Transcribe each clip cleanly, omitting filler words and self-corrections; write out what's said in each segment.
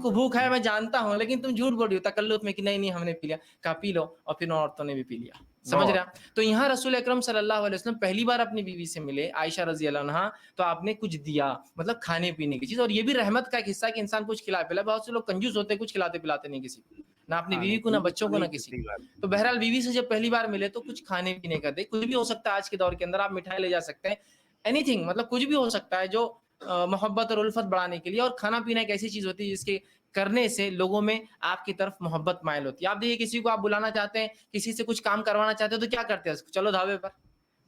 کو بھوک ہے میں جانتا ہوں لیکن تم جھوٹ بول رہی ہو تکلف میں کہ نہیں ہم نے پی لیا. کہا پی لو, اور پھر عورتوں نے بھی پی لیا. سمجھ رہا. تو یہاں رسول اکرم صلی اللہ علیہ وسلم پہلی بار اپنی بیوی سے ملے عائشہ رضی اللہ عنہا, تو آپ نے کچھ دیا, مطلب کھانے پینے کی چیز. اور یہ بھی رحمت کا ایک حصہ کہ انسان کچھ کھلا پلا. بہت سے لوگ کنجوس ہوتے ہیں, کچھ کھلاتے پلاتے نہیں کسی کو, نہ اپنی بیوی کو, نہ بچوں کو, نہ کسی کو. تو بہرحال بیوی سے جب پہلی بار ملے تو کچھ کھانے پینے کا دے. کچھ بھی ہو سکتا ہے آج کے دور کے اندر, آپ مٹھائی لے جا سکتے ہیں, اینی تھنگ, مطلب کچھ بھی ہو سکتا ہے جو محبت اور الفت بڑھانے کے لیے. اور کھانا پینا ایک ایسی چیز ہوتی ہے جس کے کرنے سے لوگوں میں آپ کی طرف محبت مائل ہوتی ہے. آپ دیکھیے کسی کو آپ بلانا چاہتے ہیں, کسی سے کچھ کام کروانا چاہتے ہیں, تو کیا کرتے ہیں, چلو ڈھابے پر,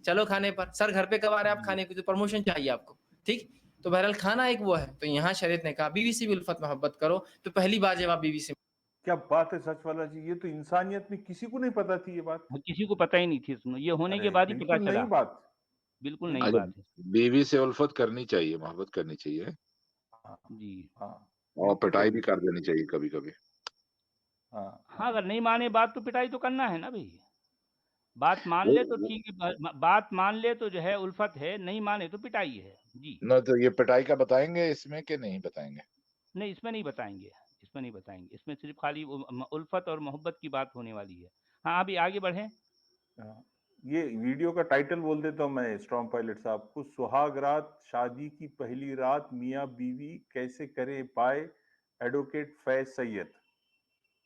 چلو کھانے پر. سر گھر پہ کب آ رہے ہیں آپ کھانے کی, تو پروموشن چاہیے آپ کو, ٹھیک. تو بہرحال کھانا ایک وہ ہے. تو یہاں شریعت نے کہا بیوی سے بھی الفت محبت کرو. تو پہلی بار جب آپ بیوی سے, کیا بات ہے سچ والا جی, یہ تو انسانیت میں کسی کو نہیں پتا تھی یہ بات, کسی کو پتہ ہی نہیں تھی. یہ ہونے کے بعد ہی پتا چلا. نئی بات, بالکل نئی بات ہے. بیوی سے الفت کرنی چاہیے, محبت کرنی چاہیے جی. اور پٹائی بھی کر دینی چاہیے کبھی کبھی. ہاں, اگر نہیں مانے بات تو پٹائی تو کرنا ہے نا بھائی. بات مان لے تو ٹھیک ہے, بات مان لے تو جو ہے الفت ہے, نہیں مانے تو پٹائی ہے. جی نہ تو یہ پٹائی کا بتائیں گے اس میں کہ نہیں بتائیں گے؟ نہیں, اس میں نہیں بتائیں گے, اس میں نہیں بتائیں گے. اس میں صرف خالی الفت اور محبت کی بات ہونے والی ہے. ہاں ابھی آگے بڑھیں. یہ ویڈیو کا ٹائٹل بول دیتا ہوں میں اسٹرانگ پائلٹ صاحب کو, سہاگ رات شادی کی پہلی رات میاں بیوی کیسے کرے پائے, ایڈوکیٹ فیض سید.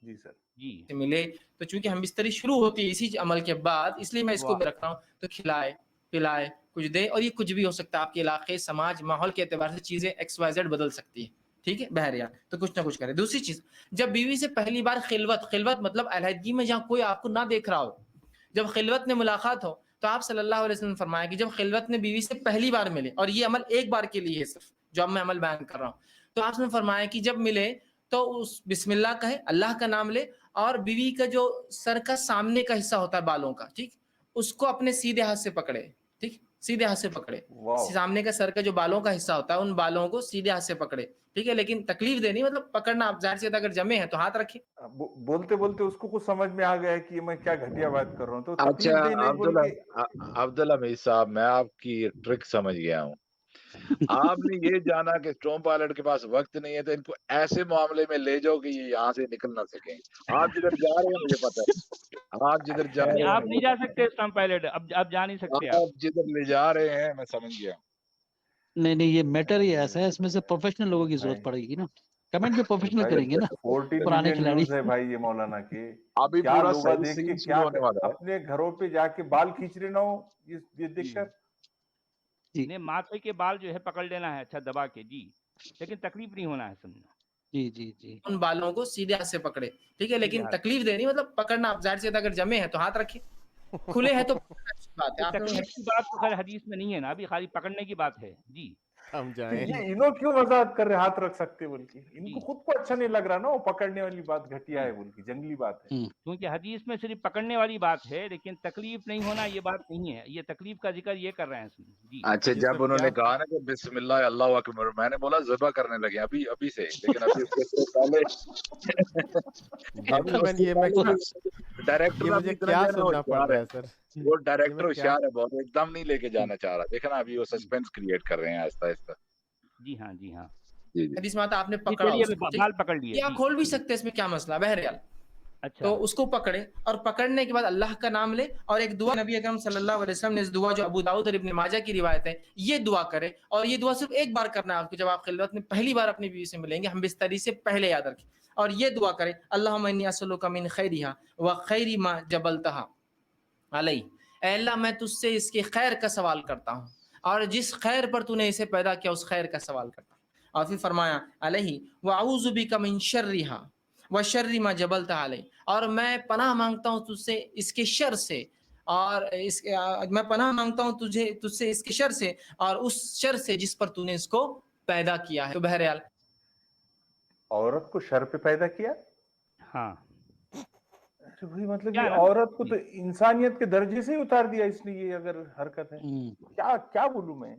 جی سر. جی ملے تو چونکہ ہم بستری شروع ہوتی ہے اسی عمل کے بعد, اس لیے میں اس کو بھی رکھ رہا ہوں. تو کھلائے پلائے کچھ دے, اور یہ کچھ بھی ہو سکتا ہے آپ کے علاقے, سماج, ماحول کے اعتبار سے چیزیں ایکس وائی زیڈ بدل سکتی ہے, ٹھیک ہے بہرحال. تو کچھ نہ کچھ کرے. دوسری چیز, جب بیوی سے پہلی بار خلوت مطلب علیحدگی میں جہاں کوئی آپ کو نہ دیکھ رہا ہو, جب خلوت میں ملاقات ہو, تو آپ صلی اللہ علیہ وسلم نے فرمایا کہ جب خلوت میں بیوی سے پہلی بار ملے, اور یہ عمل ایک بار کے لیے ہے صرف جو اب میں عمل بیان کر رہا ہوں, تو آپ نے فرمایا کہ جب ملے تو اس بسم اللہ کہے, اللہ کا نام لے, اور بیوی کا جو سر کا سامنے کا حصہ ہوتا ہے بالوں کا, ٹھیک, اس کو اپنے سیدھے ہاتھ سے پکڑے, ٹھیک, سیدھے ہاتھ سے پکڑے. سامنے کا سر کا جو بالوں کا حصہ ہوتا ہے ان بالوں کو سیدھے ہاتھ سے پکڑے, ٹھیک ہے. لیکن تکلیف دینی, مطلب پکڑنا آپ ظاہر سے اگر جمے ہیں تو ہاتھ رکھے. بولتے بولتے اس کو کچھ سمجھ میں آ گیا کہ میں کیا گھٹیا بات کر رہا ہوں, تو اچھا تکلیف دے نہیں بول کے. عبداللہ میر صاحب, میں آپ کی ٹرک سمجھ گیا ہوں. آپ نے یہ جانا کہ اسٹرانگ پائلٹ کے پاس وقت نہیں ہے, تو ان کو ایسے معاملے میں لے جاؤ کہ یہ یہاں سے نکل نہ سکیں. آپ جدھر جا رہے ہیں مجھے پتا ہے, آپ جدھر جا رہے ہیں آپ نہیں جا سکتے اسٹرانگ پائلٹ, اب جا نہیں سکتے. آپ جدھر لے جا رہے ہیں میں سمجھ گیا. نہیں یہ میٹر ہی ایسا ہے, اس میں سے پروفیشنل لوگوں کی ضرورت پڑے گی نا. کمنٹ میں پروفیشنل کریں گے نا, 14 پرانے ملین کھلاڑی. ویوز ہے بھائی یہ مولانا کے. ابھی کیا پورا لوگ صحیح دیکھ کے سین کیا شروع ہونے والا ہے. اپنے گھروں پہ جا کے بال کھینچ رہے نہ ہو یہ دیکھ کر. نے ماتھے کے بال جو ہے پکڑ لینا ہے اچھا دبا کے, جی, لیکن تکلیف نہیں ہونا ہے سمجھنا. جی ان بالوں کو سیدھے ہاتھ سے پکڑے, ٹھیک ہے, لیکن تکلیف دینی, مطلب پکڑنا آپ ظاہر سے اگر جمے ہیں تو ہاتھ رکھے, کھلے ہیں تو بات ہے. تکلیف کی بات تو خیر حدیث میں نہیں ہے نا, ابھی خالی پکڑنے کی بات ہے. جی ہم جائیں. یہ انہوں کیوں وضاحت کر رہے ہاتھ رکھ سکتے بول کے, ان کو خود کو اچھا نہیں لگ رہا نا وہ پکڑنے والی بات گھٹیا ہے بول کے, جنگلی بات ہے. کیونکہ حدیث میں صرف پکڑنے والی بات ہے, لیکن تکلیف نہیں ہونا یہ بات نہیں ہے. یہ تکلیف کا ذکر یہ کر رہے ہیں. جی اچھا, جب انہوں نے کہا نا کہ بسم اللہ اللہ اکبر, میں نے بولا ذبح کرنے لگے ابھی سے, لیکن ابھی اس سے پہلے ڈائریکٹر مجھے کیا سننا پڑ رہا ہے سر, وہ ڈائریکٹر ہوشیار ہے بہت, ایک دم نہیں لے کے جانا چاہ رہا. دیکھا نا ابھی وہ سسپینس کریٹ کر رہے ہیں آہستہ آہستہ. جی ہاں جی ہاں, حدیث میں آپ نے پکڑا, بال پکڑ لیے, یا کھول بھی سکتے, اس میں کیا مسئلہ بہرحال. تو اس کو پکڑے, اور پکڑنے کے بعد اللہ کا نام لے, اور ایک دعا نبی اکرم صلی اللہ علیہ وسلم نے اس دعا جو ابو داؤد اور ابن ماجہ کی روایت ہے, یہ دعا کرے. اور یہ دعا صرف ایک بار کرنا ہے آپ کو, جب آپ خلوت میں پہلی بار اپنی بیوی سے ملیں گے, ہم بستری سے پہلے یاد رکھیں. اور یہ دعا کرے, اللہم انی اسألک من خیرہا وخیر ما جبلتہا علیہ, اے اللہ میں تجھ سے اس کے خیر کا سوال کرتا ہوں, اور جس خیر پر تو نے اسے پیدا کیا اس خیر کا سوال کرتا ہوں. اور پھر فرمایا علیہ واعوذ بک من شرہا وشر ما جبلتہا علیہ, اور میں پناہ مانگتا ہوں تجھ سے اس کے شر سے, اور میں پناہ مانگتا ہوں تجھ سے اس کے شر سے, اور اس شر سے جس پر تو نے اس کو پیدا کیا ہے. تو بہرحال عورت کو شر پہ پیدا کیا, ہاں وہی مطلب یہ عورت کو تو انسانیت کے درجے سے ہی اتار دیا اس نے, یہ اگر حرکت ہے کیا بولوں میں.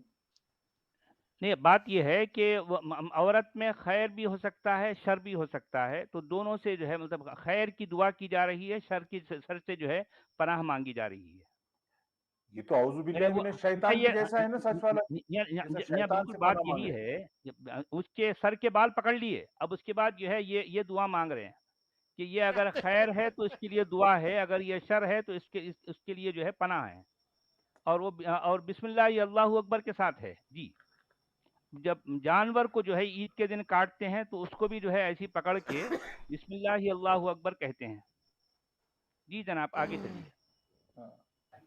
نہیں, بات یہ ہے کہ عورت میں خیر بھی ہو سکتا ہے شر بھی ہو سکتا ہے, تو دونوں سے جو ہے مطلب خیر کی دعا کی جا رہی ہے, شر سے جو ہے پناہ مانگی جا رہی ہے. ये तो औज़ुबिल्लाह वो मिनश शैतान के जैसा है ना सच वाला, जैसा शैतान बिल्कुल से बात पनाह यही मांगे। है, उसके सर के बाल पकड़ लिए, अब उसके बाद जो है ये दुआ मांग रहे हैं कि ये अगर खैर है तो इसके लिए दुआ है, अगर ये शर है तो इसके लिए जो है पनाह है, और वो और बिस्मिल्लाह अल्लाहू अकबर के साथ है जी। जब जानवर को जो है ईद के दिन काटते हैं तो उसको भी जो है ऐसी पकड़ के बिस्मिल्लाह अल्लाहू अकबर कहते हैं। जी जनाब, आगे चलिए।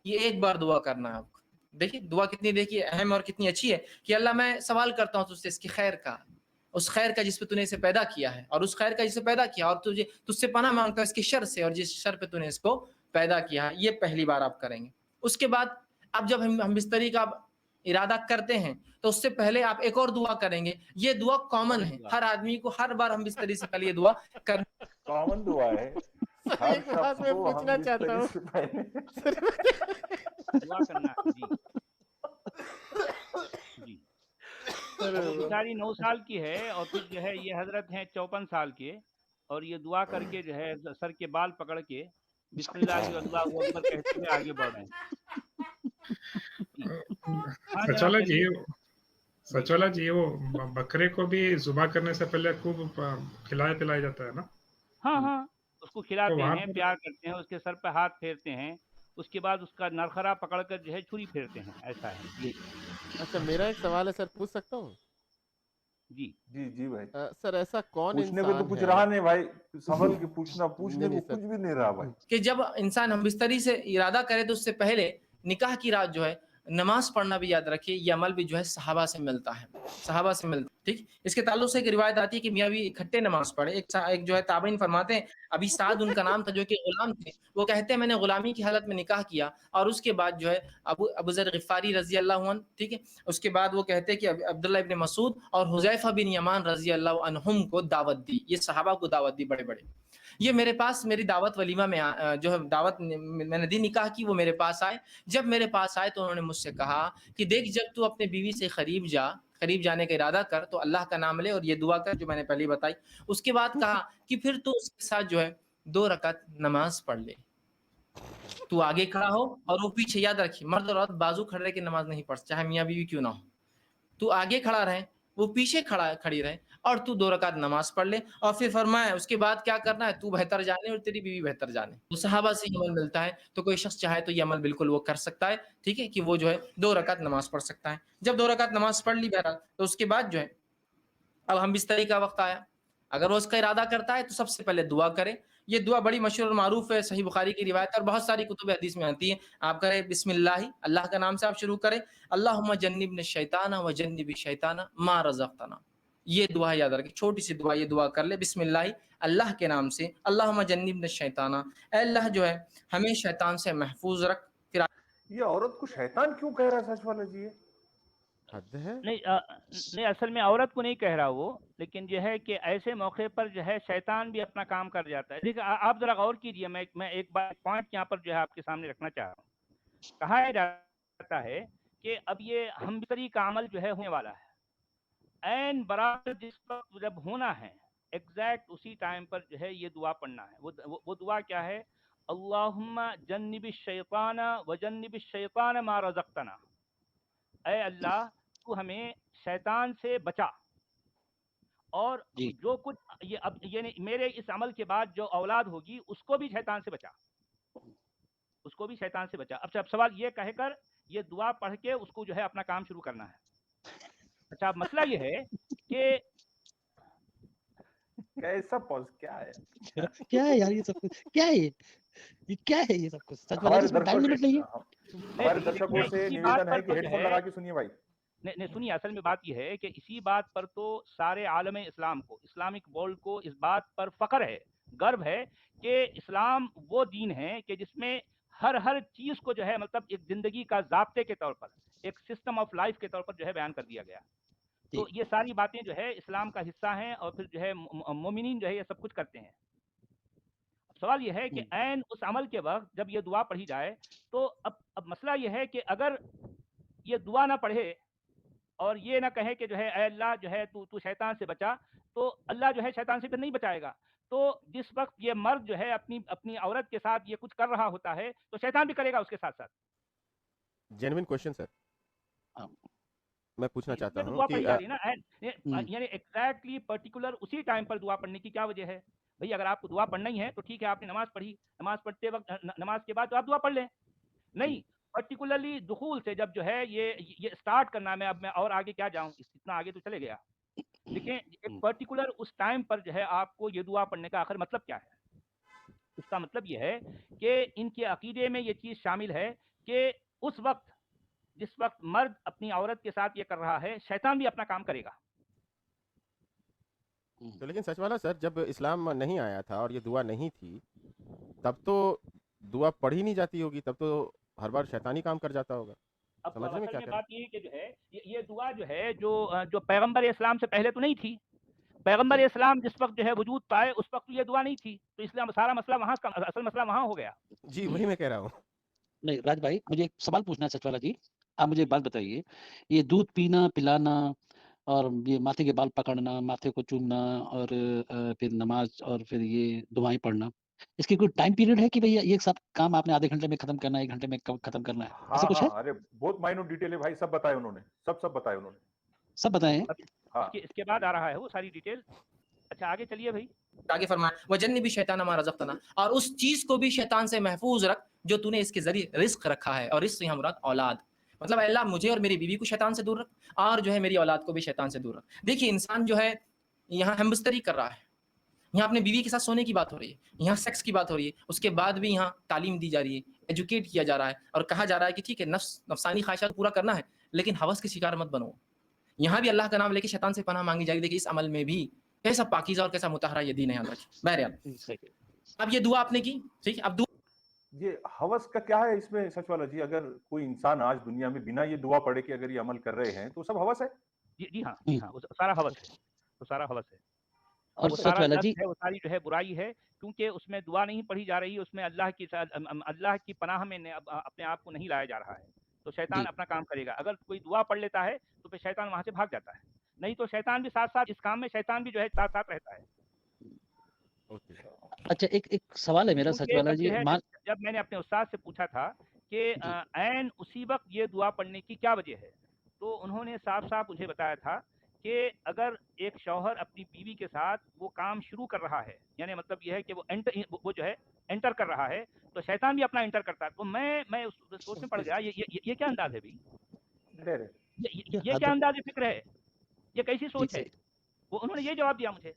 ये एक बार दुआ करना है आपको। देखिए दुआ कितनी देखिए अहम और कितनी अच्छी है कि अल्लाह मैं सवाल करता हूँ तुझसे इसकी खैर का, उस खैर का जिस पे तूने इसे पैदा किया है, और उस खैर का जिसे पैदा किया, और तुझे तुझसे पनाह मांगता हूँ इसके शर से और जिस शर पे तूने इसको पैदा किया है। ये पहली बार आप करेंगे। उसके बाद अब जब हम बिस्तरी का इरादा करते हैं तो उससे पहले आप एक और दुआ करेंगे। ये दुआ कॉमन है, हर आदमी को हर बार हम बिस्तरी से पहले ये दुआ कर कॉमन दुआ है, सर हर एक बात शख्स मैं को पूछना हम चाहता बिस्तरी हूँ से पहले दुआ करना है जी। जी सर वो बेचारी 9 साल की है और फिर जो है ये हजरत हैं 54 साल के, और ये दुआ करके जो है सर के बाल पकड़ के बिस्मिल्लाह अल्लाहू अकबर कहते हुए आगे बढ़ रहे हैं। जी। हाँ जनाब सचोला जी, चलिए। सचोला जी, वो बकरे को भी जुबा करने से पहले खूब खिलाया पिलाया जाता है ना? हाँ हाँ, उसको तो खिलाते वहाँ हैं, पर प्यार करते हैं, उसके सर पे हाथ फेरते हैं, उसके बाद उसका नरखरा पकड़कर जो है छुरी फेरते हैं, ऐसा है जी। अच्छा मेरा एक सवाल है सर, पूछ सकता हूँ? जी जी भाई, सर ऐसा कौन पूछने को तो इंसान कुछ है रहा नहीं भाई, संभल के पूछना, पूछने नहीं को सर कुछ भी नहीं रहा भाई। कि जब इंसान हम बिस्तरी से इरादा करे तो उससे पहले निकाह की रात जो है नमाज पढ़ना भी याद रखिए। ये अमल भी जो है सहाबा से मिलता है, सहाबा से मिलता है। ठीक, इसके ताल्लुक से एक रिवायत आती है कि मियाँ भी इकट्ठे नमाज पढ़े। एक जो है ताबईन फरमाते हैं, अभी साद उनका नाम था जो कि गुलाम थे, वो कहते हैं मैंने गुलामी की हालत में निकाह किया और उसके बाद जो है अबू ज़र गिफ़ारी रजी अल्लाह अन्हु, ठीक है, उसके बाद वो कहते हैं कि अब्दुल्लाह इब्न मसूद और हुज़ैफा बिन यमान रजी अल्लाह अन्हुम को दावत दी, ये सहाबा को दावत दी बड़े बड़े। ये मेरे पास मेरी दावत वलीमा में जो है दावत मैंने दी निकाह की, वो मेरे पास आए। जब मेरे पास आए तो उन्होंने मुझसे कहा कि देख जब तू अपने बीवी से करीब जाने का इरादा कर तो अल्लाह का नाम ले और ये दुआ कर जो मैंने पहले बताई। उसके बाद कहा कि फिर तू उसके साथ जो है 2 रकात नमाज पढ़ ले। तू आगे खड़ा हो और वो पीछे, याद रखिए मर्द और औरत बाजू खड़े रह के नमाज नहीं पढ़, चाहे मियाँ बीवी क्यों ना हो। तू आगे खड़ा रहे, वो पीछे खड़ी रहे और तू 2 रकात नमाज पढ़ ले। और फिर फरमाया उसके बाद क्या करना है, तू बेहतर जाने और तेरी बीवी बेहतर जाने। तो सहाबा से ये अमल मिलता है, तो कोई शख्स चाहे तो ये अमल बिल्कुल वो कर सकता है, ठीक है, कि वो जो है 2 रकात नमाज पढ़ सकता है। जब 2 रकात नमाज पढ़ ली बहरहाल, तो उसके बाद जो है अब हम बिस्तरी का वक्त आया। अगर वो उसका इरादा करता है तो सबसे पहले दुआ करे। ये दुआ बड़ी मशहूर और मारूफ है, सही बुखारी की रिवायत है और बहुत सारी कुतुब हदीस में आती है। आप करें बिस्मिल्लाह, अल्लाह का नाम से आप शुरू करें, अल्लाहुम्मा जन्निबना शैताना व जन्निबि शैताना मा रज़क़तना। ये दुआ याद रखें, छोटी सी दुआ, ये दुआ कर ले बिस्मिल्लाह, अल्लाह के नाम से, अल्लाहुम्मा जन्निबना शैताना, ऐ अल्लाह जो है हमें शैतान से महफूज रख। फिर ये औरत को शैतान क्यों कह रहा है सच वाला जी? हद है। नहीं असल में औरत को नहीं कह रहा वो, लेकिन जो है कि ऐसे मौके पर जो है शैतान भी अपना काम कर जाता है। देखिए आप जरा गौर कीजिए, मैं एक बार पॉइंट यहाँ पर जो है आपके सामने रखना चाह रहा हूँ। कहा जाता है कि अब ये हमबिस्तरी का अमल जो है होने वाला है, ऐन बराबर जिस वक्त जब होना है एग्जैक्ट उसी टाइम पर जो है ये दुआ पढ़ना है। वो दुआ क्या है, अल्लाहुम्मा जन्निबि शैताना व जन्निबि शैतान मा रज़क़तना। ऐ अल्लाह तू हमें शैतान से बचा, और जी जो कुछ ये अब ये मेरे इस अमल के बाद जो औलाद होगी उसको भी शैतान से बचा, उसको भी शैतान से बचा। अब सवाल ये कहकर ये दुआ पढ़ के उसको जो है अपना काम शुरू करना है। अच्छा अब मसला ये है कि कैसा पॉज क्या है? क्या है यार ये सब कुछ, क्या है ये क्या है ये सब कुछ? सच वाला हमारे इसमें टाइम लिमिट नहीं है। हमारे दर्शकों से इसी बात निवेदन है पर कि तो जो हेडफोन है लगा के सुनिए भाई। नहीं सुनिए, असल में बात यह है कि इसी बात पर तो सारे आलम इस्लाम को, इस्लामिक वर्ल्ड को इस बात पर फख्र है, गर्व है कि इस्लाम वो दीन है कि जिसमें हर चीज को जो है मतलब एक जिंदगी का ज़ाब्ते के तौर पर, एक सिस्टम ऑफ लाइफ के तौर पर जो है बयान कर दिया गया। तो ये सारी बातें जो है इस्लाम का हिस्सा हैं और फिर जो है मोमिनीन जो है ये सब कुछ करते हैं। सवाल यह है कि ऐन उस अमल के वक्त जब ये दुआ पढ़ी जाए तो अब मसला यह है कि अगर ये दुआ ना पढ़े और ये ना कहे कि जो है अल्लाह जो है तू शैतान से बचा, तो अल्लाह जो है शैतान से फिर नहीं बचाएगा। तो जिस वक्त ये मर्द जो है अपनी औरत के साथ ये कुछ कर रहा होता है तो शैतान भी करेगा उसके साथ साथ। जेन्युइन क्वेश्चन सर, हाँ। मैं पूछना चाहता इसमें तो हूँ दुआ कि पढ़ी जा रही है ना हम्म, यानी एग्जैक्टली पर्टिकुलर उसी टाइम पर दुआ पढ़ने की क्या वजह है भाई? अगर आपको दुआ पढ़ना ही है तो ठीक है, आपने नमाज पढ़ी, नमाज पढ़ते वक्त नमाज के बाद तो आप दुआ पढ़ लें। नहीं, पर्टिकुलरली दुखूल से जब जो है ये स्टार्ट करना है, अब मैं और आगे क्या जाऊं, इतना आगे तो चले गया। देखें, एक पर्टिकुलर उस टाइम पर जो है आपको ये दुआ पढ़ने का आखिर मतलब क्या है? इसका मतलब ये है कि इनके अकीदे में ये चीज़ शामिल है कि उस वक्त, जिस वक्त मर्द अपनी औरत के साथ ये कर रहा है, शैतान भी अपना काम करेगा। तो लेकिन सच वाला सर, जब इस्लाम नहीं आया था और ये दुआ नहीं थी, तब तो दुआ पढ़ी नहीं जाती होगी, तब तो हर बार शैतानी काम कर जाता होगा। अब समझने में असल क्या में कह रहे बात ये है कि जो है ये दुआ जो है जो पैगंबर इस्लाम से पहले तो नहीं थी। पैगंबर इस्लाम जिस वक्त जो है वजूद पाए उस वक्त ये दुआ नहीं थी, तो इसलिए सारा मसला वहाँ का असल मसला वहाँ हो गया। हैं? जी वही मैं कह रहा हूँ। नहीं राज भाई, मुझे एक सवाल पूछना है सचवाला जी। आप मुझे एक बात बताइए, ये दूध पीना पिलाना और ये माथे के बाल पकड़ना, माथे को चूमना और फिर नमाज और फिर ये दुआएं पढ़ना, इसकी कोई टाइम पीरियड है कि भैया ये सब काम आपने आधे घंटे में खत्म करना है, 1 घंटे में खत्म करना है, ऐसा हाँ कुछ है? हाँ, अरे बहुत माइन्यूट डिटेल है भाई, सब बताया उन्होंने, सब बताया उन्होंने। सब बताएं। अब हाँ इसके बाद आ रहा है वो सारी डिटेल। अच्छा आगे चलिए भाई। आगे फरमाया वजन्नी भी शैतान हमारा रज़क़तना, और उस चीज को भी शैतान से महफूज रख जो तूने इसके जरिए रिस्क रखा है, और रिस्क से यहाँ मुराद औलाद, मतलब अल्लाह मुझे और मेरी बीवी को शैतान से दूर रख और जो है मेरी औलाद को भी शैतान से दूर रख। देखिए इंसान जो है यहाँ हमबस्तरी कर रहा है, यहाँ अपने बीवी के साथ सोने की बात हो रही है, यहाँ सेक्स की बात हो रही है, उसके बाद भी यहाँ तालीम दी जा रही है, एजुकेट किया जा रहा है और कहा जा रहा है कि ठीक है नफसानी ख्वाहिशात पूरा करना है लेकिन हवस के शिकार मत बनो। यहाँ भी अल्लाह का नाम लेके शैतान से पनाह मांगी जाएगी। देखिए इस अमल में भी कैसा पाकीज़ा और कैसा मुतहरा ये दीन है। याद रखिए। बहरहाल अब ये दुआ आपने की, ठीक है, अब ये हवस का क्या है इसमें सच वाला जी? अगर कोई इंसान आज दुनिया में बिना ये दुआ पढ़े के अगर ये अमल कर रहे हैं तो सब हवस है। जी हाँ, जी हाँ, वो सारा हवस है, वो सारा हवस है, और वो सच सारा वाला लत जी, है, वो सारी जो है बुराई है, क्योंकि उसमें दुआ नहीं पढ़ी जा रही, उसमें अल्लाह की पनाह में अपने आप को नहीं लाया जा रहा है, तो शैतान जी अपना काम करेगा। अगर कोई दुआ पढ़ लेता है तो फिर शैतान वहाँ से भाग जाता है, नहीं तो शैतान भी साथ साथ इस काम में शैतान भी जो है साथ साथ रहता है। ओके। अच्छा, एक सवाल है मेरा सच क्योंकि वाला जब जी, जो है मान जब मैंने अपने उस्ताद से पूछा था कि ऐन उसी वक्त ये दुआ पढ़ने की क्या वजह है, तो उन्होंने साफ साफ मुझे बताया था कि अगर एक शौहर अपनी बीवी के साथ वो काम शुरू कर रहा है, यानी मतलब ये है कि वो जो है एंटर कर रहा है, तो शैतान भी अपना एंटर करता है। तो मैं उस सोच में पड़ गया, ये क्या अंदाज है भाई, अरे ये हद क्या अंदाज फिक्र है, ये कैसी जी सोच है? सही। वो उन्होंने यही जवाब दिया मुझे,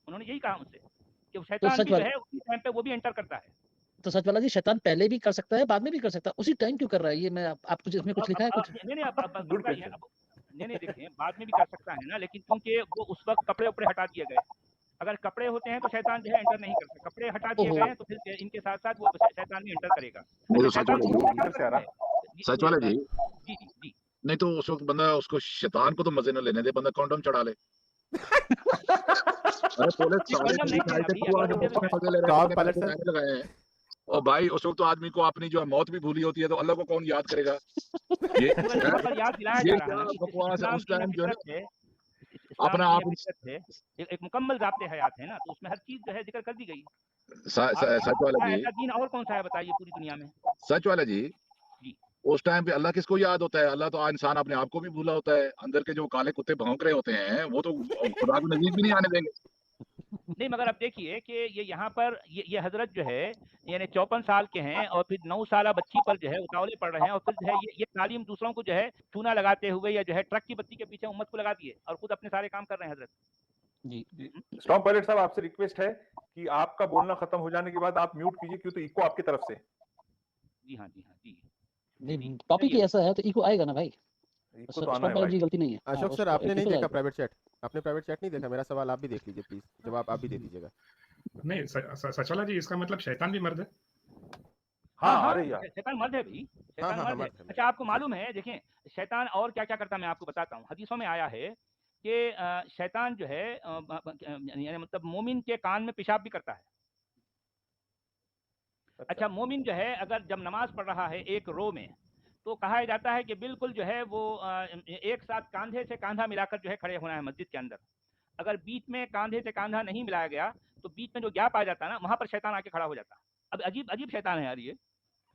उन्होंने यही कहा मुझसे कि तो शैतान सच भी जो वाला है उसी टाइम पे वो भी एंटर करता है। तो सच वाला जी, शैतान पहले भी कर सकता है, बाद में भी कर सकता है, उसी टाइम क्यों कर रहा है? ये मैं आप कुछ इसमें कुछ लिखा है कुछ? नहीं नहीं अब गुड मसला ये है, क्वेश्चन। अब नहीं देखें, बाद में भी कर सकता है ना, लेकिन क्योंकि वो उस वक्त कपड़े उपड़े हटा दिए गए, अगर कपड़े होते हैं तो शैतान जो है एंटर नहीं करता, कपड़े हटा दिए ओहो, गए हैं तो फिर इनके साथ साथ वो शैतान भी एंटर करेगा। वो अच्छा तो सच शैतान वाले कौन जी, सा काम इधर से आ करता रहा। है? सच वाले जी, जी जी जी। नहीं तो उस वक्त बंदा उसको शैतान को तो मजे न लेने दे, बंदा कॉन्डम चढ़ा ले। अरे बोले नहीं साले कॉन्डम नहीं ठीक चाहिए है, भाई, तू अगर आज मुझे मुफ्त में मजे ले तो रहा है, आप कितने पलट पैसे सर, मैंने लगाए हैं। और भाई उस वक्त तो आदमी को अपनी जो मौत भी भूली होती है, तो अल्लाह को कौन याद करेगा? ये केवल यहाँ पर याद दिलाया जा ये रहा क्या है ना कि बकवास है? इस्लाम उस दीन टाइम जो है फितरत है, इस्लाम अपना दीन आप फितरत है, एक मुकम्मल ज़ाब्ते हयात है ना, तो उसमें हर चीज़ जो है जिक्र कर दी गई। सच वाला जी, ऐसा दीन और कौन सा है बताइए पूरी दुनिया में? सच वाला जी, जी उस टाइम पे अल्लाह किसको याद होता है? अल्लाह तो इंसान अपने आप को भी भूला होता है। अंदर के जो काले कुत्ते भौंक रहे होते हैं, वो तो खुदा को नजदीक भी नहीं आने देंगे। नहीं, मगर अब देखिए कि ये यहाँ पर ये हजरत जो है यानी 54 साल के हैं और फिर 9 साला बच्ची पर जो है उतावले पड़ रहे हैं, और फिर जो है ये तालीम दूसरों को जो है चूना लगाते हुए या जो है ट्रक की बत्ती के पीछे उम्मत को लगा दिए और खुद अपने सारे काम कर रहे हैं हजरत। जी स्टॉम पायलट साहब, आपसे रिक्वेस्ट है कि आपका बोलना खत्म हो जाने के बाद आप म्यूट कीजिए, क्यों तो इको आपकी तरफ से। जी हाँ जी हाँ जी नहीं, टॉपिक ही ऐसा है तो इको आएगा ना भाई। इको तो आना स्टॉप है पायलट भाई। जी गलती नहीं है। हाँ, अशोक सर उसको आपने नहीं इको देखा आएगा। Private chat? आपने प्राइवेट चैट नहीं देखा? मेरा सवाल आप भी देख लीजिए प्लीज, जवाब आप भी दे दीजिएगा। नहीं सचवाला जी, इसका मतलब शैतान भी मर्द है। हाँ हाँ हाँ, अरे यार, शैतान मर्द है भाई, शैतान हाँ, मर्द है। मर्द है। अच्छा आपको मालूम है, देखें शैतान और क्या क्या करता है, मैं आपको बताता हूँ। हदीसों में आया है कि शैतान जो है यानी मतलब मोमिन के कान में पेशाब भी करता है। अच्छा मोमिन जो है अगर जब नमाज पढ़ रहा है एक रो में, तो कहा जाता है कि बिल्कुल जो है वो एक साथ कांधे से कांधा मिलाकर जो है खड़े होना है मस्जिद के अंदर। अगर बीच में कांधे से कांधा नहीं मिलाया गया तो बीच में जो गैप आ जाता है ना, वहां पर शैतान आके खड़ा हो जाता है। अब अजीब अजीब शैतान है यार ये।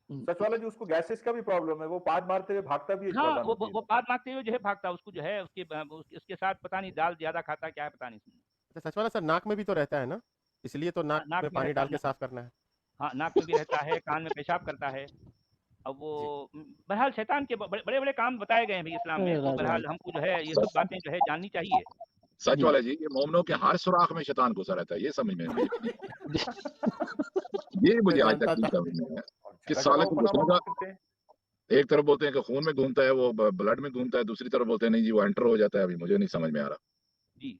सच वाला जी, उसको गैसेस का भी प्रॉब्लम है, वो पाद मारते हुए भागता भी है, हाँ, प्रधानमंत्री वो साहब। पाद मारते हुए जो है भागता, उसको जो है उसके साथ पता नहीं दाल ज्यादा खाता क्या है, पता नहीं इसमें। अच्छा सच वाला सर, नाक में भी तो रहता है ना, इसलिए तो नाक हाँ, नाक में में पानी रहता डाल के साफ करना है। हाँ, नाक में भी रहता है, कान में पेशाब करता है। अब वो जी बहरहाल शैतान के बड़े बड़े काम बताए गए हैं भाई इस्लाम में, तो राइट बहरहाल राइट हमको जो है ये सब सच बातें जो है जाननी चाहिए। सच जी वाला जी, ये मोमनों के हर सुराख में शैतान घुसा रहता है, ये समझ में मुझे नहीं जी ये मुझे मैं आज तक जानता नहीं था। समझ में आया और कि जगह जगह साले वो को पनामा घुसने का। मांग करते हैं। एक तरफ बोलते हैं कि खून में घूमता है, वो ब्लड में घूमता है, दूसरी तरफ बोलते हैं नहीं जी वो एंटर हो जाता है, अभी मुझे नहीं समझ में आ रहा। जी,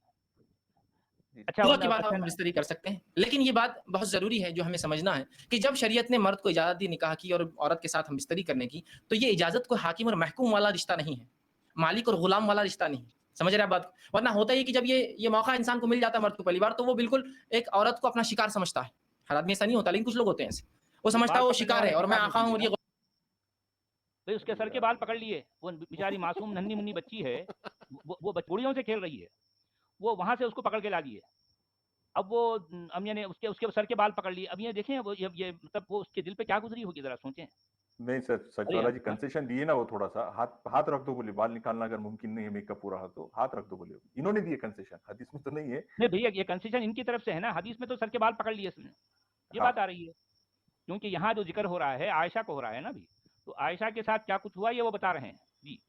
जी, अच्छा दुआ वो की बात अच्छा हम बिस्तरी कर सकते हैं, लेकिन ये बात बहुत ज़रूरी है जो हमें समझना है कि जब शरीयत ने मर्द को इजाज़त दी निकाह की और औरत के साथ हम बिस्तरी करने की, तो ये इजाज़त कोई हाकिम और महकूम वाला रिश्ता नहीं है, मालिक और गुलाम वाला रिश्ता नहीं है। समझ रहे हैं आप बात को? वरना होता ही है कि जब ये मौका इंसान को मिल जाता है मर्द को पहली बार, तो वो बिल्कुल एक औरत को अपना शिकार समझता है। हर आदमी ऐसा नहीं होता, लेकिन कुछ लोग होते हैं ऐसे। वो ये समझता बाल है वो पकड़ने शिकार वाले है और मैं शिकार आका नहीं हूँ समझे और ना ये भाई, उसके सर के बाल पकड़ लिए, वो बेचारी मासूम नन्ही मुन्नी बच्ची है, वो बचूड़ियों से खेल रही है, वो वहां से उसको पकड़ के ला लिए। अब वो अमिया ने उसके उसके सर के बाल पकड़ लिए। अब ये देखें वो ये मतलब वो उसके दिल पे क्या गुजरी होगी, जरा सोचें। नहीं सर, सच अरे वाला जी कंसेशन दिए ना, वो थोड़ा सा हाथ हाथ रख दो बोले, बाल निकालना अगर मुमकिन नहीं है मेकअप पूरा हो तो हाथ रख दो बोले, इन्होंने दिए कंसेशन, हदीस में तो नहीं है। नहीं भैया, ये कंसेशन इनकी तरफ से है ना, हदीस में तो सर के बाल पकड़ लिए इसने, ये हाँ बात आ रही है। क्योंकि यहाँ जो जिक्र हो रहा है आयशा को हो रहा है ना अभी, तो आयशा के साथ क्या कुछ हुआ ये वो बता रहे हैं। जी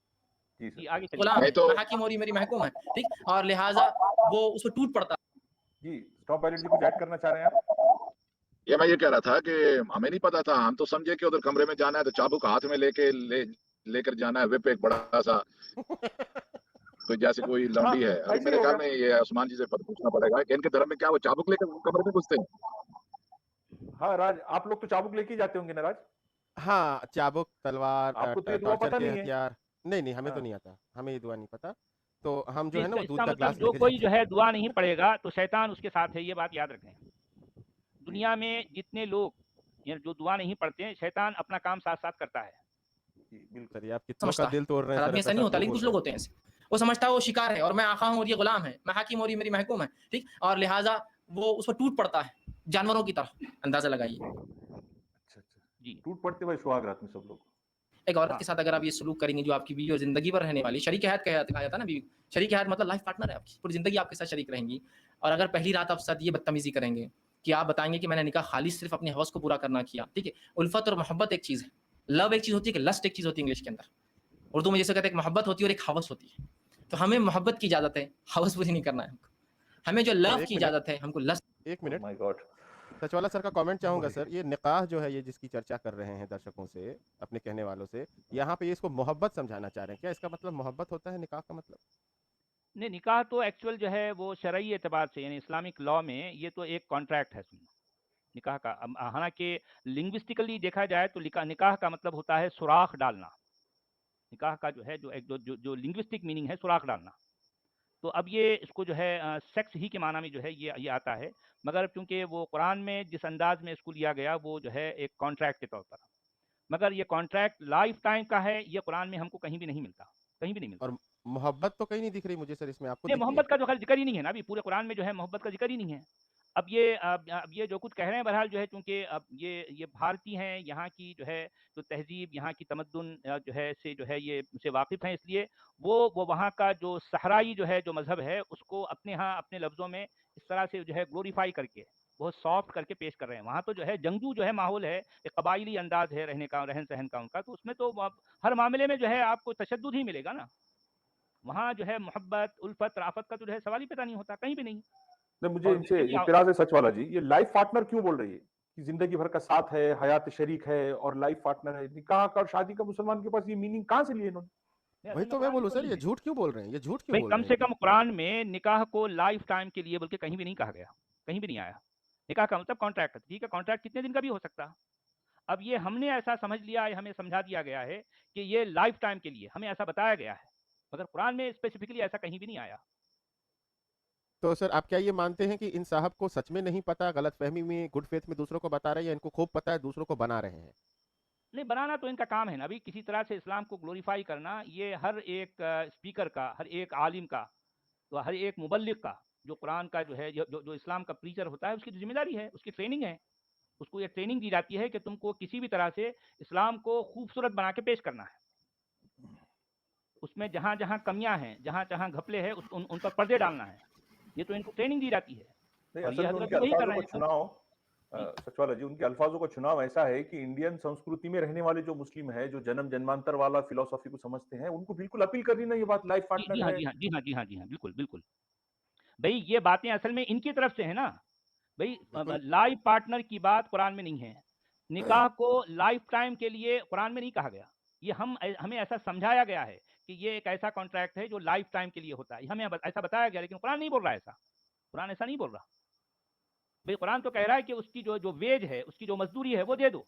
जी जी, सर। आगे चलिए। गुलाम नहीं है, तो मैं हाकिम और ये मेरी महकूम है, ठीक? और लिहाजा वो उसको टूट पड़ता है। जी, स्टॉप पायलट जी कुछ ऐड करना चाह रहे हैं आप? ये मैं ये कह रहा था कि हमें नहीं पता था, हम तो समझे कि उधर कमरे में जाना है तो चाबुक हाथ में लेकर जाना है, whip एक बड़ा सा, कोई जैसे कोई हाँ, लौंडी है। अभी ऐसे ही मेरे ख्याल होगा। में ये उस्मान जी से पूछना पड़ेगा कि इनके धर्म में क्या वो चाबुक लेकर कमरे में घुसते हैं। हाँ राज, आप लोग तो चाबुक लेके ही जाते होंगे ना राज? हाँ, चाबुक, तलवार, आपको तो ये दुआ टॉर्चर पता के नहीं है। हथियार। नहीं नहीं, हमें तो हाँ नहीं आता, हमें ये दुआ नहीं पता। तो हम जो नहीं, है ना इसका वो दूध इसका का मतलब ग्लास जो लेके कोई जाते जो हैं। है दुआ नहीं पड़ेगा तो शैतान उसके साथ है, ये बात याद रखें। जी दुनिया में जितने लोग जो दुआ नहीं पढ़ते हैं, शैतान अपना काम साथ साथ करता है। जी बिल्कुल। सर ये आप कितनों का समझता है, दिल तोड़ रहे हर हैं सर, आदमी ऐसा ऐसा नहीं सब होता, क्यों लेकिन बोल कुछ रहे लोग हैं? होते हैं ऐसे। वो समझता है वो शिकार है और मैं आका हूँ और ये गुलाम है, मैं हाकिम और ये मेरी महकूम है, ठीक? और लिहाजा वो उस पर टूट पड़ता है जानवरों की तरह। अंदाजा लगाइए। अच्छा अच्छा, जी टूट पड़ते भाई सुहाग रात में सब लोग। एक औरत हाँ के साथ अगर आप ये सलूक करेंगे जो आपकी बीवी और जिंदगी भर रहने वाली शरीक हयात कहा जाता है ना, बीवी शरीक हयात मतलब लाइफ पार्टनर है आपकी, पूरी जिंदगी आपके साथ शरीक रहेंगी। और अगर पहली रात आप साथ ये बदतमीजी करेंगे कि आप बताएंगे कि मैंने निकाह खालिस सिर्फ अपनी हवस को पूरा करना किया, ठीक है? उल्फत और मोहब्बत एक चीज़ है, लव एक चीज़ होती है कि लस्ट एक चीज़ होती है इंग्लिश के अंदर। उर्दू में जैसे कहते हैं एक मोहब्बत होती है और एक हवस होती है। तो हमें मोहब्बत की इजाज़त है, हवस पूरी नहीं करना है हमको। हमें जो सर लव एक की मिनट, इजाज़त है, हमको लस्ट एक ओह minute. My God. Sachwala sir का कमेंट चाहूंगा बोलिए। सर, ये निकाह जो है ये जिसकी चर्चा कर रहे हैं दर्शकों से, अपने कहने वालों से, यहाँ पे ये इसको मोहब्बत समझाना चाह रहे हैं, क्या इसका मतलब मोहब्बत होता है निकाह का मतलब? नहीं, निकाह तो एक्चुअल जो है वो शरई एतबार से यानी इस्लामिक लॉ में ये तो एक कॉन्ट्रैक्ट है सुनो, निकाह का। हालांकि लिंग्विस्टिकली देखा जाए तो निकाह का मतलब होता है सुराख डालना। निकाह का जो है जो एक जो लिंग्विस्टिक मीनिंग है सुराख डालना। तो अब ये इसको जो है सेक्स ही के माना में जो है ये आता है, मगर चूंकि वो कुरान में जिस अंदाज में इसको लिया गया वो जो है एक कॉन्ट्रैक्ट के तौर पर, मगर ये कॉन्ट्रैक्ट लाइफ टाइम का है, ये कुरान में हमको कहीं भी नहीं मिलता, कहीं भी नहीं मिलता। और मोहब्बत तो कहीं नहीं दिख रही मुझे सर, इसमें आपको नहीं, दिख रही है मोहब्बत का क्या? जो खैर जिक्र ही नहीं है ना अभी, पूरे कुरान में जो है मोहब्बत का जिक्र ही नहीं है। अब ये जो कुछ कह रहे हैं बहरहाल जो है, चूंकि अब ये भारतीय हैं, यहाँ की जो है जो तहजीब, यहाँ की तमद्दुन जो है से जो है ये से वाकिफ़ हैं, इसलिए वो वहाँ का जो सहराई जो है जो मज़हब है उसको अपने यहाँ अपने लफ्ज़ों में इस तरह से जो है ग्लोरीफाई करके बहुत सॉफ्ट करके पेश कर रहे हैं। वहाँ तो जो है जंगजू जो है माहौल है, एक कबायली अंदाज है रहने का, रहन सहन का उनका, तो उसमें तो हर मामले में जो है आपको तशद्दुद ही मिलेगा ना। वहाँ जो है मोहब्बत, उल्फत, राफत का तो जो है सवाल ही पैदा नहीं होता, कहीं भी नहीं। नहीं, मुझे और इनसे वैसे भी इतराज है सच वाला जी, ये लाइफ पार्टनर क्यों बोल रही है कि जिंदगी भर का साथ है, हयात शरीक है और लाइफ पार्टनर है? निकाह का और शादी का मुसलमान के पास ये मीनिंग कहाँ से लिए इन्होंने? वही असल में तो मैं कुरान में बोलूँ कोई सर, नहीं ये है झूठ क्यों बोल रहे हैं, ये झूठ क्यों भाई, बोल कम रहे से हैं कम कुरान में निकाह को लाइफ टाइम के लिए बल्कि कहीं भी नहीं कहा गया, कहीं भी नहीं आया। निकाह का मतलब कॉन्ट्रैक्ट, ठीक है, कॉन्ट्रैक्ट कितने दिन का भी हो सकता। अब ये हमने ऐसा समझ लिया है, हमें समझा दिया गया है कि ये लाइफ टाइम के लिए, हमें ऐसा बताया गया है, मगर कुरान में स्पेसिफिकली ऐसा कहीं भी नहीं आया। तो सर आप क्या ये मानते हैं कि इन साहब को सच में नहीं पता, गलतफहमी में, गुड फेथ में दूसरों को बता रहे हैं, या इनको खूब पता है, दूसरों को बना रहे हैं? नहीं, बनाना तो इनका काम है ना अभी, किसी तरह से इस्लाम को ग्लोरीफाई करना, ये हर एक स्पीकर का, हर एक आलिम का, तो हर एक मुबल्लिग का, जो कुरान का जो है जो इस्लाम का प्रीचर होता है, उसकी जिम्मेदारी है, उसकी ट्रेनिंग है। اس کو یہ ٹریننگ دی جاتی ہے کہ تم کو کسی بھی طرح سے اسلام کو خوبصورت بنا کے پیش کرنا ہے، اس میں جہاں جہاں کمیاں ہیں، جہاں جہاں گھپلے ہیں، ان پر پردے ڈالنا ہے. یہ تو ان کو ٹریننگ دی جاتی ہے نہیں اور اصل یہ میں ان حضرت کے وہی کر الفاظوں رہے کا ہیں. چناؤ جی سچوالا جی، ان کے الفاظوں کا چناؤ ایسا ہے کہ انڈین سنسکرتی میں رہنے والے جو مسلم ہیں، جو جنم جنمانتر والا فلسفی کو سمجھتے ہیں، ان کو بالکل اپیل کرنی نا یہ بات، لائف جی پارٹنر ہاں ہے. جی ہاں جی ہاں جی ہاں جی ہاں بالکل بالکل. بھائی یہ باتیں اصل میں ان کی طرف سے ہیں نا. بھائی بالکل لائف پارٹنر کی بات قرآن میں نہیں ہے. نکاح کو لائف ٹائم کے لیے قرآن میں نہیں کہا گیا. یہ ہمیں ایسا سمجھایا گیا ہے کہ یہ ایک ایسا کانٹریکٹ ہے جو لائف ٹائم کے لیے ہوتا ہے. ہمیں ایسا بتایا گیا، لیکن قرآن نہیں بول رہا ایسا. قرآن ایسا نہیں بول رہا. بھائی قرآن تو کہہ رہا ہے کہ اس کی جو ویج ہے، اس کی جو مزدوری ہے وہ دے دو.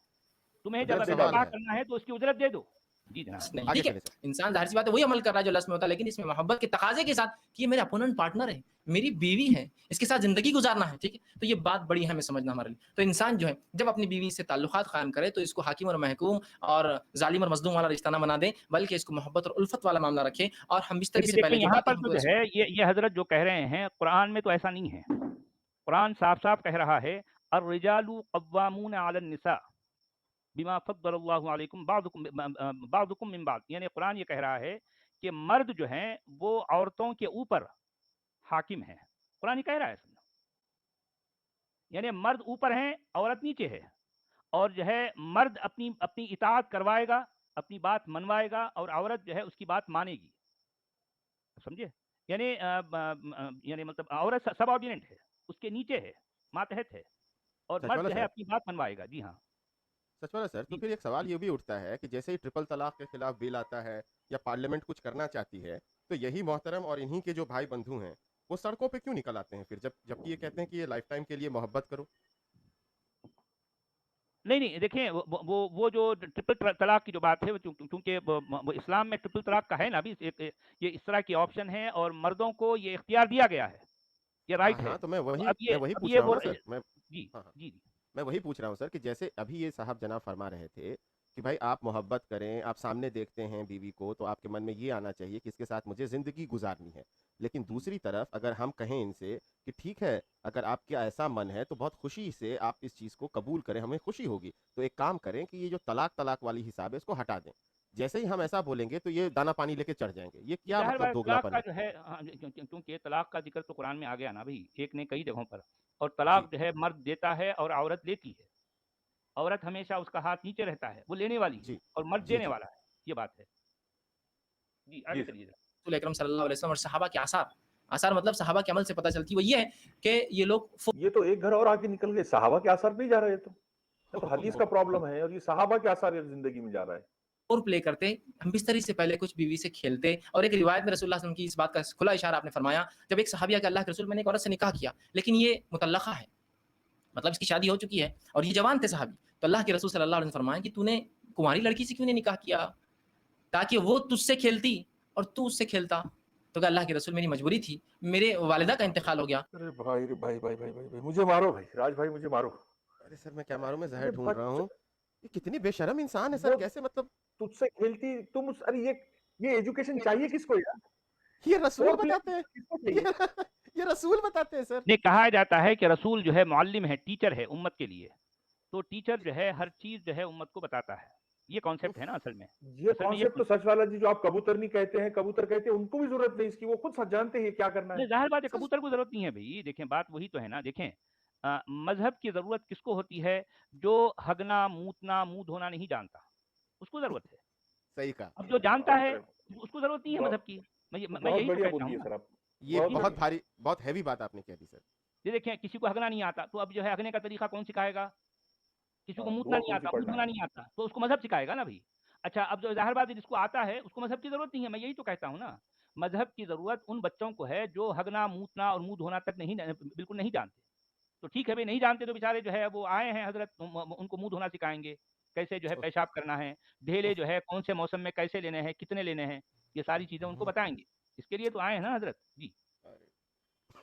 تمہیں جب سر اجرت دے سوال نکاح دو. ہے، کرنا ہے تو اس کی اجرت دے دو. جی جناب. نہیں آگے ٹھیک ہے، چلیں سر. انسان ظاہر سی بات ہے وہی عمل کر رہا ہے جو لفظ میں ہوتا ہے، لیکن اس میں محبت کے تقاضے کے ساتھ کہ یہ میرا اپوننٹ پارٹنر ہے، میری بیوی ہے، اس کے ساتھ زندگی گزارنا ہے. ٹھیک ہے، تو یہ بات بڑی ہے ہمیں سمجھنا ہمارے لیے. تو انسان جو ہے جب اپنی بیوی سے تعلقات قائم کرے تو اس کو حاکم اور محکوم اور ظالم اور مظلوم والا رشتہ نہ بنا دے، بلکہ اس کو محبت اور الفت والا معاملہ رکھے. اور ہم بستری ابھی سے دیکھیں پہلے جو یہاں باتیں پر ہم تو کو جو ہے یہ حضرت جو کہہ رہے ہیں قرآن میں تو ایسا نہیں ہے. قرآن صاف صاف کہہ رہا ہے الرجال قوامون علی النساء بما فضل اللہ علیکم بعضکم من بعض. یعنی قرآن یہ کہہ رہا ہے کہ مرد جو ہیں وہ عورتوں کے اوپر حاکم ہیں. قرآن یہ کہہ رہا ہے اصل میں. یعنی مرد اوپر ہیں، عورت نیچے ہے. اور جو ہے مرد اپنی اطاعت کروائے گا، اپنی بات منوائے گا، اور عورت جو ہے اس کی بات مانے گی. سمجھے؟ یعنی مطلب عورت سب آرڈیننٹ ہے، اس کے نیچے ہے، ماتحت ہے، اور سچ مرد والا جو ہے سر، اپنی بات منوائے گا. جی ہاں سچ والا سر، تو جی. پھر ایک سوال یہ بھی اٹھتا ہے کہ جیسے ہی ٹرپل طلاق کے خلاف بل آتا ہے یا پارلیمنٹ کچھ کرنا چاہتی ہے تو یہی محترم اور انہی کے جو بھائی بندھو ہیں وہ سڑکوں پہ کیوں نکل آتے ہیں پھر، جبکہ یہ کہتے ہیں کہ یہ لائف ٹائم کے لیے محبت کرو. نہیں دیکھیں وہ جو ٹرپل طلاق کی جو بات ہے، چونکہ وہ اسلام میں ٹرپل طلاق کا ہے نا ابھی یہ اس طرح کی آپشن ہے، اور مردوں کو یہ اختیار دیا گیا ہے، یہ ہاں رائٹ ہے. ہاں، تو میں تو وہی میں وہی اب پوچھ یہ رہا ہوں نا سر. میں جی ہاں ہاں، جی جی میں وہی پوچھ رہا ہوں سر کہ جیسے ابھی یہ صاحب جناب فرما رہے تھے کہ بھائی آپ محبت کریں، آپ سامنے دیکھتے ہیں بیوی کو تو آپ کے من میں یہ آنا چاہیے کہ اس کے ساتھ مجھے زندگی گزارنی ہے. لیکن دوسری طرف اگر ہم کہیں ان سے کہ ٹھیک ہے اگر آپ کا ایسا من ہے تو بہت خوشی سے آپ اس چیز کو قبول کریں، ہمیں خوشی ہوگی، تو ایک کام کریں کہ یہ جو طلاق والی حساب ہے اس کو ہٹا دیں. جیسے ہی ہم ایسا بولیں گے تو یہ دانا پانی لے کے چڑھ جائیں گے. یہ جی. کیا ظاہر مطلب بات دوگلا طلاق پن کا ہے؟ جو ہے کیونکہ طلاق کا ذکر تو قرآن میں آ گیا نا بھائی، ایک نے کئی جگہوں پر. اور جی طلاق جو ہے مرد دیتا ہے اور عورت لیتی ہے. عورت ہمیشہ اس کا ہاتھ نیچے رہتا ہے، وہ لینے والی ہے، جی اور مرد جی دینے جی والا ہے. یہ بات ہے. جی جی آگے سر. چلیے. رسول اکرم صلی اللہ علیہ وسلم اور صحابہ کے آثار مطلب صحابہ کے عمل سے پتہ چلتی، وہ یہ ہے کہ یہ لوگ یہ تو ایک گھر اور آگے نکل گئے، صحابہ کے اثر نہیں جا رہے. تو حدیث کا پرابلم ہے اور یہ صحابہ کے اثر زندگی میں جا رہا ہے. فور پلے کرتے، ہم بستری سے پہلے کچھ بیوی سے کھیلتے. اور ایک روایت میں رسول اللہ صلی اللہ علیہ وسلم کی اس بات کا کھلا اشارہ آپ نے فرمایا جب ایک صحابیہ کہ اللہ کے رسول میں نے ایک عورت سے نکاح کیا لیکن یہ مطلقہ ہے، مطلب اس کی شادی ہو چکی ہے اور یہ جوان تھے صحابی. تو اللہ کے رسول صلی اللہ علیہ وسلم فرمایا کہ تو نے کماری لڑکی سے کیوں نہیں نکاح کیا تاکہ وہ تجھ سے کھیلتی اور تو اس سے کھیلتا. تو کہ اللہ کے رسول میری مجبوری تھی، میرے والدہ کا انتقال ہو گیا. ارے بھائی مجھے مارو بھائی، راج بھائی مجھے مارو. ارے سر میں کیا ماروں، میں زہر ارے ڈھونڈ رہا بچہ ہوں. یہ کتنی بے شرم انسان ہے سر، وہ کیسے مطلب تجھ سے کھیلتی تم ارے یہ ایجوکیشن چاہیے کس کو یار؟ یہ رسول فور پلے بتاتے ہیں. کس کو چاہیے؟ یہ رسول بتاتے ہیں سر. نے کہا جاتا ہے کہ رسول جو ہے معلم ہے، ٹیچر ہے امت کے لیے. تو ٹیچر جو ہے ہر چیز جو ہے امت کو بتاتا ہے. یہ کانسیپٹ ہے نا اصل میں. یہ اصل میں یہ کانسیپٹ تو سچ والا جی جو آپ کبوتر نہیں کہتے ہیں، کبوتر کہتے ہیں، ان کو بھی ضرورت نہیں اس کی، وہ خود سچ جانتے ہیں کیا کرنا ہے. ظاہر بات ہے سر کبوتر کو ضرورت نہیں ہے بھائی. دیکھیں بات وہی تو ہے نا. دیکھیں مذہب کی ضرورت کس کو ہوتی ہے؟ جو ہگنا موتنا منہ دھونا نہیں جانتا، اس کو ضرورت ہے. صحیح کہا. اب جو جانتا ہے اس کو ضرورت نہیں ہے مذہب کی. میں بہت یہی تو بڑھیا کہتا بول ہوں دیے نا. سر آپ. یہ بہت جی بہت بڑھیا. بھاری بہت ہیوی بات آپ نے کہہ دی سر. یہ دیکھیں کسی کو ہگنا نہیں آتا تو اب جو ہے ہگنے کا طریقہ کون سکھائے گا؟ کسی کو موتنا دعا نہیں کون سی آتا، منہ پڑھنا دھونا ہے. نہیں آتا، تو اس کو مذہب سکھائے گا نا بھائی. اچھا اب جو ظاہر بات ہے جس کو آتا ہے اس کو مذہب کی ضرورت نہیں ہے. میں یہی تو کہتا ہوں نا. مذہب کی ضرورت ان بچوں کو ہے جو ہگنا موتنا اور منہ دھونا تک بالکل نہیں جانتے. تو ٹھیک ہے بھائی، نہیں جانتے تو بیچارے جو ہے وہ آئے ہیں حضرت، ان کو منہ دھونا سکھائیں گے، کیسے جو ہے اوف، پیشاب کرنا ہے، ڈھیلے اوف. جو ہے کون سے موسم میں کیسے لینے ہیں، کتنے لینے ہیں، یہ ساری چیزیں ان کو بتائیں گے. اس کے لیے تو آئے ہیں نا حضرت. جی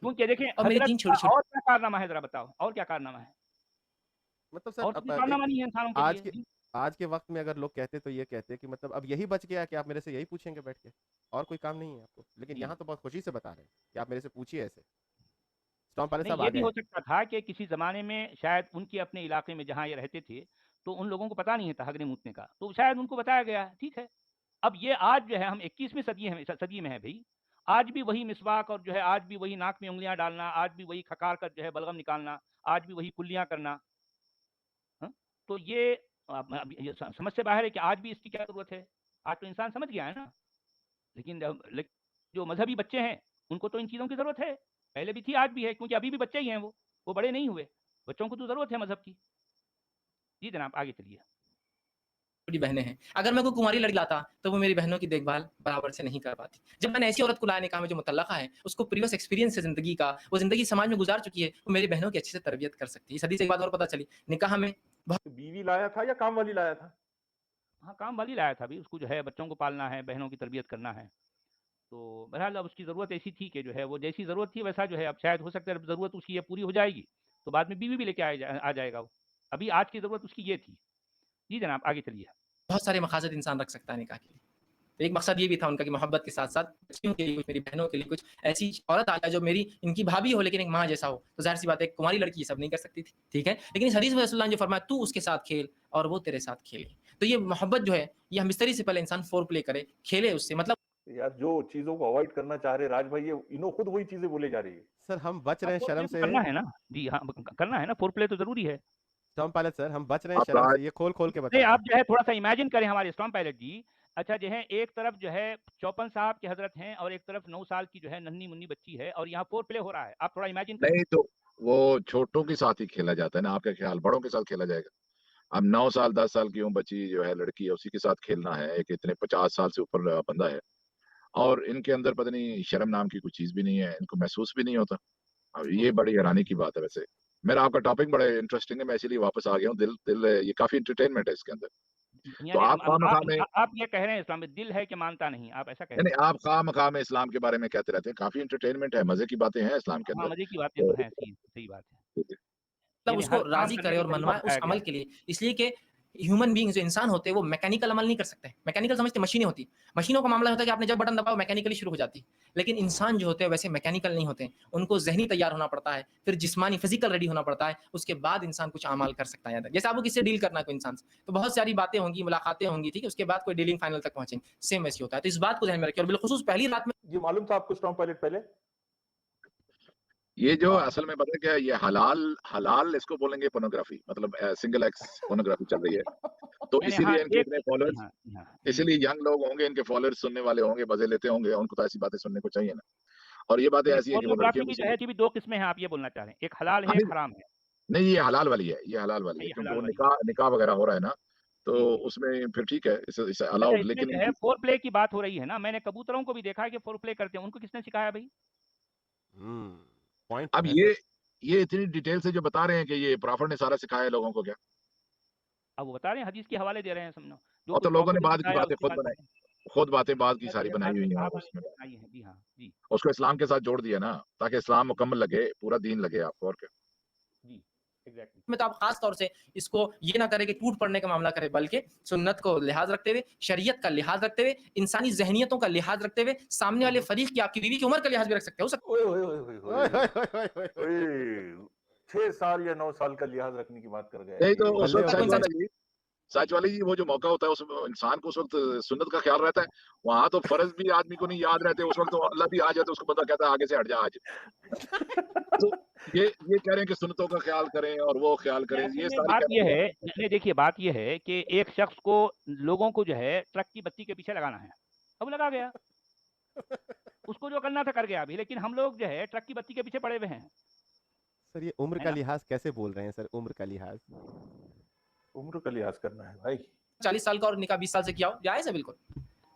کیونکہ دیکھیں اور میری حضرت تین کا چھوٹی چھوٹی اور کیا کارنامہ ہے ذرا بتاؤ، اور کیا کارنامہ ہے؟ مطلب سر اور تو اب کوئی کارنامہ نہیں ہے انسانوں کے آج لیے. کے جی آج کے وقت میں اگر لوگ کہتے تو یہ کہتے کہ مطلب اب یہی بچ گیا کہ آپ میرے سے یہی پوچھیں گے بیٹھ کے، اور کوئی کام نہیں ہے آپ کو. لیکن جی یہاں تو بہت خوشی سے بتا رہے ہیں کہ آپ میرے سے پوچھیے ایسے. स्टॉम पायलट नहीं, साहब ये आ भी गए हो हैं। सकता था कि किसी ज़माने में शायद उनके अपने इलाके में जहाँ ये रहते थे, तो उन लोगों को पता नहीं था हगने मूतने का, तो शायद उनको बताया गया है, ठीक है। अब ये आज जो है हम 21वीं सदी में हैं भई, आज भी वही मिसवाक और जो है आज भी वही नाक में उँगलियाँ डालना, आज भी वही खकार कर जो है बलगम निकालना, आज भी वही कुल्लियाँ करना, हाँ? तो ये अब ये समझ से बाहर है कि आज भी इसकी क्या ज़रूरत है? आज तो इंसान समझ गया है ना। लेकिन जो मज़हबी बच्चे हैं, उनको तो इन चीज़ों की ज़रूरत है। पहले भी थी, आज भी है, क्योंकि अभी भी बच्चे ही हैं वो बड़े नहीं हुए। बच्चों को तो ज़रूरत है मज़हब की। जी जनाब, आगे चलिए। छोटी बहनें हैं। अगर मैं कोई कुंवारी लड़की लाता, तो वो मेरी बहनों की देखभाल बराबर से नहीं कर पाती। जब मैंने ऐसी औरत को लाया निकाह में जो मुतल्लक़ा है, उसको प्रीवियस एक्सपीरियंस है ज़िंदगी का, वो ज़िंदगी समाज में गुज़ार चुकी है, वो मेरी बहनों की अच्छे से तरबियत कर सकती है। इस हदीस से एक बात और पता चली, निकाह में तो बीवी लाया था या काम वाली लाया था? हाँ, काम वाली लाया था अभी, उसको जो है बच्चों को पालना है, बहनों की तरबियत करना है। तो बहरहाल अब उसकी ज़रूरत ऐसी थी कि जो है वो जैसी ज़रूरत थी वैसा जो है अब शायद हो सकता है ज़रूरत उसकी ये पूरी हो जाएगी, तो बाद में बीवी भी लेके आ जाएगा वो। अभी आज की ज़रूरत उसकी ये थी। जी जनाब, आगे चलिए। बहुत सारे मक़ासद इंसान रख सकता है निकाह के लिए। एक मकसद ये भी था उनका कि मोहब्बत के साथ-साथ बच्चियों के लिए, मेरी बहनों के लिए कुछ ऐसी औरत आ जाए जो मेरी इनकी भाभी हो लेकिन एक माँ जैसा हो। तो ज़ाहिर-सी बात है एक कुँवारी लड़की ये सब नहीं कर सकती थी, ठीक है? लेकिन इस हदीस में रसूलुल्लाह ने जो फरमाया तू उसके साथ खेल और वो तेरे साथ खेले। तो ये मोहब्बत जो है, ये हम बिस्तरी से पहले इंसान फ़ोर प्ले करे, खेले उससे मतलब यार जो चीजों को अवॉइड करना चाह रहे राज भाई, ये इन्हों खुद वही चीजें बोले जा रही है। सर हम बच हाँ, रहे हैं फोर शर्म प्ले तो से। करना है ना। जी हाँ, करना है ना, फोर प्ले तो ज़रूरी है। स्टॉम पायलट सर हम बच रहे हैं आप शर्म राज से, ये खोल-खोल के नहीं, बताते आप हैं। जो है थोड़ा-सा इमेजिन करें हमारे स्टॉम पायलट जी। अच्छा जो है एक तरफ जो है चौपन साहब के हज़रत हैं और एक तरफ 9 साल की जो है नन्ही-मुन्नी बच्ची है और यहाँ फोर प्ले हो रहा है। आप थोड़ा इमेजिन करें। नहीं तो वो छोटों के साथ ही खेला जाता है ना, आपका ख्याल बड़ों के साथ खेला जाएगा? अब 9 साल 10 साल की बच्ची जो है लड़की है उसी के साथ खेलना है, एक इतने 50 साल से ऊपर बंदा है और इनके अंदर पता नहीं शर्म नाम की कोई चीज़ भी नहीं है, इनको महसूस भी नहीं होता। अब ये बड़ी हैरानी की बात है वैसे। मेरा आपका टॉपिक बड़ा इंटरेस्टिंग है, मैं इसीलिए वापस आ गया हूँ। दिल दिल ये काफ़ी एंटरटेनमेंट है इसके अंदर। तो यानी आप खामखा में आप ये कह रहे हैं इस्लाम में दिल है कि मानता नहीं, आप ऐसा कह नहीं, रहे नहीं हैं? आप खामखा में इस्लाम के बारे में कहते रहते हैं, काफ़ी एंटरटेनमेंट है, मज़े की बातें हैं इस्लाम के हाँ, अंदर। मज़े की बातें तो तो हैं, सही बात है। मतलब यानी उसको हर काम राज़ी करने करे का और तरीका मनवाए उस बताया गया अमल है। के लिए। इसलिए कि ह्यूमन बीइंग जो इंसान होते हैं वो मैकेनिकल अमल नहीं कर सकते। मैकेनिकल समझते मशीनें होती। मशीनों का मामला होता है कि आपने जब बटन दबाया मैकेनिकली शुरू हो जाती है। लेकिन इंसान जो होते हैं वैसे मैकेनिकल नहीं होते। उनको ज़हनी तैयार होना पड़ता है, फिर जिस्मानी फिज़िकल रेडी होना पड़ता है, उसके बाद इंसान कुछ अमाल कर सकता है। जैसे आपको किससे डील करना है कोई इंसान से, तो बहुत सारी बातें होंगी, मुलाकातें होंगी, ठीक है? उसके बाद कोई डीलिंग फाइनल तक पहुँचेंगे। सेम वैसे ही होता है। तो इस बात को ध्यान में रखिए और बिलख़ुसूस पहली रात में ये मालूम था आपको स्टॉम पायलट पहले? ये जो हाँ। असल में पता है क्या है, ये हलाल हलाल इसको बोलेंगे पोर्नोग्राफी, मतलब सिंगल एक्स पोर्नोग्राफी चल रही है। तो यानी हाँ, इसीलिए इनके एक इतने जी फॉलोअर्स, हाँ, जी हाँ। जी, इसीलिए यंग लोग होंगे, इनके फॉलोअर्स सुनने वाले होंगे, मज़े लेते होंगे, उनको तो ऐसी बातें सुनने को चाहिए ना। और ये बातें यानी ऐसी हैं कि वो पोर्नोग्राफ़ी लड़कियों को की जो सुन है कि भी 2 किस्में हैं, आप ये बोलना चाह रहे हैं। एक हलाल है, हाँ, एक नहीं, हराम है। नहीं ये हलाल वाली है, ये हलाल वाली है ये क्योंकि हलाल वो वाली है। निकाह निकाह वगैरह हो रहा है ना, तो जी, जी। उसमें फिर ठीक है, इसे अच्छा अलाउड इसमें लेकिन जो है इनकी फोर प्ले की बात हो रही है ना, मैंने कबूतरों को भी देखा है कि फोर प्ले करते हैं, उनको किसने सिखाया भई? पॉइंट तो अब है सर। ये इतनी डिटेल से जो बता रहे हैं कि ये प्रॉफिट ने सारा सिखाया है लोगों को क्या? अब वो बता रहे हैं, हदीस के हवाले दे रहे हैं समझो। जो और तो कुछ लोगों ने प्रॉफिट ने बाद की बताया बातें उसके बाद खुद बातें बाद की सारी जो है बनाई बाद में हुई हैं सहाबा उसमें। ने बताई हैं। जी हाँ, जी, उसको इस्लाम के साथ जोड़ दिया ना, ताकि इस्लाम मुकम्मल लगे, पूरा दीन लगे आपको और क्या। जी, एग्ज़ैक्टली। में तो आप खास तौर से इसको ये ना करें कि टूट पड़ने का मामला करें, बल्कि सुन्नत को लिहाज रखते हुए, शरीयत का लिहाज रखते हुए, इंसानी ज़हनियतों का लिहाज रखते हुए, सामने वाले फरीक की आपकी बीवी की उम्र का लिहाज भी रख सकते हैं। हो सकता ओए होए होए होए ओए होए! होए होए होए होए! ओए! 6 साल या 9 साल का लिहाज़ रखने की बात कर गया नहीं तो ये। उस बल्ले वक़्त ओ है कोई बल्ले। इंसान सच वाली जी वो जो मौका होता है उस इंसान को उस वक़्त सुन्नत का ख़्याल रहता है। वहाँ तो फ़र्ज़ भी आदमी को नहीं याद रहते, उस वक़्त तो अल्लाह भी आ जाए तो उसको बंदा कहता है आगे से हट जा आज। तो ये कह रहे हैं कि सुन्नतों का ख़्याल करें और वो ख़्याल नहीं करें, असल ये में सारी बात ये कहने है नहीं देखिए बात ये है कि एक शख्स को लोगों को जो है ट्रक की बत्ती के पीछे लगाना है। अब लगा गया। उसको जो करना था कर गया अभी, लेकिन हम लोग जो है ट्रक की बत्ती के पीछे पड़े हुए हैं। सर ये उम्र है का ना? लिहाज कैसे बोल रहे हैं सर, उम्र का लिहाज? उम्र का लिहाज़ करना है भाई। 40 साल का और निकाह 20 साल से किया हो, जायज़ है बिल्कुल।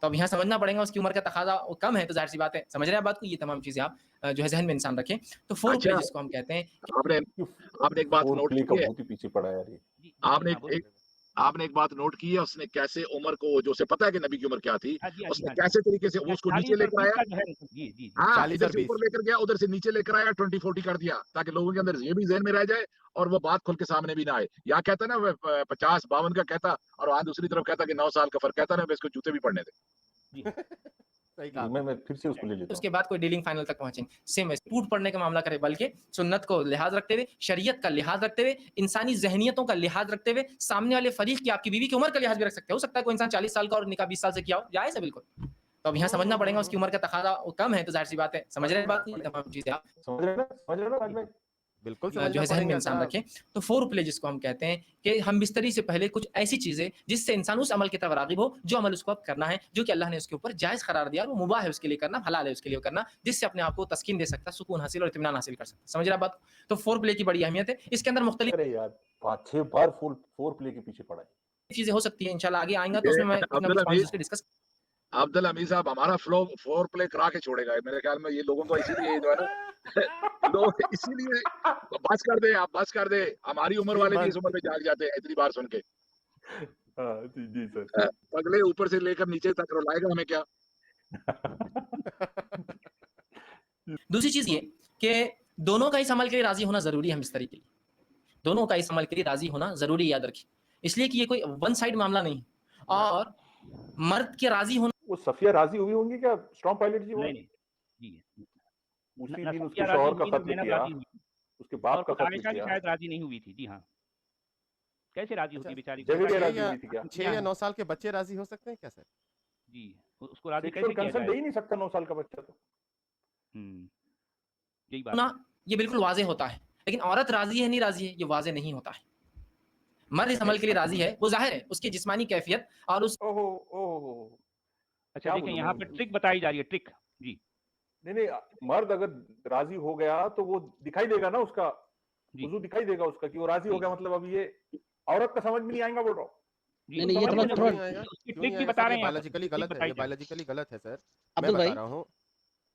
तो अब यहाँ समझना पड़ेगा उसकी उम्र का तकाज़ा कम है तो ज़ाहिर-सी बात है। समझ रहे हैं आप बात को? ये तमाम चीज़ें आप जो है ज़हन में इंसान रखें। तो फोर प्ले अच्छा, जिसको हम कहते हैं आपने ये आपने एक बात फोर नोट प्ले का की है बहुत ही पीछे पड़ा है यार ये। जी, जी आपने हाँ, बोलिए। आपने एक बात नोट की है उसने कैसे उम्र को जो उसे पता है कि नबी की उम्र क्या थी, हाँ जी, हाँ जी, उसने हाँ जी। कैसे तरीके से वो उसको नीचे 40 और लेकर 20 आया। का जो है जी, जी, जी। हाँ, 40 इधर और से 20। ऊपर लेकर गया, उधर से नीचे लेकर आया, 20-40 कर दिया, ताकि लोगों के अंदर ये भी ज़हन में रह जाए और वो बात खुल के सामने भी ना आए। या कहता ना वो 50-52 का कहता और वहाँ दूसरी तरफ कहता कि 9 साल का फ़र्क, कहता ना अब इसको जूते भी पड़ने दे। जी हाँ। सही कहा मैं फिर से उसको ले लेता हूँ। उसके बाद कोई डीलिंग फाइनल तक पहुंचेंगे। सेम वैसे टूट पड़ने का मामला करे, बल्कि सुन्नत को लिहाज रखते हुए, शरीयत का लिहाज रखते हुए, इंसानी ज़हनियतों का लिहाज रखते हुए, सामने वाले फरीक की, आपकी बीवी की उम्र का लिहाज भी रख सकते हो सकता है कोई इंसान 40 साल का और निकाह 20 साल से किया हो, जायज़ है बिल्कुल। तो अब यहाँ समझना पड़ेगा उसकी उम्र का तकाज़ा कम है, तो ज़ाहिर सी बात है, समझ रहे हैं बात, ये तमाम चीज़ें आप समझ रहे हो ना राज भाई? बिल्कुल जो समझना है ज़हन में पड़ेगा इंसान साहब। रखें। तो फोरप्ले जिसको हम कहते हैं कि हम बिस्तरी से पहले कुछ ऐसी चीज़ें जिससे इंसान उस अमल की तरफ राग़िब हो, जो अमल उसको अब करना है, जो कि अल्लाह ने उसके ऊपर जायज़ करार दिया और वो मुबाह है उसके लिए करना, हलाल है उसके लिए करना, जिससे अपने आप को तस्कीन दे सकता है, सुकून हासिल और इत्मीनान हासिल कर सकता है। समझ रहे हैं आप बात? तो फोरप्ले की बड़ी अहमियत है। इसके अंदर मुख्तलिफ अरे यार 5-6 बार फोर प्ले के पीछे पड़ा है। चीज़ें हो सकती हैं, इंशाल्लाह आगे आएँगा तो ये उसमें मैं कुछ ना अब्दुल कुछ पॉइंट्स हमीद उसके डिस्कस अब्दुल हमीद साहब हमारा फ्लो फोर प्ले करा के छोड़ेगा मेरे ख्याल में। ये लोगों को इसीलिए जो है ना लोग इसीलिए बस कर दे, आप बस कर दे। हमारी उम्र वाले भी इस उम्र में जाग जाते हैं इतनी बार सुन के। हाँ, जी सर। पगले ऊपर से लेकर नीचे तक रुलाएगा हमें क्या? दूसरी चीज़ ये कि दोनों का इस अमल के लिए राज़ी होना ज़रूरी है हम इस तरीके के लिए। दोनों का इस अमल के लिए राज़ी होना ज़रूरी, याद रखिए। इसलिए कि ये कोई वन साइड मामला नहीं है और मर्द के राज़ी होना वो सफिया राजी हुई होंगी क्या स्टॉर्म पायलट जी? वो नहीं, नहीं। जी। उसी ना दिन सफिया उसके राज़ी शौहर का हुई, ना कत्ल ज़ैनब किया, राज़ी हुई उसके और बाप का खुद कत्ल आयशा भी किया। शायद राज़ी नहीं हुई थी। जी हाँ। कैसे राज़ी अच्छा, होती बेचारी? जवेरिया छह राजी या हुई थी क्या? 6 या 9 साल के बच्चे राजी हो सकते हैं क्या सर? जी, उसको राज़ी सेक्सुअल कैसे किया कंसर्न जाए? दे ही नहीं सकता 9 साल का बच्चा तो। यही बात है। ये बिल्कुल वाज़ेह होता है, लेकिन औरत राज़ी है, नहीं राज़ी है, ये वाज़ेह नहीं होता है। मर्द इस अमल के लिए राज़ी है, वो ज़ाहिर है, उसकी जिस्मानी कैफ़ियत और उस ओहो! अच्छा क्या देखिए बोलूँ यहाँ मैं? पे ट्रिक बताई जा रही है, ट्रिक। जी, नहीं, मर्द अगर राजी हो गया तो वो दिखाई देगा ना उसका, जी, वुज़ू दिखाई देगा उसका कि वो राजी हो जी, गया, मतलब अब ये औरत का समझ में नहीं आएगा बोल रहा हूँ। जी। क्यों नहीं, नहीं, ये समझ समझ में में थोड़ा नहीं आएगा? उसकी क्यों ट्रिक नहीं भी आएगा बता सर? रहे ये हैं यहाँ पर, बायोलॉजिकली ट्रिक गलत है, बताई ये जा रही है। बायोलॉजिकली गलत है सर। मैं अब्दुल बता भाई, रहा हूँ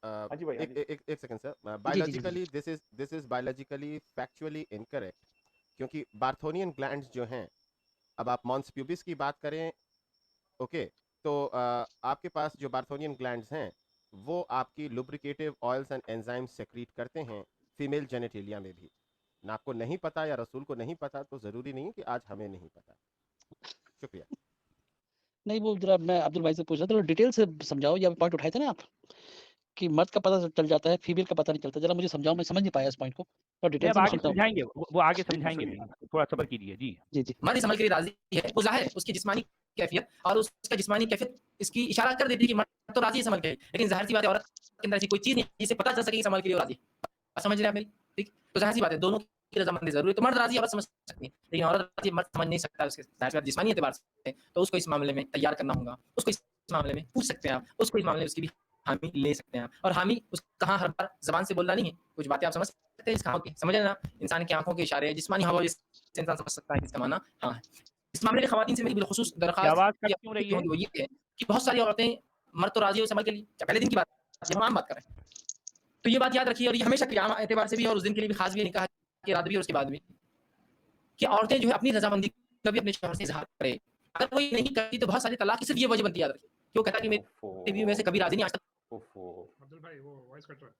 हाँ जी भाई, हाँ जी। एक सेकंड सर। जी, जी, जी, biologically this is biologically factually incorrect, क्योंकि बार्थोनियन ग्लैंड्स जो हैं, अब आप मॉन्स प्यूबिस की बात करें, ओके, तो आपके पास जो बार्थोनियन ग्लैंड्स हैं वो आपकी lubricative oils and enzymes secrete करते हैं फीमेल जेनेटेलिया में भी। ना आपको नहीं पता या रसूल को नहीं पता तो ज़रूरी नहीं कि आज हमें नहीं पता। शुक्रिया। नहीं वो जरा मैं अब्दुल भाई से पूछ रहा था, थोड़ा डिटेल से समझाओ। ये पॉइंट उठाए थे ना आप कि मर्द का पता चल जाता है, फीमेल का पता नहीं चलता। जरा मुझे समझाओ, मैं समझ नहीं पाया इस पॉइंट को। थोड़ा नहीं, डिटेल अब से मैं आगे सुनता हूँ। समझाएँगे, वो आगे बिल्कुल समझाएँगे सही। भी। थोड़ा सब्र कीजिए। जी। जी, जी। मर्द इस अमल के लिए राज़ी है, वो ज़ाहिर है, उसकी जिस्मानी कैफ़ियत और उसका जिस्मानी कैफ़ियत इसकी इशारा कर देती है कि मर्द तो राज़ी है इस अमल के लिए, लेकिन ज़ाहिर-सी बात है औरत के अंदर ऐसी कोई चीज़ नहीं है जिससे पता चल सके कि इस अमल के लिए वो राज़ी है। समझ रहे हैं आप मेरी? ठीक? तो ज़ाहिर-सी बात है दोनों की रज़ामंदी ज़रूरी है। तो मर्द राज़ी है, औरत समझ सकती है, लेकिन औरत राज़ी मर्द समझ नहीं सकता उसके ज़ाहिर-सी बात जिस्मानी एतबार से, तो उसको इस मामले में तैयार करना होगा। उसको इस मामले में पूछ सकते हैं आप, उसको इस मामले में उसकी भी हामी ले सकते हैं आप। और हामी उस कहाँ हर बार ज़बान से बोलना नहीं है, कुछ बातें आप समझ सकते हैं इस कहावत की, समझ रहे हैं ना? इंसान की आँखों के इशारे, जिस्मानी हाव-भाव से इंसान समझ सकता है कि इसका माना हाँ है। इस मामले में ख़वातीन से मेरी बिलख़ुसूस ये दरख़्वास्त आवाज़ कट या क्यों रही जो है? होगी वो ये है कि बहुत सारी औरतें मर्द तो राज़ी है उस अमल के लिए, पहले दिन की बात है, हम आम बात कर रहे हैं। तो ये बात याद रखिए और ये हमेशा के लिए आम एतबार से भी और उस दिन के लिए भी ख़ास भी निकाह की रात भी और उसके बाद भी, कि औरतें जो है अपनी रज़ामंदी का भी अपने शौहर से इज़हार करें। अगर वो ये नहीं करती तो बहुत सारी तलाक की सिर्फ़ ये वजह बनती है, याद रखिए, कि वो कहता है कि मेरी बीवी में से कभी राज़ी नहीं आज तक। अब्दुल भाई वो वॉइस कट रहा है,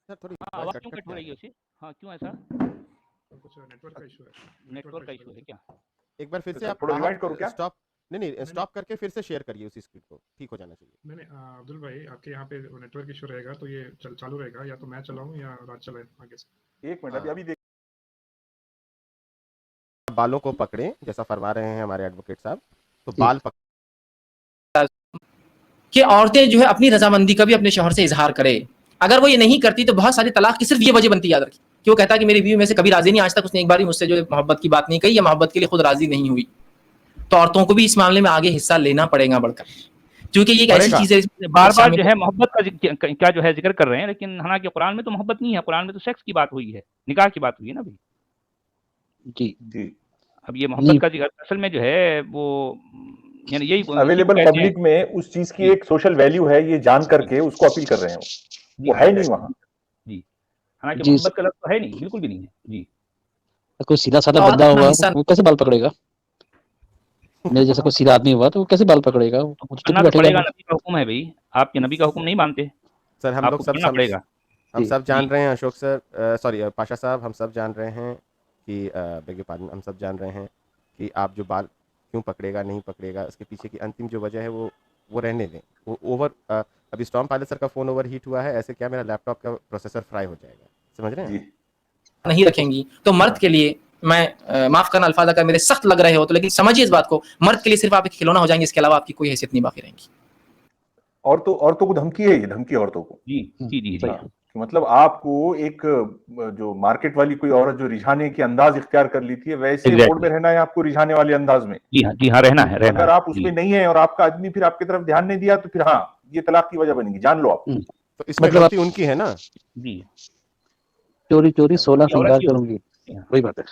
सर थोड़ी हाँ, वॉइस आवाज़ कट क्यों कट कट हो के आ रही रही है है। उसे? हाँ, क्यों ऐसा? तो कुछ नेटवर्क का इशू है। नेटवर्क का इशू है क्या? एक बार फिर तो से सर आप थोड़ा बाहर रिवाइंड करूँ क्या? स्टॉप नहीं नहीं, स्टॉप करके फिर से शेयर करिए उसी स्क्रीन को, ठीक हो जाना चाहिए। नहीं, अब्दुल भाई आपके यहाँ पे नेटवर्क इशू रहेगा तो ये चालू रहेगा, या तो मैं चलाऊं या राज चलाए आगे से। एक मिनट, अभी देख बालों को पकड़ें जैसा फरमा रहे हैं हमारे एडवोकेट साहब, तो बाल कि औरतें जो है अपनी रज़ामंदी का भी अपने शौहर से इज़हार करें। अगर वो ये नहीं करती तो बहुत सारी तलाक की सिर्फ़ ये वजह बनती है, याद रखिए, कि वो कहता है कि मेरी बीवी में से कभी राज़ी नहीं, आज तक उसने एक बार भी मुझसे जो है मोहब्बत की बात नहीं कही या मोहब्बत के लिए खुद राज़ी नहीं हुई। तो औरतों को भी इस मामले में आगे हिस्सा लेना पड़ेगा बढ़कर, क्योंकि ये एक ऐसी चीज़ है बार-बार जो है मोहब्बत का जो है ज़िक्र कर रहे हैं, लेकिन हालाँकि कुरान में तो मोहब्बत नहीं है, कुरान में तो सेक्स की बात हुई है, निकाह की बात हुई है ना अभी। जी। अब ये मोहब्बत का ज़िक्र असल में जो है वो यानी यही अवेलेबल पब्लिक में उस चीज़ की एक सोशल वैल्यू है, ये जान करके उसको अपील कर रहे हैं वो है नहीं वहाँ। जी, हालाँकि मोहब्बत का लफ्ज़ तो है नहीं, बिल्कुल भी नहीं है। जी। कोई सीधा-साधा बंदा हुआ, वो कैसे बाल पकड़ेगा? मेरे जैसा कोई सीधा आदमी हुआ तो वो कैसे बाल पकड़ेगा? वो तो चुप पढ़ना तो बैठेगा पड़ेगा, ना। नबी का हुक्म है भई, आपके नबी का हुक्म नहीं मानते, सर हम आपको लोग सब पढ़ना पड़ेगा। हम सब जान जी। रहे हैं अशोक सर, सॉरी पाशा साहब, हम सब जान रहे हैं कि बेग योर पार्डन, हम सब जान रहे हैं कि आप जो बाल क्यों पकड़ेगा नहीं पकड़ेगा, उसके पीछे की अंतिम जो वजह है वो रहने दें। वो अभी स्टॉर्म पायलट सर का फ़ोन ओवर हीट हुआ है, ऐसे क्या मेरा लैपटॉप का प्रोसेसर फ्राई हो जाएगा, समझ रहे हैं? जी नहीं रखेंगी तो मर्द के लिए मैं माफ करना अल्फाज अगर मेरे सख्त लग रहे हो तो, लेकिन समझिए इस बात को, मर्द के लिए सिर्फ आप एक खिलौना हो जाएंगे, इसके अलावा आपकी कोई हैसियत नहीं बाकी रहेंगी। औरतों को धमकी है, ये धमकी औरतों को। जी जी जी जी हाँ, कि मतलब आपको एक जो मार्केट वाली कोई औरत जो रिझाने की अंदाज इख्तियार कर ली थी, वैसे Exactly. मोड में रहना है आपको, रिझाने वाले अंदाज में। जी हाँ रहना है अगर आप उसमें नहीं है और आपका आदमी फिर आपकी तरफ ध्यान नहीं दिया तो फिर हाँ, ये तलाक की वजह बनेगी, जान लो आप। तो इसमें मतलब गलती उनकी है ना। जी चोरी चोरी 16 ये औरत श्रृंगार की करूंगी, वही बात है।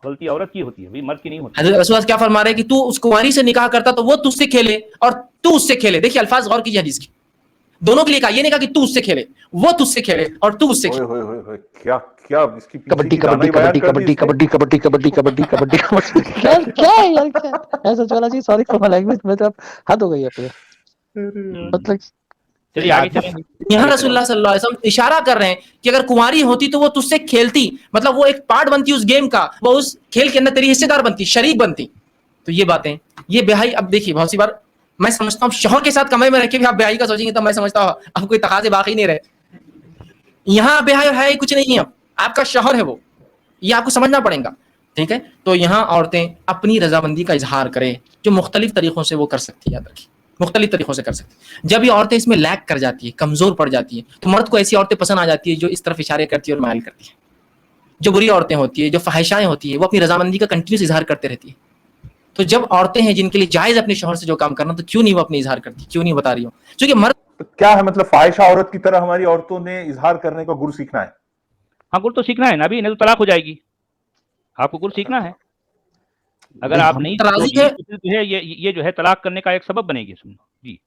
गलती औरत की होती है भाई, मर्द की नहीं होती। हजरत रसूल क्या फरमा रहे हैं कि तू उस कुंवारी से निकाह करता तो वो तुझसे खेले और तू उससे खेले। देखिए अल्फाज गौर कीजिए हदीस के, दोनों के लिए कहा, ये नहीं कहा कि तू उससे खेले, वो तुझसे खेले और तू उससे खेले। ओए क्या क्या इसकी पीछे कबड्डी की दानाई कबड्डी बयान कबड्डी कर दी कबड्डी इसने। कबड्डी कबड्डी कबड्डी कबड्डी कबड्डी कबड्डी क्या क्या है यार, क्या ऐसा चला जी, सॉरी फॉर माय लैंग्वेज, मतलब हद हो गई है पे, मतलब चलिए आगे चलेंगे। यहाँ रसूलुल्लाह सल्लल्लाहु अलैहि वसल्लम इशारा कर रहे हैं कि अगर कुंवारी होती तो वो तुझसे खेलती, मतलब वो एक पार्ट बनती उस गेम का, वो उस खेल के अंदर तेरी हिस्सेदार बनती, शरीक बनती। तो ये बातें, ये बेहाई, अब देखिए बहुत सी बार मैं समझता हूँ शौहर के साथ कमरे में रह के भी आप बेहाई का सोचेंगे तो मैं समझता हूँ अब कोई तकाजे बाकी नहीं रहे। यहाँ बेहाई और है कुछ नहीं है, अब आपका शौहर है वो, ये आपको समझना पड़ेगा, ठीक है। तो यहाँ औरतें अपनी रजामंदी का इजहार करें, जो मुख्तलिफ तरीकों से वो कर सकती है, याद रखिए मुख्तलिफ तरीकों से कर सकती है। जब ये औरतें इसमें लैग कर जाती है, कमजोर पड़ जाती है, तो मर्द को ऐसी औरतें पसंद आ जाती है जो इस तरफ इशारे करती है और माइल करती है। जो बुरी औरतें होती है, जो फहाइशाएं होती है, वो अपनी रजामंदी का कंटिन्यूस इजहार करते रहती है। तो जब औरतें हैं जिनके लिए जायज अपने शौहर से जो काम करना, तो क्यों नहीं वो अपनी इजहार करती, क्यों नहीं बता रही हो? क्योंकि मर्द तो क्या है मतलब फाहिशा औरत की तरह हमारी औरतों ने इजहार करने का गुर सीखना है? हाँ गुर तो सीखना है ना अभी, नहीं तो तलाक हो जाएगी। आपको गुर सीखना है, अगर आप नहीं तराजी है, तो जो है ये जो है तलाक करने का एक सबब बनेगी। सुनो जी,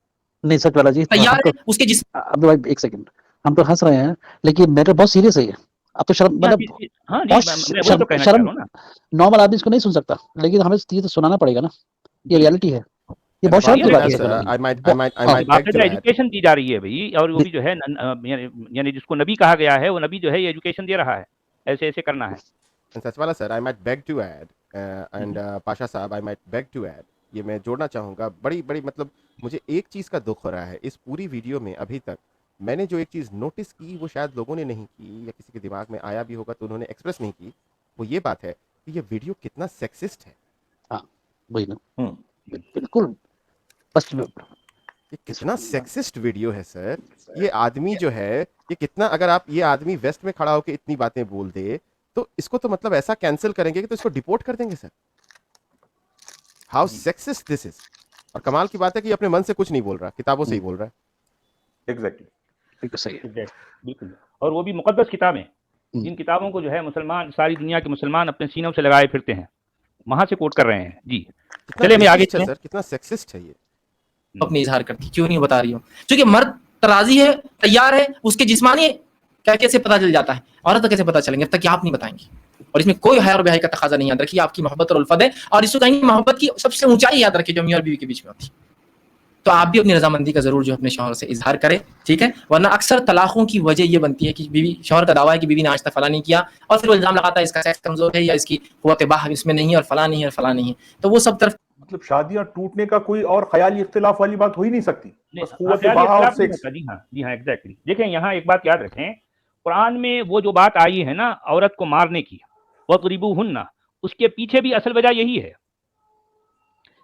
नहीं सच वाला जी, तैयार है उसके जिस अब्दुल भाई एक सेकंड, हम तो हंस रहे हैं लेकिन मैटर बहुत सीरियस है ये। अब तो शर्म, मतलब हाँ जी, बहुत मैं वही तो कहना चाह शर्म, रहा हूँ ना। नॉर्मल आदमी इसको नहीं सुन सकता, लेकिन हमें ये तो सुनाना पड़ेगा ना, ये रियलिटी है, ये बहुत शर्म की बात है। I might beg to add. Education दी जा रही है भाई, और वो भी जो है यानी जिसको नबी कहा गया है, वो नबी जो है ये एजुकेशन दे रहा है, ऐसे ऐसे करना है। And Sachwala sir, I might beg to add, and Pasha साहब, I might beg to add, ये मैं जोड़ना चाहूँगा, बड़ी मतलब मुझे एक चीज़ का दुख हो रहा है इस पूरी वीडियो में। अभी तक मैंने जो एक चीज़ नोटिस की वो शायद लोगों ने नहीं की, या किसी के दिमाग में आया भी होगा तो उन्होंने एक्सप्रेस नहीं की, वो ये बात है कि ये वीडियो कितना सेक्सिस्ट है। हाँ वही ना, बिल्कुल बस ये कितना सेक्सिस्ट वीडियो है सर। ये आदमी जो है ये कितना, अगर आप ये आदमी वेस्ट में खड़ा होकर इतनी बातें बोल दे तो इसको तो मतलब ऐसा कैंसिल करेंगे कि तो इसको डिपोर्ट कर देंगे sir. How sexist this is. और कमाल की बात है कि अपने मन से कुछ नहीं बोल रहा, किताबों से ही बोल रहा है। एग्जैक्टली, बिल्कुल सही है, बिल्कुल, और वो भी मुकद्दस किताबें, जिन किताबों को जो है मुसलमान, सारी दुनिया के मुसलमान अपने सीनों से लगाए फिरते हैं, वहां से कोट कर रहे हैं जी। चलिए मैं आगे सर, कितना सेक्सिस्ट है ये। अपनी इजहार करती, क्यों नहीं बता रही हो? क्योंकि मर्द तराजी है, तैयार है, उसके जिस्मानी क्या कैसे पता चल जाता है, औरत तो कैसे पता चलेंगे, अब तक आप नहीं बताएंगे। और इसमें कोई हया और बेहयाई का तकाजा नहीं, याद रखिए आपकी मोहब्बत और उल्फत है, और इसको कहेंगे मोहब्बत की सबसे ऊंचाई, याद रखिए जो मियां और बीवी के बीच में होती है। तो आप भी अपनी रजामंदी का जरूर जो अपने शौहर से इजहार करें, ठीक है। वरना अक्सर तलाकों की वजह ये बनती है कि बीवी, शौहर का दावा है कि बीवी ने आज तक फला नहीं किया, और फिर वो इल्जाम लगाता है इसका सेक्स कमजोर है, या इसकी कुव्वत बाह इसमें नहीं है, और फला नहीं है और फला नहीं है। तो वो सब तरफ मतलब शादियां टूटने का कोई और ख्याली इख्तिलाफ वाली बात हो ही नहीं सकती, बस कुव्वत ख्याली बाह और इख्तिलाफ नहीं सेक्स। होता। जी हाँ एग्जैक्टली। देखें यहाँ एक बात याद रखें, कुरान में वो जो बात आई है ना औरत को मारने की, वज़रिबूहुन्ना, उसके पीछे भी असल वजह यही है।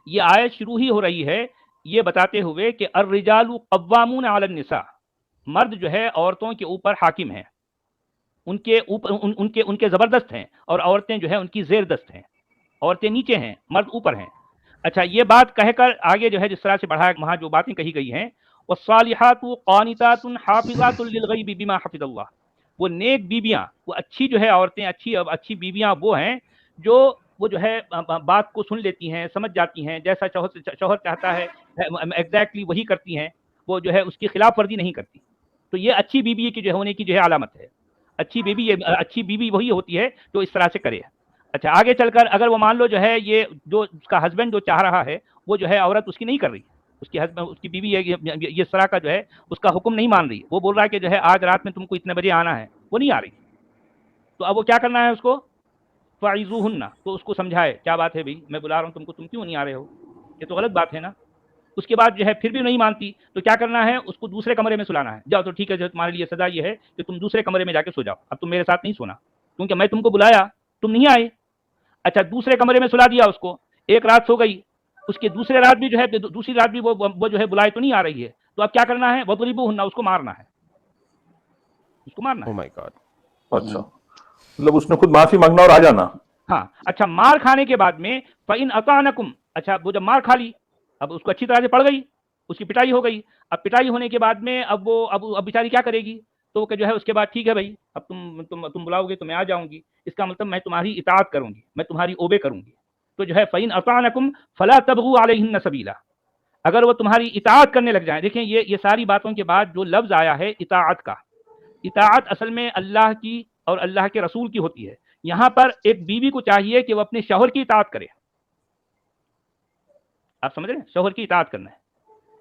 ये आयत शुरू ही हो रही है ये बताते हुए कि अर्रिजालु कव्वामून अलन निसा, मर्द जो है औरतों के ऊपर हाकिम हैं, उनके ऊपर उनके जबरदस्त हैं, और औरतें जो है उनकी जेरदस्त हैं। औरतें नीचे हैं, मर्द ऊपर हैं। अच्छा, ये बात कहकर आगे जो है जिस तरह से बढ़ा, वहां जो बातें कही गई हैं, वस्सालिहातु क़ानितातुन हाफ़िज़ातुन लिलग़ैबि बिमा हफ़िज़ल्लाह, वो नेक बीबियां, वो अच्छी जो है औरतें, अच्छी बीबियां वो हैं जो वो जो है बात को सुन लेती हैं, समझ जाती हैं, जैसा शौहर चाहता है एग्जैक्टली वही करती हैं, वो जो है उसकी खिलाफ वर्जी नहीं करती। तो ये अच्छी बीबी की जो होने की जो है अलामत है। अच्छी बीबी वही होती है जो इस तरह से करे। अच्छा, आगे चलकर अगर वो मान लो जो है ये जो उसका हस्बैंड जो चाह रहा है वो जो है औरत उसकी नहीं कर रही, उसकी बीवी ये इस तरह का जो है उसका हुक्म नहीं मान रही, वो बोल रहा है कि जो है आज रात में तुमको इतने बजे आना है, वो नहीं आ रही, तो अब वो क्या करना है उसको, फ़ाइज़ूहुन्ना, तो उसको समझाए क्या बात है भाई, मैं बुला रहा हूँ तुमको, तुम क्यों नहीं आ रहे हो, ये तो गलत बात है ना। उसके बाद जो है फिर भी नहीं मानती, तो क्या करना है, उसको दूसरे कमरे में सुलाना है। जाओ तो ठीक है, जो तुम्हारे लिए सजा ये है कि तुम दूसरे कमरे में जाके सो जाओ, अब तुम मेरे साथ नहीं सोना, क्योंकि मैं तुमको बुलाया, तुम नहीं आए। अच्छा, दूसरे कमरे में सुला दिया उसको, एक रात सो गई, उसके दूसरी रात भी वो जो है बुलाए तो नहीं आ रही है, तो अब क्या करना है, वदरिबूहुन्ना, उसको मारना है, उसको मारना ओह है। My God. अच्छा, मतलब उसने खुद माफी मांगना और आ जाना। हाँ, अच्छा, मार खाने के बाद में फ़इन अतानकुम, अच्छा वो जब मार खा ली, अब उसको अच्छी तरह से पड़ गई, उसकी पिटाई हो गई। अब पिटाई होने के बाद में अब बेचारी क्या करेगी, तो जो है उसके बाद ठीक है भाई, अब तुम बुलाओगे तो मैं आ जाऊंगी, इसका मतलब मैं तुम्हारी इताअत करूंगी, मैं तुम्हारी ओबे करूंगी। तो जो है फ़इन अतानकुम फला तबगू अलैहिन्न सबीला, अगर वो तुम्हारी इताअत करने लग जाए। देखें, ये सारी बातों के बाद जो लफ्ज आया है इताअत का, इताअत असल में अल्लाह की और अल्लाह के रसूल की होती है। यहां पर एक बीवी को चाहिए कि वो अपने शौहर की इताअत करे। आप समझ रहे हैं, शौहर की इताअत करना है,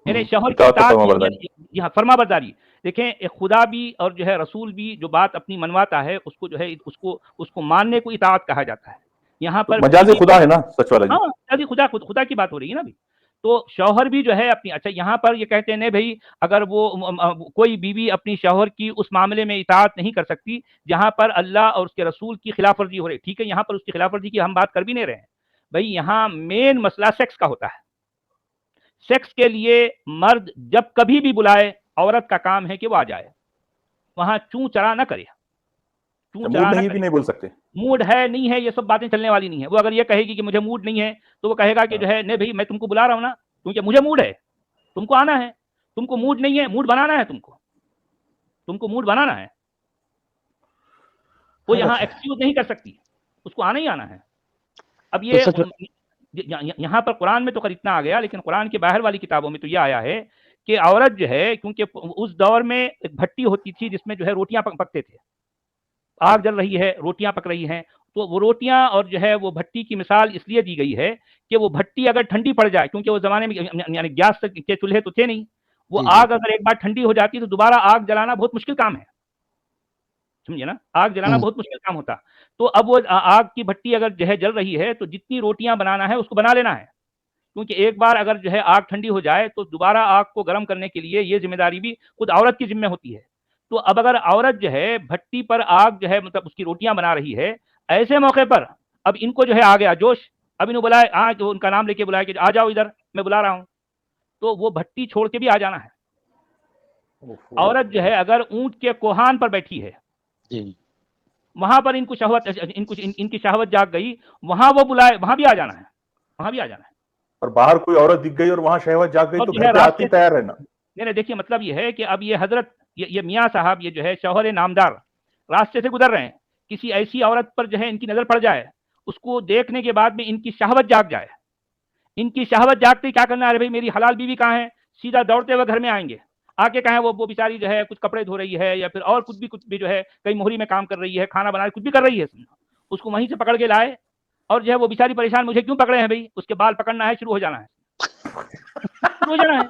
यानी शौहर की इताअत, यहाँ फरमाबरदारी। देखें, एक खुदा भी और जो है रसूल भी जो बात अपनी मनवाता है, उसको जो है उसको मानने को इताअत कहा जाता है। यहाँ पर मजाज खुदा है ना सच वाला जी। हाँ, खुदा की बात हो रही है ना अभी। तो शौहर भी जो है अपनी, अच्छा यहाँ पर ये कहते हैं नहीं भाई, अगर वो कोई बीवी अपनी शौहर की उस मामले में इताअत नहीं कर सकती जहां पर अल्लाह और उसके रसूल की खिलाफ वर्जी हो रही, ठीक है, यहाँ पर उसकी खिलाफ वर्जी की हम बात कर भी नहीं रहे हैं भाई, यहाँ मेन मसला सेक्स का होता है। सेक्स के लिए मर्द जब कभी भी बुलाए, औरत का काम है कि वो आ जाए, वहां चूं चरा ना करे, चूं चरा ना करे। नहीं बोल सकते, मूड है नहीं है, ये सब बातें चलने वाली नहीं है। वो अगर ये कहेगी कि मुझे मूड नहीं है, तो वो कहेगा कि जो है नहीं भाई, मैं तुमको बुला रहा हूं ना, क्योंकि मुझे मूड है, तुमको आना है, तुमको मूड नहीं है, मूड बनाना है, तुमको मूड बनाना है। वो यहाँ एक्सक्यूज नहीं कर सकती, उसको आना ही आना है। अब ये यहाँ पर कुरान में तो कर इतना आ गया, लेकिन कुरान के बाहर वाली किताबों में तो ये आया है कि औरत जो है, क्योंकि उस दौर में एक भट्टी होती थी जिसमें जो है रोटियां पकते थे, आग जल रही है, रोटियां पक रही हैं, तो वो रोटियां और जो है वो भट्टी की मिसाल इसलिए दी गई है कि वो भट्टी अगर ठंडी पड़ जाए, क्योंकि वो जमाने में यानी गैस के चूल्हे तो थे नहीं, वो आग अगर एक बार ठंडी हो जाती तो दोबारा आग जलाना बहुत मुश्किल काम है, समझे ना, आग जलाना बहुत मुश्किल काम होता। तो अब वो आग की भट्टी अगर जो है जल रही है, तो जितनी रोटियां बनाना है उसको बना लेना है, क्योंकि एक बार अगर जो है आग ठंडी हो जाए तो दोबारा आग को गर्म करने के लिए ये जिम्मेदारी भी खुद औरत की जिम्मे होती है। तो अब अगर औरत जो है भट्टी पर आग जो है मतलब उसकी रोटियां बना रही है, ऐसे मौके पर अब इनको जो है आ गया जोश, अब इन्हों बुलाए, आज उनका नाम लेके बुलाया कि आ जाओ इधर, मैं बुला रहा हूं, तो वो भट्टी छोड़ के भी आ जाना है। औरत जो है अगर ऊंट के कोहान पर बैठी है, वहां पर इनकी शहवत जाग गई, वहां वो बुलाए, वहां भी आ जाना है, वहां भी आ जाना है। और बाहर कोई औरत दिख गई और वहां शहवत जाग गई तो घर पे आती तैयार रहना। नहीं, देखिए मतलब ये है कि अब ये हजरत ये मियाँ साहब, ये जो है शौहर नामदार रास्ते से गुजर रहे हैं, किसी ऐसी औरत पर जो है इनकी नजर पड़ जाए, उसको देखने के बाद में इनकी शहवत जाग जाए, इनकी शहवत जागते क्या करना है, अरे भाई मेरी हलाल बीवी कहाँ है, सीधा दौड़ते हुए घर में आएंगे, आके कहें वो बेचारी जो है कुछ कपड़े धो रही है या फिर और कुछ भी जो है कहीं मोहरी में काम कर रही है, खाना बना रही, कुछ भी कर रही है, उसको वहीं से पकड़ के लाए और जो है वो बेचारी परेशान, मुझे क्यों पकड़े हैं भाई, उसके बाल पकड़ना है, शुरू हो जाना है, शुरू हो जाना है।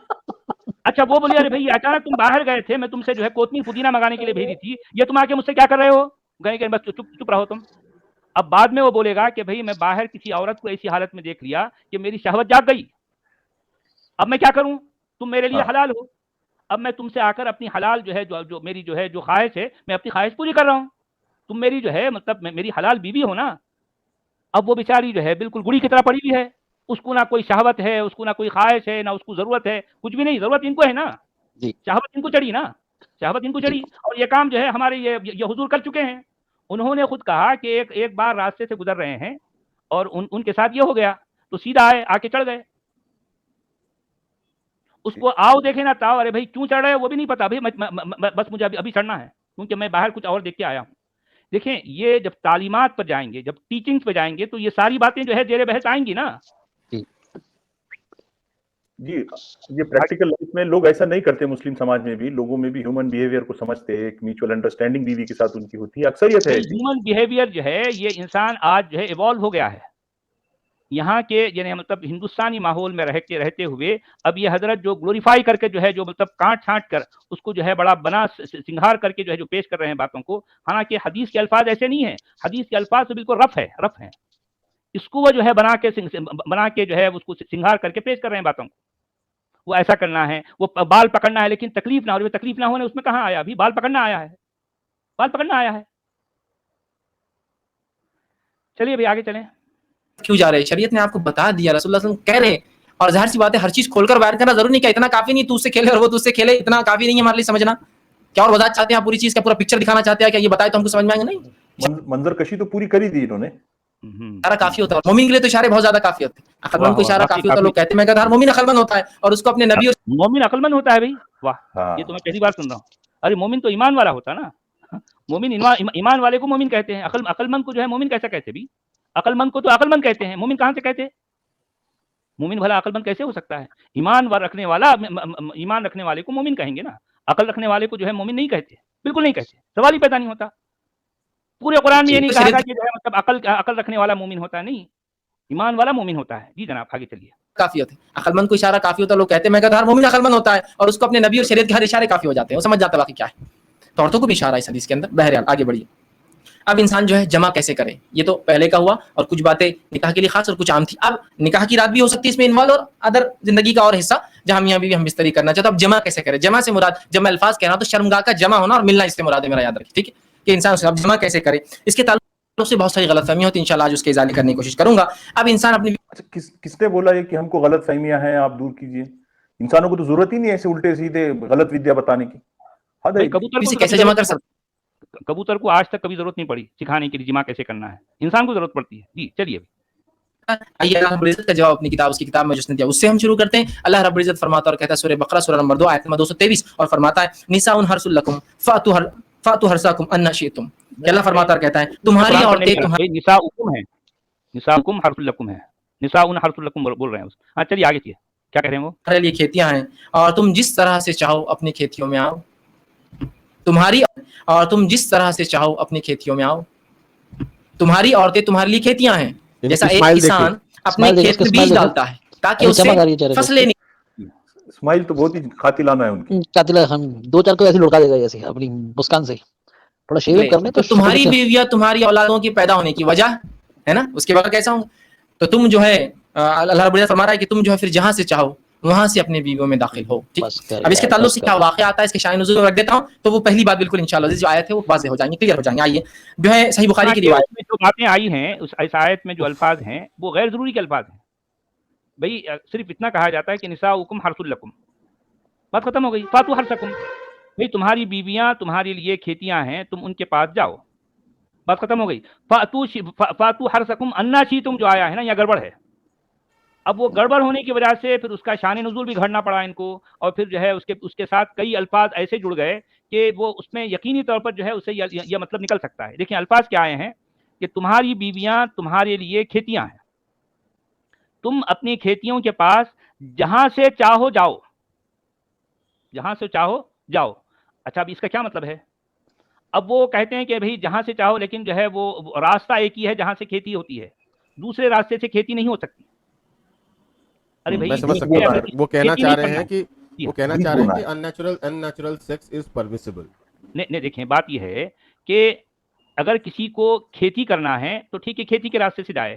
अच्छा, वो बोले अरे भाई अचानक तुम बाहर गए थे, मैं तुमसे जो है कोतमीर पुदीना मंगाने के लिए भेजी थी, ये तुम आके मुझसे क्या कर रहे हो, गए बस चुप रहो तुम। अब बाद में वो बोलेगा कि भाई मैं बाहर किसी औरत को ऐसी हालत में देख लिया कि मेरी शहवत जाग गई, अब मैं क्या करूं, तुम मेरे लिए हलाल हो, अब मैं तुमसे आकर अपनी हलाल जो है जो मेरी जो है जो ख्वाहिश है, मैं अपनी ख्वाहिश पूरी कर रहा हूं, तुम मेरी जो है मतलब मेरी हलाल बीवी हो ना। अब वो बेचारी जो है बिल्कुल गुड़ी की तरह पड़ी हुई है, उसको ना कोई शहवत है, उसको ना कोई ख्वाहिश है, ना उसको जरूरत है, कुछ भी नहीं, जरूरत इनको है ना, शहवत इनको चढ़ी ना, शहवत इनको चढ़ी। और ये काम जो है हमारे ये हुजूर कर चुके हैं, उन्होंने खुद कहा कि एक बार रास्ते से गुजर रहे हैं और उनके साथ ये हो गया, तो सीधा आए, आके चढ़ गए, उसको आओ देखे ना ताओ, अरे भाई क्यों चढ़ रहे हो वो भी नहीं पता, भाई बस मुझे अभी चढ़ना है, क्योंकि मैं बाहर कुछ और देख के आया हूँ। देखें, ये जब तालीमात पर जाएंगे, जब टीचिंग्स पे जाएंगे, तो ये सारी बातें जो है जेरे बहस आएंगी ना। जी, ये प्रैक्टिकल लाइफ में लोग ऐसा नहीं करते, मुस्लिम समाज में भी, लोगों में भी ह्यूमन बिहेवियर को समझते हैं, एक म्यूचुअल अंडरस्टैंडिंग बीवी के साथ उनकी होती है, अक्सरियत है। ह्यूमन बिहेवियर जो है ये इंसान आज जो है इवॉल्व हो गया है, यहाँ के यानी मतलब हिंदुस्तानी माहौल में रहते हुए अब ये हजरत जो ग्लोरीफाई करके जो है जो मतलब काट छांट कर उसको जो है बड़ा बना सिंगार करके जो है जो पेश कर रहे हैं बातों को, हालांकि हदीस के अल्फाज ऐसे नहीं है, हदीस के अल्फाज तो बिल्कुल रफ है, इसको वो जो है बना के जो है उसको सिंगार करके पेश कर रहे हैं बातों को, وہ ایسا کرنا ہے، وہ بال پکڑنا ہے لیکن تکلیف نہ ہو رہی، تکلیف نہ ہونے اس میں کہاں آیا؟ ابھی بال پکڑنا آیا ہے، بال پکڑنا آیا ہے. چلیے ابھی آگے چلیں. کیوں جا رہے ہیں؟ شریعت نے آپ کو بتا دیا، رسول اللہ صلی اللہ علیہ وسلم کہہ رہے ہیں. اور ظاہر سی بات ہے ہر چیز کھول کر بیان کرنا ضروری نہیں، کہ اتنا کافی نہیں تو اس سے کھیلے اور وہ تو اس سے کھیلے، اتنا کافی نہیں ہے ہمارے لیے سمجھنا. کیا اور وضاحت چاہتے ہیں آپ؟ پوری چیز کا پورا پکچر دکھانا چاہتے ہیں؟ کہ یہ بتائے تو ہم کو سمجھ میں آئیں گے؟ نہیں، منظر کشی تو پوری کری دی انہوں نے. اشارہ کافی ہوتا ہے. مومن کے لیے تو اشارے بہت زیادہ کافی ہوتے ہیں. عقل مند کو اشارہ کافی ہوتا ہے. لوگ کہتے ہیں میں کہتا ہر مومن عقل مند ہوتا ہے اور اس کو اپنے نبی اور مومن عقل مند ہوتا ہے بھائی. واہ، یہ تو میں پہلی بار سن رہا ہوں. ارے مومن تو ایمان والا ہوتا نا. مومن ایمان والے کو مومن کہتے ہیں. عقل مند کو جو ہے مومن کیسا کہتے بھی؟ عقل مند کو تو عقل مند کہتے ہیں، مومن کہاں سے کہتے؟ مومن بھلا عقل مند کیسے ہو سکتا ہے؟ ایمان رکھنے والا، ایمان رکھنے والے کو مومن کہیں گے نا. عقل رکھنے والے کو جو ہے مومن نہیں کہتے، بالکل نہیں کہتے، سوال ہی پیدا نہیں ہوتا. پورے قرآن میں یہ نہیں کہا گا کہ جو ہے مطلب عقل رکھنے والا مومن ہوتا ہے، نہیں، ایمان والا مومن ہوتا ہے. جی جناب آگے چلیے. کافی ہوتے ہیں. عقل مند کو اشارہ کافی ہوتا ہے. لوگ کہتے ہیں میں کہتا ہر مومن عقل مند ہوتا ہے اور اس کو اپنے نبی اور شریعت کے ہر اشارے کافی ہو جاتے ہیں، وہ سمجھ جاتا ہے باقی کیا ہے. تو عورتوں کو بھی اشارہ ہے اس حدیث کے اندر. بہرحال آگے بڑھیے. اب انسان جو ہے جمع کیسے کرے، یہ تو پہلے کا ہوا اور کچھ باتیں نکاح کے لیے خاص اور کچھ عام تھی. اب نکاح کی رات بھی ہو سکتی ہے اس میں انوالو، اور ادر زندگی کا اور حصہ جہاں میاں بیوی ہم بستری کرنا چاہتے. اب جمع کیسے کرے؟ جمع سے مراد، جب میں الفاظ کہہ رہا ہوں تو شرمگاہ کا جمع ہونا اور ملنا اس سے مراد ہے، میرا یاد رکھیں، ٹھیک ہے؟ کہ انسان اب جمع کیسے کرے، اس کے تعلق سے بہت ساری غلط فہمیاں ہوتی ہیں. انشاءاللہ آج اس کے ازالے کرنے کی کوشش کروں گا. اب انسان اپنی کس نے بولا یہ کہ ہم کو غلط فہمیاں ہیں آپ دور کیجئے؟ انسانوں کو تو ضرورت ہی نہیں ہے ایسے الٹے سیدھے غلط ودیا بتانے کی. کبوتر کو کیسے جمع کر سکتے؟ کبوتر کو آج تک کبھی ضرورت نہیں پڑی سکھانے کے لیے جمع کیسے کرنا ہے، انسان کو ضرورت پڑتی ہے. جی چلیے. آئیے اللہ رب العزت کا جواب اپنی کتاب، اس کی کتاب میں جس نے دیا اس سے ہم شروع کرتے ہیں. اللہ رب العزت فرماتا اور کہتا ہے سورہ بقرہ سورہ نمبر 2 آیت نمبر 223، اور فرماتا ہے نساء حرث لکم فاتوا حرثکم ان شئتم. کہ اللہ فرماتا اور کہتا ہے تمہاری عورتیں نساؤکم ہے، نساؤکم حرث لکم ہے، نساء حرث لکم بول رہے ہیں. ہاں چلیے آگے چلیے. کیا کہہ رہے ہیں وہ؟ تمہارے لیے کھیتیاں ہیں اور تم جس طرح سے چاہو اپنی کھیتیوں میں آؤ. تم جس طرح سے چاہو اپنی کھیتیوں میں آؤ. تمہاری عورتیں تمہارے لیے کھیتیاں ہیں. جیسا ایک کسان اپنے کھیت میں بیج ڈالتا ہے تاکہ اس سے فصلیں اسماعیل تو بہت ہی قاتلانہ ہے ان کی. قاتلہ ہم دو چار کو ایسے لڑکا دے گا جیسے اپنی مسکان سے تھوڑا شیو کرنے. تو تمہاری بیویاں تمہاری اولادوں کی پیدا ہونے کی وجہ ہے نا، اس کے بعد کیسا ہوں. تو تم جو ہے اللہ رب العزت فرما رہا ہے کہ تم جو ہے پھر جہاں سے چاہو وہاں سے اپنے بیویوں میں داخل ہو. اب اس کے تعلق سے کیا واقعہ آتا ہے، اس کے شائن نزول رکھ دیتا ہوں. تو وہ پہلی بات بالکل انشاءاللہ جو آیت ہے وہ واضح ہو جائیں گی، کلیئر ہو جائیں گے. آئیے جو ہے صحیح بخاری کی روایت میں جو باتیں آئی ہیں اس آیت میں جو الفاظ ہیں وہ غیر ضروری کے الفاظ ہیں. بھائی صرف اتنا کہا جاتا ہے کہ نساؤکم حرث لکم، بات ختم ہو گئی. فاتوا حرثکم، بھائی تمہاری بیویاں تمہارے لیے کھیتیاں ہیں، تم ان کے پاس جاؤ، بات ختم ہو گئی. فاتوا حرثکم انا شئتم جو آیا ہے نا، یہ گڑبڑ ہے. اب وہ گڑبڑ ہونے کی وجہ سے پھر اس کا شان نزول بھی گھڑنا پڑا ان کو، اور پھر جو ہے اس کے ساتھ کئی الفاظ ایسے جڑ گئے کہ وہ اس میں یقینی طور پر جو ہے اسے یہ مطلب نکل سکتا ہے. دیکھیں الفاظ کیا آئے ہیں کہ تمہاری بیویاں تمہارے لیے کھیتیاں ہیں، تم اپنی کھیتیوں کے پاس جہاں سے چاہو جاؤ، جہاں سے چاہو جاؤ. اچھا اب اس کا کیا مطلب ہے؟ اب وہ کہتے ہیں کہ بھئی جہاں سے چاہو، لیکن جو ہے وہ راستہ ایک ہی ہے جہاں سے کھیتی ہوتی ہے، دوسرے راستے سے کھیتی نہیں ہو سکتی. ارے میں سمجھ سکتا ہوں. وہ کہنا چاہ رہے ہیں کہ ان نیچرل سیکس از پرمیسیبل. نہیں دیکھیں بات یہ ہے کہ اگر کسی کو کھیتی کرنا ہے تو ٹھیک ہے کھیتی کے راستے سے جائے،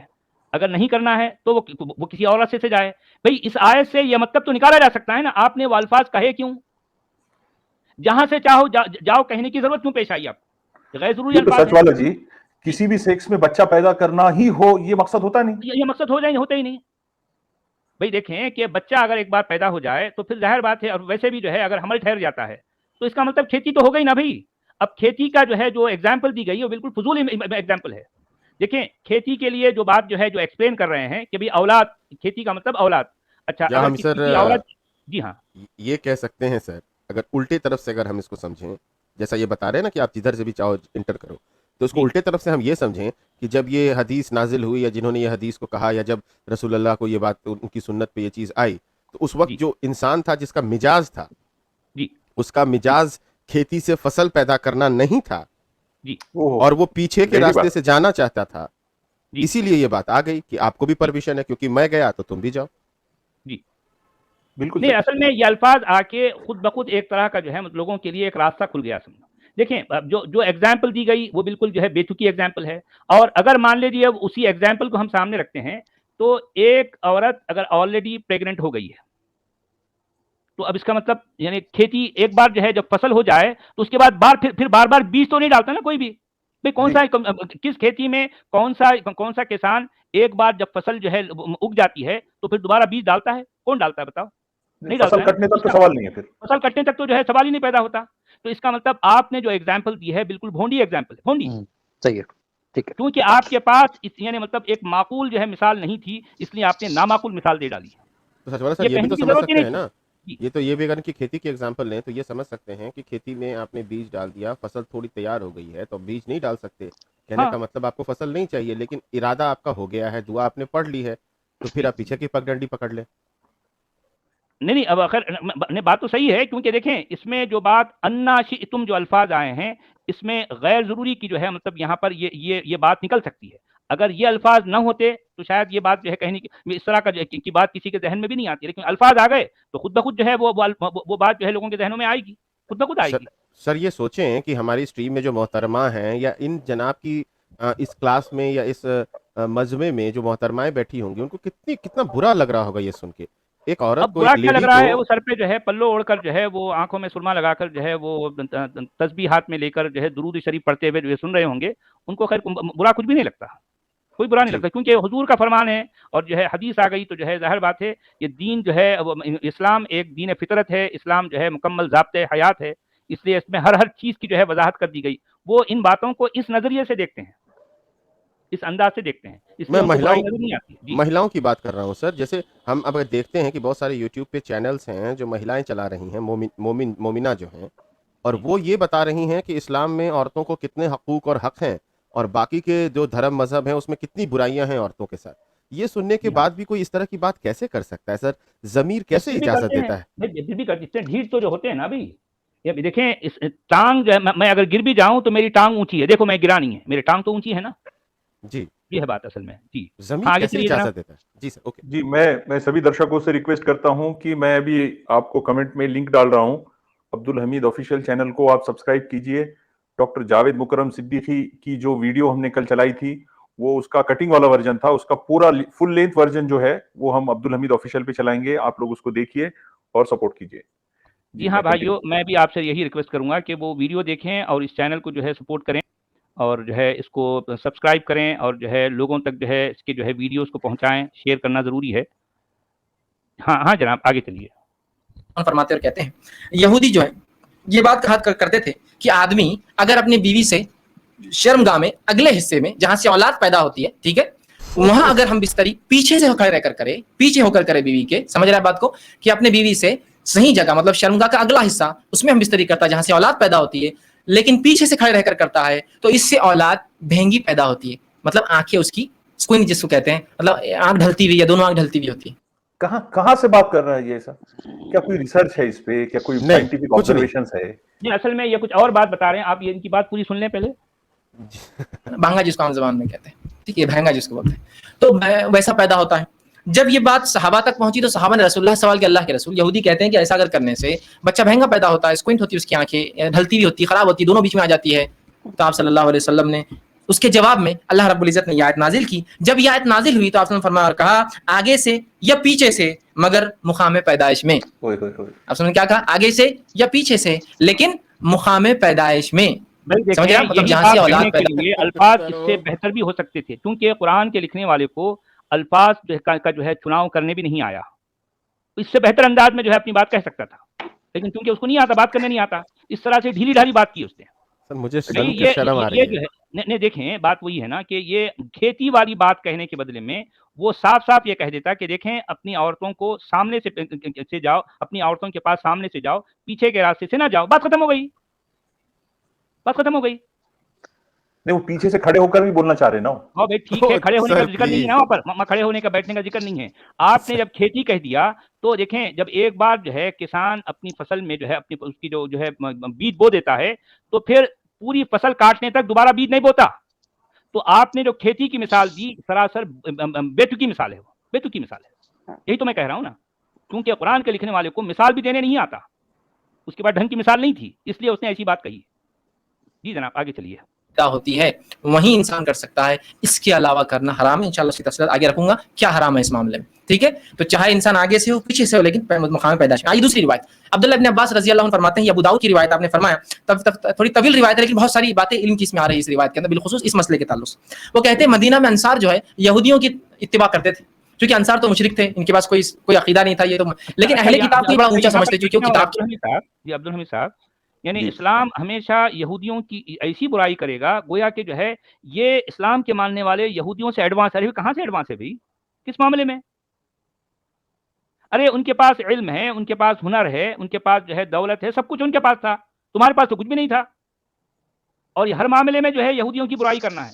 اگر نہیں کرنا ہے تو وہ کسی اور راستے سے جائے. بھئی اس آیت سے یہ مطلب تو نکالا جا سکتا ہے نا، آپ نے وہ الفاظ کہے کیوں؟ جہاں سے چاہو جاؤ کہنے کی ضرورت کیوں پیش آئی آپ؟ غیر ضروری الفاظ. سچ والا جی کسی بھی سیکس میں بچہ پیدا کرنا ہی ہو یہ مقصد ہوتا نہیں، یہ مقصد ہوتا ہی نہیں. بھئی دیکھیں کہ بچہ اگر ایک بار پیدا ہو جائے تو پھر ظاہر بات ہے، اور ویسے بھی جو ہے اگر حمل ٹھہر جاتا ہے تو اس کا مطلب کھیتی تو ہو گئی نا بھائی. اب کھیتی کا جو ہے جو ایگزامپل دی گئی ہے وہ بالکل فضول ایگزامپل ہے. دیکھیں کھیتی کے لیے جو بات جو ہے جو ایکسپلین کر رہے ہیں کہ بھئی اولاد، کھیتی کا مطلب اولاد. اچھا کیا ہم سر جی ہاں یہ کہہ سکتے ہیں سر، اگر الٹے طرف سے اگر ہم اس کو سمجھیں، جیسا یہ بتا رہے ہیں نا کہ آپ جدھر سے بھی چاہو انٹر کرو، تو اس کو الٹے طرف سے ہم یہ سمجھیں کہ جب یہ حدیث نازل ہوئی یا جنہوں نے یہ حدیث کو کہا یا جب رسول اللہ کو یہ بات ان کی سنت پہ یہ چیز آئی، تو اس وقت جو انسان تھا جس کا مجاز تھا، اس کا مجاز کھیتی سے فصل پیدا کرنا نہیں تھا، اور وہ پیچھے کے راستے سے جانا چاہتا تھا. اسی لیے یہ بات آ گئی کہ آپ کو بھی پرمیشن ہے، کیونکہ میں گیا تو تم بھی جاؤ. جی بالکل نہیں، اصل میں یہ الفاظ آ کے خود بخود ایک طرح کا جو ہے لوگوں کے لیے ایک راستہ کھل گیا. سمجھو دیکھیں جو ایگزامپل دی گئی وہ بالکل جو ہے بے تکی ایگزامپل ہے. اور اگر مان لیجیے اسی ایگزامپل کو ہم سامنے رکھتے ہیں تو ایک عورت اگر آلریڈی پریگننٹ ہو گئی ہے तो अब इसका मतलब यानी खेती एक बार जो है जब फसल हो जाए तो उसके बाद फिर बार बार बीज तो नहीं डालता ना कोई भी भाई। कौन सा किस खेती में कौन सा किसान एक बार जब फसल जो है उग जाती है तो फिर दोबारा बीज डालता है? कौन डालता है बताओ? नहीं डालता फसल है। कटने तक तो सवाल नहीं है, फिर फसल कटने तक तो जो है सवाल ही नहीं पैदा होता। तो इसका मतलब आपने जो एग्जाम्पल दी है बिल्कुल भोंडी एग्जाम्पल है, भोंडी। सही है, ठीक है। क्योंकि आपके पास यानी मतलब एक माकूल जो है मिसाल नहीं थी, इसलिए आपने नामाकूल मिसाल दे डाली। तो सचवाला सर ये ये भी कहने तो की समझ जरूरत ही सकते नहीं हैं ना, थी। ये तो ये भी अगर कि खेती की एग्जांपल लें तो ये समझ सकते हैं कि खेती में आपने बीज डाल दिया, फसल थोड़ी तैयार हो गई है तो बीज नहीं डाल सकते। कहने हाँ। का मतलब आपको फसल नहीं चाहिए, लेकिन इरादा आपका हो गया है, दुआ आपने पढ़ ली है, तो फिर आप पीछे की पगडंडी पकड़ ले। नहीं अब आखिर बात तो सही है, क्योंकि देखें इसमें जो बात अन्नाशी तुम जो अल्फाज आए हैं इसमें गैर जरूरी की जो है मतलब यहाँ पर ये बात निकल सकती है। अगर ये अल्फाज न होते तो शायद ये बात जो है कहने की इस तरह का की बात किसी के जहन में भी नहीं आती, लेकिन अल्फाज आ गए तो खुद ब खुद जो है वो बात जो है लोगों के जहनों में आएगी, खुद ब खुद आएगी। सर ये सोचें कि हमारी स्ट्रीम में जो मोहतरमा हैं या इन जनाब की इस क्लास में या इस मजमे में जो मोहतरमाएं बैठी होंगी उनको कितना बुरा लग रहा होगा ये सुन के। एक औरत अब को, बुरा एक क्या लग लेडी रहा है, को, वो सर पे जो है पल्लो ओढ़कर जो है वो आंखों में सुरमा लगाकर जो है वो तस्बीह हाथ में लेकर जो है दुरूद शरीफ पढ़ते हुए जो सुन रहे होंगे, उनको खैर बुरा कुछ भी नहीं लगता, कोई बुरा नहीं लगता, क्योंकि हुजूर का फरमान है और जो है हदीस आ गई तो जो है जाहिर बात है ये दीन जो है इस्लाम एक दीन फितरत है, इस्लाम जो है मुकम्मल ज़ाब्ते हयात है, इसलिए इसमें हर चीज़ की जो है वजाहत कर दी गई। वो इन बातों को इस नज़रिए से देखते हैं, इस अंदाज से देखते हैं, इसलिए मैं महिलाओं की बात कर रहा हूँ सर। जैसे हम अब देखते हैं कि बहुत सारे यूट्यूब पे चैनल्स हैं जो महिलाएं चला रही हैं, मोमिना जो हैं, और वो ये बता रही हैं कि इस्लाम में औरतों को कितने हकूक और हक हैं और बाकी के जो धर्म मजहब हैं उसमें कितनी बुराइयां हैं औरतों के साथ। ये सुनने के बाद भी कोई इस तरह की बात कैसे कर सकता है सर? ज़मीर कैसे इजाजत देता है? फिर भी करते हैं, ढीठ तो जो होते हैं ना भाई, ये देखें इस टांग जो है मैं अगर गिर भी जाऊं तो मेरी टांग ऊंची है, देखो मैं गिरा नहीं है, मेरी टांग तो ऊंची है ना जी, ये है बात असल में। जी ज़मीर कैसे इजाजत देता है? जी सर, ओके जी। मैं सभी दर्शकों से रिक्वेस्ट करता हूं कि मैं अभी आपको कमेंट में लिंक डाल रहा हूं, अब्दुल हमीद ऑफिशियल चैनल को आप सब्सक्राइब कीजिए। डॉक्टर जावेद मुकरम सिद्दीकी की जो वीडियो हमने कल चलाई थी वो उसका कटिंग वाला वर्जन था, उसका पूरा फुल लेंथ वर्जन जो है वो हम अब्दुल हमीद ऑफिशियल पे चलाएंगे, आप लोग उसको देखिए और सपोर्ट कीजिए। जी हाँ भाइयों, मैं भी आपसे यही रिक्वेस्ट करूंगा कि वो वीडियो देखें और इस चैनल को जो है सपोर्ट करें और जो है इसको सब्सक्राइब करें और जो है लोगों तक जो है इसके जो है वीडियोस को पहुंचाएं, शेयर करना ज़रूरी है। हाँ जनाब आगे चलिए। फरमाते और कहते हैं यहूदी जो है ये बात कहा करते थे कि आदमी अगर अपनी बीवी से शर्मगाह में अगले हिस्से में जहां से औलाद पैदा होती है, ठीक है, वहां अगर हम बिस्तरी पीछे से खड़े रहकर करे, पीछे होकर करे बीवी के, समझ रहे हैं बात को, कि अपने बीवी से सही जगह मतलब शर्मगाह का अगला हिस्सा उसमें हम बिस्तरी करता है जहां से औलाद पैदा होती है, लेकिन पीछे से खड़े रहकर करता है तो इससे औलाद भेंगी पैदा होती है, मतलब आंखें उसकी स्क्वीन जिसको कहते हैं, मतलब आंख ढलती हुई या दोनों आंख ढलती हुई होती है। कहां से बात कर रहा है ये सब? क्या कोई रिसर्च है इस पे? क्या कोई साइंटिफिक ऑब्जर्वेशंस है? ये असल में ये कुछ और बात बता रहे हैं, आप ये इनकी बात पूरी सुन लें पहले। भांगा जिसको हम जबान में कहते हैं, ठीक है, भांगा जिसको बोलते हैं, तो वैसा पैदा होता है। जब ये बात सहाबा तक पहुंची तो सहाबा ने रसूलुल्लाह सवाल किया, अल्लाह के रसूल, यहूदी कहते हैं कि ऐसा अगर करने से बच्चा महंगा पैदा होता है, स्क्विंट होती है उसकी आंखें, ढलती भी होती है, खराब होती है, दोनों बीच में आ जाती है। तो आप सल्लल्लाहु अलैहि वसल्लम ने उसके जवाब में अल्लाह रब्बुल इज्जत ने आयत नाजिल की। जब ये आयत नाजिल हुई तो आपने फरमाया और कहा आगे से या पीछे से मगर मुकाम पैदाइश में। आपने क्या कहा? आगे से या पीछे से, लेकिन मुकाम पैदाइश में। समझ रहे हैं? मतलब जहां से औलाद पैदा हुई, अल्फाज इससे बेहतर भी हो सकते थे, क्योंकि कुरान के लिखने वाले को अल्फाज का जो है चुनाव करने भी नहीं आया, इससे बेहतर अंदाज में जो है अपनी बात कह सकता था, लेकिन क्योंकि उसको नहीं आता, बात करने नहीं आता, इस तरह से ढीली ढाली बात की उसने। मुझे शर्म आ रही है। जो है नहीं देखें, बात वही है ना कि ये खेती वाली बात कहने के बदले में वो साफ साफ ये कह देता कि देखें अपनी औरतों को सामने से जाओ, अपनी औरतों के पास सामने से जाओ, पीछे के रास्ते से ना जाओ, बात खत्म हो गई, बात खत्म हो गई। नहीं, वो पीछे से खड़े होकर भी बोलना चाह रहे ना। हाँ भाई ठीक है, खड़े होने का जिक्र नहीं है ना, वहाँ पर खड़े होने का बैठने का जिक्र नहीं है। आपने जब खेती कह दिया तो देखें जब एक बार जो है किसान अपनी फसल में जो है अपनी उसकी जो है बीज बो देता है तो फिर पूरी फसल काटने तक दोबारा बीज नहीं बोता। तो आपने जो खेती की मिसाल दी सरासर बेतुकी मिसाल है, वो बेतुकी मिसाल है, यही तो मैं कह रहा हूँ ना, क्योंकि कुरान के लिखने वाले को मिसाल भी देने नहीं आता, उसके बाद ढंग की मिसाल नहीं थी, इसलिए उसने ऐसी बात कही। जी जनाब आगे चलिए। نکاح ہوتی ہے وہیں انسان کر سکتا ہے، اس کے علاوہ کرنا حرام ہے. انشاءاللہ اس کی تفصیلات آگے رکھوں گا کیا حرام ہے اس معاملے میں. ٹھیک ہے، تو چاہے انسان آگے سے ہو پیچھے سے ہو لیکن مقام پیدائش میں. آئیے دوسری روایت، عبداللہ ابن عباس رضی اللہ عنہ فرماتے ہیں، یہ ابو داؤد کی روایت آپ نے فرمایا، تھوڑی طویل روایت ہے لیکن بہت ساری باتیں علم کی اس میں آ رہی ہے اس روایت کے اندر، بالخصوص اس مسئلے کے تعلق سے. وہ کہتے ہیں مدینہ میں انصار جو ہے یہودیوں کی اتباع کرتے تھے، کیونکہ انصار تو مشرک تھے، ان کے پاس کوئی عقیدہ نہیں تھا یہ تو، لیکن اہل کتاب کو بڑا اونچا سمجھتے تھے کیونکہ کتاب جی عبدالحمید صاحب، یعنی اسلام ہمیشہ یہودیوں کی ایسی برائی کرے گا گویا کہ جو ہے یہ اسلام کے ماننے والے یہودیوں سے ایڈوانس ہے. کہاں سے ایڈوانس ہے بھائی؟ کس معاملے میں؟ ارے ان کے پاس علم ہے، ان کے پاس ہنر ہے، ان کے پاس جو ہے دولت ہے، سب کچھ ان کے پاس تھا، تمہارے پاس تو کچھ بھی نہیں تھا. اور یہ ہر معاملے میں جو ہے یہودیوں کی برائی کرنا ہے.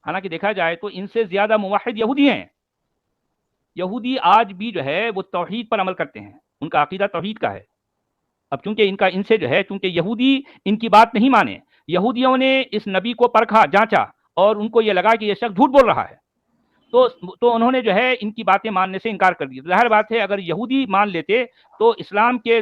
حالانکہ دیکھا جائے تو ان سے زیادہ موحد یہودی ہیں. یہودی آج بھی جو ہے وہ توحید پر عمل کرتے ہیں، ان کا عقیدہ توحید کا ہے. اب چونکہ ان سے جو ہے چونکہ یہودی ان کی بات نہیں مانے، یہودیوں نے اس نبی کو پرکھا جانچا اور ان کو یہ لگا کہ یہ شخص جھوٹ بول رہا ہے، تو انہوں نے جو ہے ان کی باتیں ماننے سے انکار کر دیا. ظاہر بات ہے اگر یہودی مان لیتے تو اسلام کے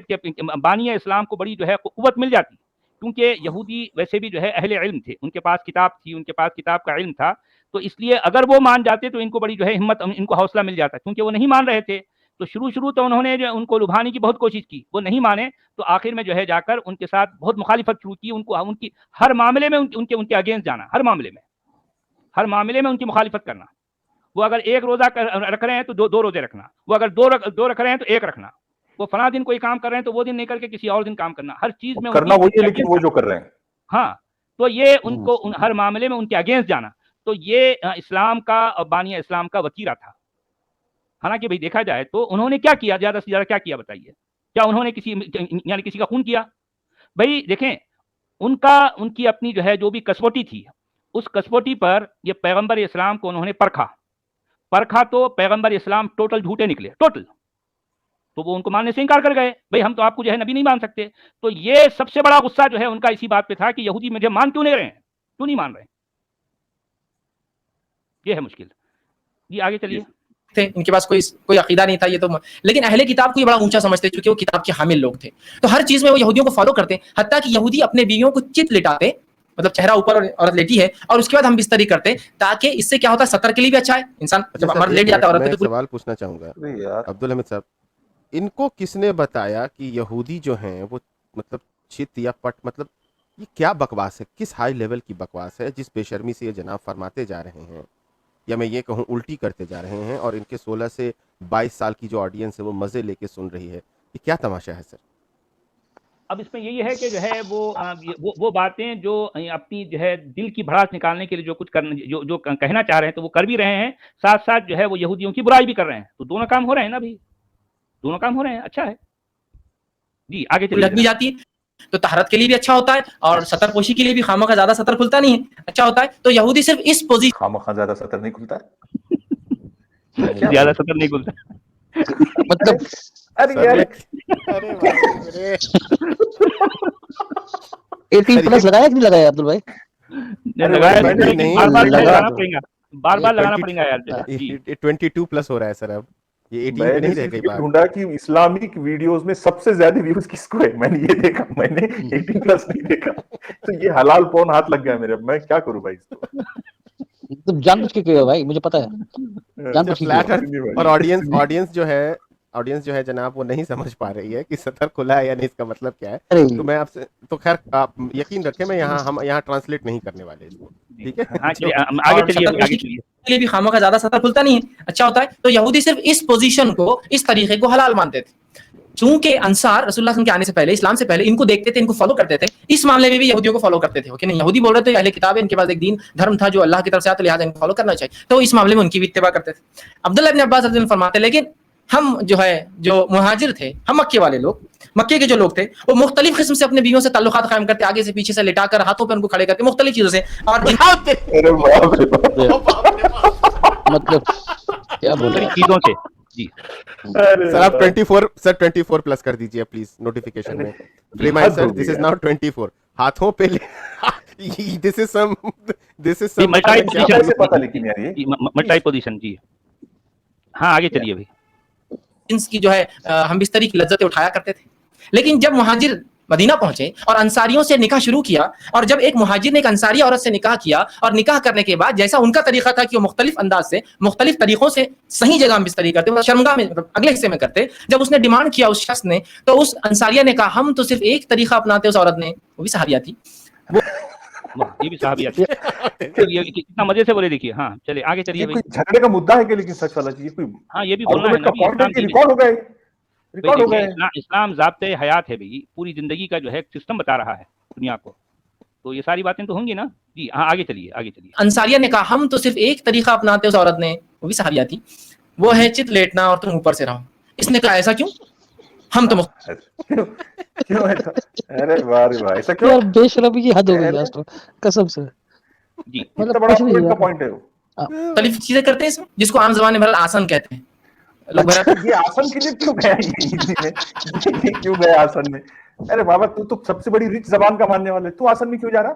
بانی اسلام کو بڑی جو ہے قوت مل جاتی، کیونکہ یہودی ویسے بھی جو ہے اہل علم تھے، ان کے پاس کتاب تھی، ان کے پاس کتاب کا علم تھا. تو اس لیے اگر وہ مان جاتے تو ان کو بڑی جو ہے ہمت، ان کو حوصلہ مل جاتا، کیونکہ وہ نہیں مان رہے تھے. تو شروع تو انہوں نے جو ان کو لبھانے کی بہت کوشش کی، وہ نہیں مانے، تو آخر میں جو ہے جا کر ان کے ساتھ بہت مخالفت شروع کی. ان کی ہر معاملے میں ان کے اگینسٹ جانا، ہر معاملے میں ان کی مخالفت کرنا. وہ اگر ایک روزہ رکھ رہے ہیں تو دو روزے رکھنا، وہ اگر دو رکھ رہے ہیں تو ایک رکھنا، وہ فلاں دن کوئی کام کر رہے ہیں تو وہ دن نہیں کر کے کسی اور دن کام کرنا. ہر چیز میں کرنا وہی ہے لیکن وہ جو کر رہے ہیں. ہاں، تو یہ ان کو ہر معاملے میں ان کے اگینسٹ جانا، تو یہ اسلام کا اور بانیہ اسلام کا وتیرہ تھا. حالانکہ بھائی دیکھا جائے تو انہوں نے کیا کیا، زیادہ سے زیادہ کیا کیا بتائیے؟ کیا انہوں نے کسی کا خون کیا؟ بھائی دیکھیں، ان کی اپنی جو ہے جو بھی کسوٹی تھی، اس کسوٹی پر یہ پیغمبر اسلام کو انہوں نے پرکھا تو پیغمبر اسلام ٹوٹل جھوٹے نکلے، ٹوٹل. تو وہ ان کو ماننے سے انکار کر گئے، بھئی ہم تو آپ کو جو ہے نبی نہیں مان سکتے. تو یہ سب سے بڑا غصہ جو ہے ان کا اسی بات پہ تھا کہ یہودی مجھے مان کیوں نہیں رہے ہیں، کیوں نہیں مان رہے ہیں. یہ ہے مشکل. جی آگے چلیے. تھے، ان کے پاس کوئی عقیدہ نہیں تھا یہ تو، لیکن اہل کتاب کو یہ بڑا اونچا سمجھتے کیونکہ وہ کتاب کے حامل لوگ تھے. تو ہر چیز میں وہ یہودیوں کو فالو کرتے، حتیٰ کہ یہودی اپنے بیویوں کو چت لٹاتے، مطلب چہرہ اوپر اور عورت لیٹی ہے اور اس کے بعد ہم بستری کرتے، تاکہ اس سے کیا ہوتا ہے سطر کے لیے بھی اچھا ہے. انسان جب مرد لیٹ جاتا ہے عورت میں پہ تو سوال پوچھنا چاہوں گا عبدالحمید صاحب، ان کو کس نے بتایا کہ یہودی جو ہیں وہ مطلب چت یا پٹ، مطلب یہ کیا بکواس ہے، کس ہائی لیول کی بکواس ہے جس بے شرمی سے یہ جناب فرماتے جا رہے ہیں، یا میں یہ کہوں الٹی کرتے جا رہے ہیں، اور ان کے 16 سے 22 سال کی جو آڈینس ہے وہ مزے لے کے سن رہی ہے. یہ کیا تماشا ہے سر؟ اب اس میں یہی ہے کہ جو ہے وہ باتیں جو اپنی جو ہے دل کی بھڑاس نکالنے کے لیے جو کچھ جو کہنا چاہ رہے ہیں تو وہ کر بھی رہے ہیں، ساتھ ساتھ جو ہے وہ یہودیوں کی برائی بھی کر رہے ہیں. تو دونوں کام ہو رہے ہیں نا بھائی، دونوں کام ہو رہے ہیں، اچھا ہے. جی آگے چلیے. لگ بھی جاتی ہے تو طہارت کے لیے بھی اچھا ہوتا ہے، اور سطر پوشی کے لیے بھی خامہ کا زیادہ سطر کھلتا نہیں ہے، اچھا ہوتا ہے. تو یہودی صرف اس پوزیشن، خامخواہ زیادہ سطر نہیں کھلتا زیادہ سطر نہیں کھلتا مطلب ارے 18 پلس لگایا کہ نہیں لگایا عبدل بھائی؟ بار بار لگانا پڑے گا یار. 22 پلس ہو رہا ہے سر، اب یہ 18 میں پہ نے نہیں رہ گئی بات. ڈھونڈا کہ اسلامک ویڈیوز میں سب سے زیادہ ویوز کس کو ہے، میں نے یہ دیکھا، میں نے 18 پلس نہیں دیکھا. تو یہ حلال پون ہاتھ لگ گیا میرے، میں کیا کروں بھائی اس کو. تم جان بوجھ کے کیے ہو بھائی، مجھے پتا ہے جان بوجھ کے کیے ہو. اور آڈینس جو ہے جناب وہ نہیں سمجھ پا رہی ہے کہ سطر کھلا ہے یا نہیں، اس کا مطلب کیا ہے. تو میں آپ سے تو خیر آپ یقین رکھیں، ہم یہاں ٹرانسلیٹ نہیں کرنے والے اس کو، ٹھیک ہے. آگے چلیے. بھی خامہ کا زیادہ سطر کھلتا نہیں ہے، اچھا ہوتا ہے. تو یہودی صرف اس پوزیشن کو، اس طریقے کو حلال مانتے تھے. چونکہ انصار رسول اللہ صلی اللہ علیہ وسلم کے آنے سے پہلے، اسلام سے پہلے ان کو دیکھتے تھے، ان کو فالو کرتے تھے، اس معاملے میں بھی یہودیوں کو فالو کرتے تھے. کہ نہیں یہودی بول رہے تھے اہل کتاب ہے، ان کے پاس ایک دین دھرم تھا جو اللہ کی طرف سے آتا، لہٰذا ان کو فالو کرنا چاہیے. تو اس معاملے میں ان کی بھی اتباع کرتے تھے. عبداللہ ابن عباس رضی اللہ عنہ فرماتے ہیں لیکن ہم جو مہاجر تھے، ہم مکے والے لوگ، مکے کے جو لوگ تھے، وہ مختلف قسم سے اپنے بیویوں سے تعلقات قائم کرتے، آگے سے پیچھے سے لٹا کر، ہاتھوں پہ ان کو کھڑے کرتے، مختلف چیزوں سے. اور مطلب کیا بول رہے ہیں چیزوں سے. جی سر آپ 24 پلس کر دیجئے پلیز نوٹیفیکیشن میں. Remind sir this is not 24 ہاتھوں پہ. دس از سم ملٹائی پوزیشن. جی ہاں آگے چلیے بھائی. جنس کی جو ہے ہم بستری کی لذتیں اٹھایا کرتے تھے. لیکن جب مہاجر मदीना पहुंचे और अंसारियों से निकाह शुरू किया, और जब एक मुहाजिर ने एक अंसारी औरत से निकाह किया और निकाह करने के बाद जैसा उनका तरीका था कि वो मुख्तलिफ अंदाज से मुख्तलिफ तरीकों से सही जगह में बिस्तरी करते, मतलब शर्मगाह में, मतलब अगले हिस्से में करते, जब उसने डिमांड किया उस शख्स ने, तो उस अंसारिया ने कहा हम तो सिर्फ एक तरीका अपनाते। उस औरत ने, वो भी सहाबिया थी, ये भी साहब चलिए कितना मजे से बोले, देखिए। हाँ चलिए आगे चलिए ये भाई। कोई झगड़े का मुद्दा है क्या? लेकिन सच वाला चीज, कोई हाँ ये भी बोलना है आर्गुमेंट का नबी पॉइंट है इस्लाम कि की रिकॉर्ड हो गए, भाई, रिकॉर्ड हो देखिए गए। इस्लाम ज़ाब्ते हयात है भाई, पूरी जिंदगी का जो है सिस्टम बता रहा है दुनिया को, तो ये सारी बातें तो होंगी ना जी। हाँ आगे चलिए, आगे चलिए। अंसारिया ने कहा हम तो सिर्फ एक तरीका अपनाते। उस औरत ने, वो भी सहाबिया थी, वो है चित लेटना और तुम ऊपर से रहो। इसने कहा ऐसा क्यों? हम तो क्यों क्यों ऐसा? अरे वाह रे वाह, ऐसा क्यों? यार बेशरमी की हद हो गई अरे, यार, कसम से। जी इतना मतलब बड़ा कुछ नहीं आर्गुमेंट का यार। पॉइंट है वो। मुख्तलिफ चीजें करते हैं इसमें, जिसको आम जबान में बहरहाल आसन कहते हैं लोग। अच्छा, ये आसन के लिए क्यों गया ये हिंदी में? ये क्यों गया आसन में? अरे बाबा, तू तो सबसे बड़ी रिच जबान का मानने वाले, तू आसन में क्यों जा रहा?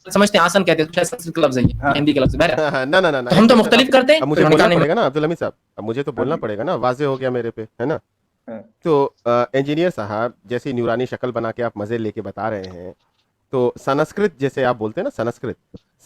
समझते हैं आसन कहते हैं, शायद संस्कृत का लफ्ज है ये, हाँ। हिंदी का लफ्ज है बहरहाल। ना ना ना ना, तो हम तो मुख्तलिफ करते हैं, अब मुझे तो बोलना निकाह पड़ेगा ना अब्दुल हमीद साहब, अब मुझे तो बोलना जी। पड़ेगा ना, वाजे हो गया मेरे पे, है ना। हाँ। तो इंजीनियर साहब, जैसी नूरानी शक्ल बना के आप मजे लेके बता रहे हैं, तो संस्कृत जैसे आप बोलते हैं ना,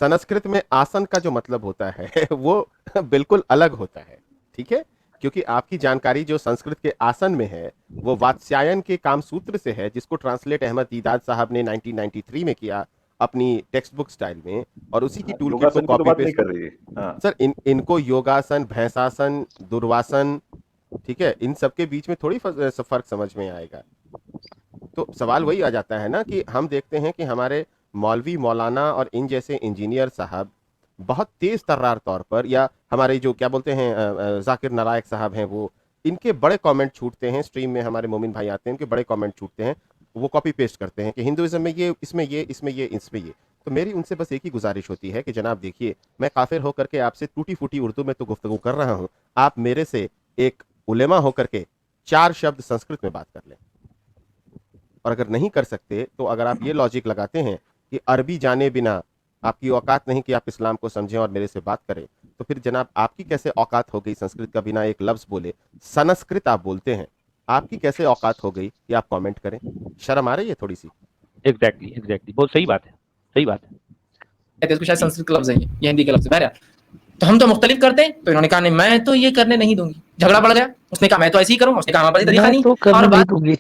संस्कृत में आसन का जो मतलब होता है वो बिल्कुल अलग होता है, ठीक है। क्योंकि आपकी जानकारी जो संस्कृत के आसन में है वो वात्स्यायन के काम सूत्र से है, जिसको ट्रांसलेट अहमद दीदाद साहब ने 1993 में किया अपनी टेक्स्ट बुक स्टाइल में, और उसी की टूल किट योगासन को की तो कॉपी बात नहीं पेस्ट कर रही है। हाँ। सर, इनको योगासन, भैंसासन, दुर्वासन, ठीक है, इन सब के बीच में थोड़ी फर्क समझ में आएगा। तो सवाल वही आ जाता है ना कि हम देखते हैं कि हमारे मौलवी मौलाना और इन जैसे इंजीनियर साहब बहुत तेज तर्रार तौर पर, या हमारे जो क्या बोलते हैं जाकिर नालायक साहब हैं, वो इनके बड़े कमेंट छूटते हैं स्ट्रीम में, हमारे मोमिन भाई आते हैं, इनके बड़े कमेंट छूटते हैं, वो कॉपी पेस्ट करते हैं कि हिंदुइज्म में ये, इसमें ये, इसमें ये, इसमें ये। तो मेरी उनसे बस एक ही गुजारिश होती है कि जनाब देखिए, मैं काफिर होकर के आपसे टूटी फूटी उर्दू में तो गुफ्तगू कर रहा हूँ, आप मेरे से एक उलेमा होकर के 4 शब्द संस्कृत में बात कर लें। और अगर नहीं कर सकते तो अगर आप ये लॉजिक लगाते हैं कि अरबी जाने बिना आपकी औकात नहीं कि आप इस्लाम को समझें और मेरे से बात करें, तो फिर जनाब आपकी कैसे औकात हो गई संस्कृत का बिना एक लफ्ज बोले? संस्कृत आप बोलते हैं, आपकी कैसे औकात हो गई कि आप कमेंट करें? शर्म आ रही है थोड़ी सी? एग्जैक्टली बहुत सही बात है, सही बात है। कहते हैं इसको, शायद संस्कृत का लफ्ज है ये हिंदी का लफ्ज है बहरहाल। तो हम तो मुख्तलिफ करते हैं, तो इन्होंने कहा नहीं मैं तो ये करने नहीं दूंगी। झगड़ा बढ़ गया, उसने कहा मैं तो ऐसे ही करूंगा, उसने कहा हमारे पास तरीका मैं नहीं। तो करने और नहीं बात दूंगी।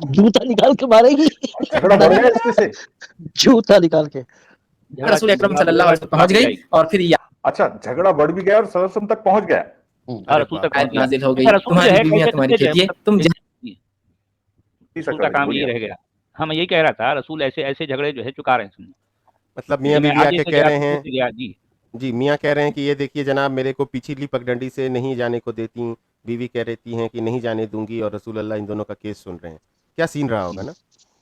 जूता निकाल के मारेगी, झगड़ा बढ़ गया इसमें से। जूता निकाल के। रसूल अकरम सल्लल्लाहु अलैहि वसल्लम पहुंच गई, और फिर ये अच्छा, झगड़ा बढ़ भी गया और सरसम तक पहुंच गया। अरे रसूल बाप तक रे। आयत नाजिल हो गई, अच्छा, रसूल जो तुम्हारी है बीवियां कैसे तुम्हारी कैसे खेती है, तुम रसूल का काम यही रह गया। हाँ मैं यही कह रहा था, रसूल ऐसे ऐसे झगड़े जो है चुका रहे हैं। मतलब मियाँ मैं बीवी आगे आके से कह गया, रहे हैं, पीछे से गया, जी जी मियाँ कह रहे हैं कि ये देखिए जनाब, मेरे को पिछली पगडंडी से नहीं जाने को देती, बीवी कह रहती हैं कि नहीं जाने दूंगी, और रसूल अल्लाह इन दोनों का केस सुन रहे हैं। क्या सीन रहा होगा ना?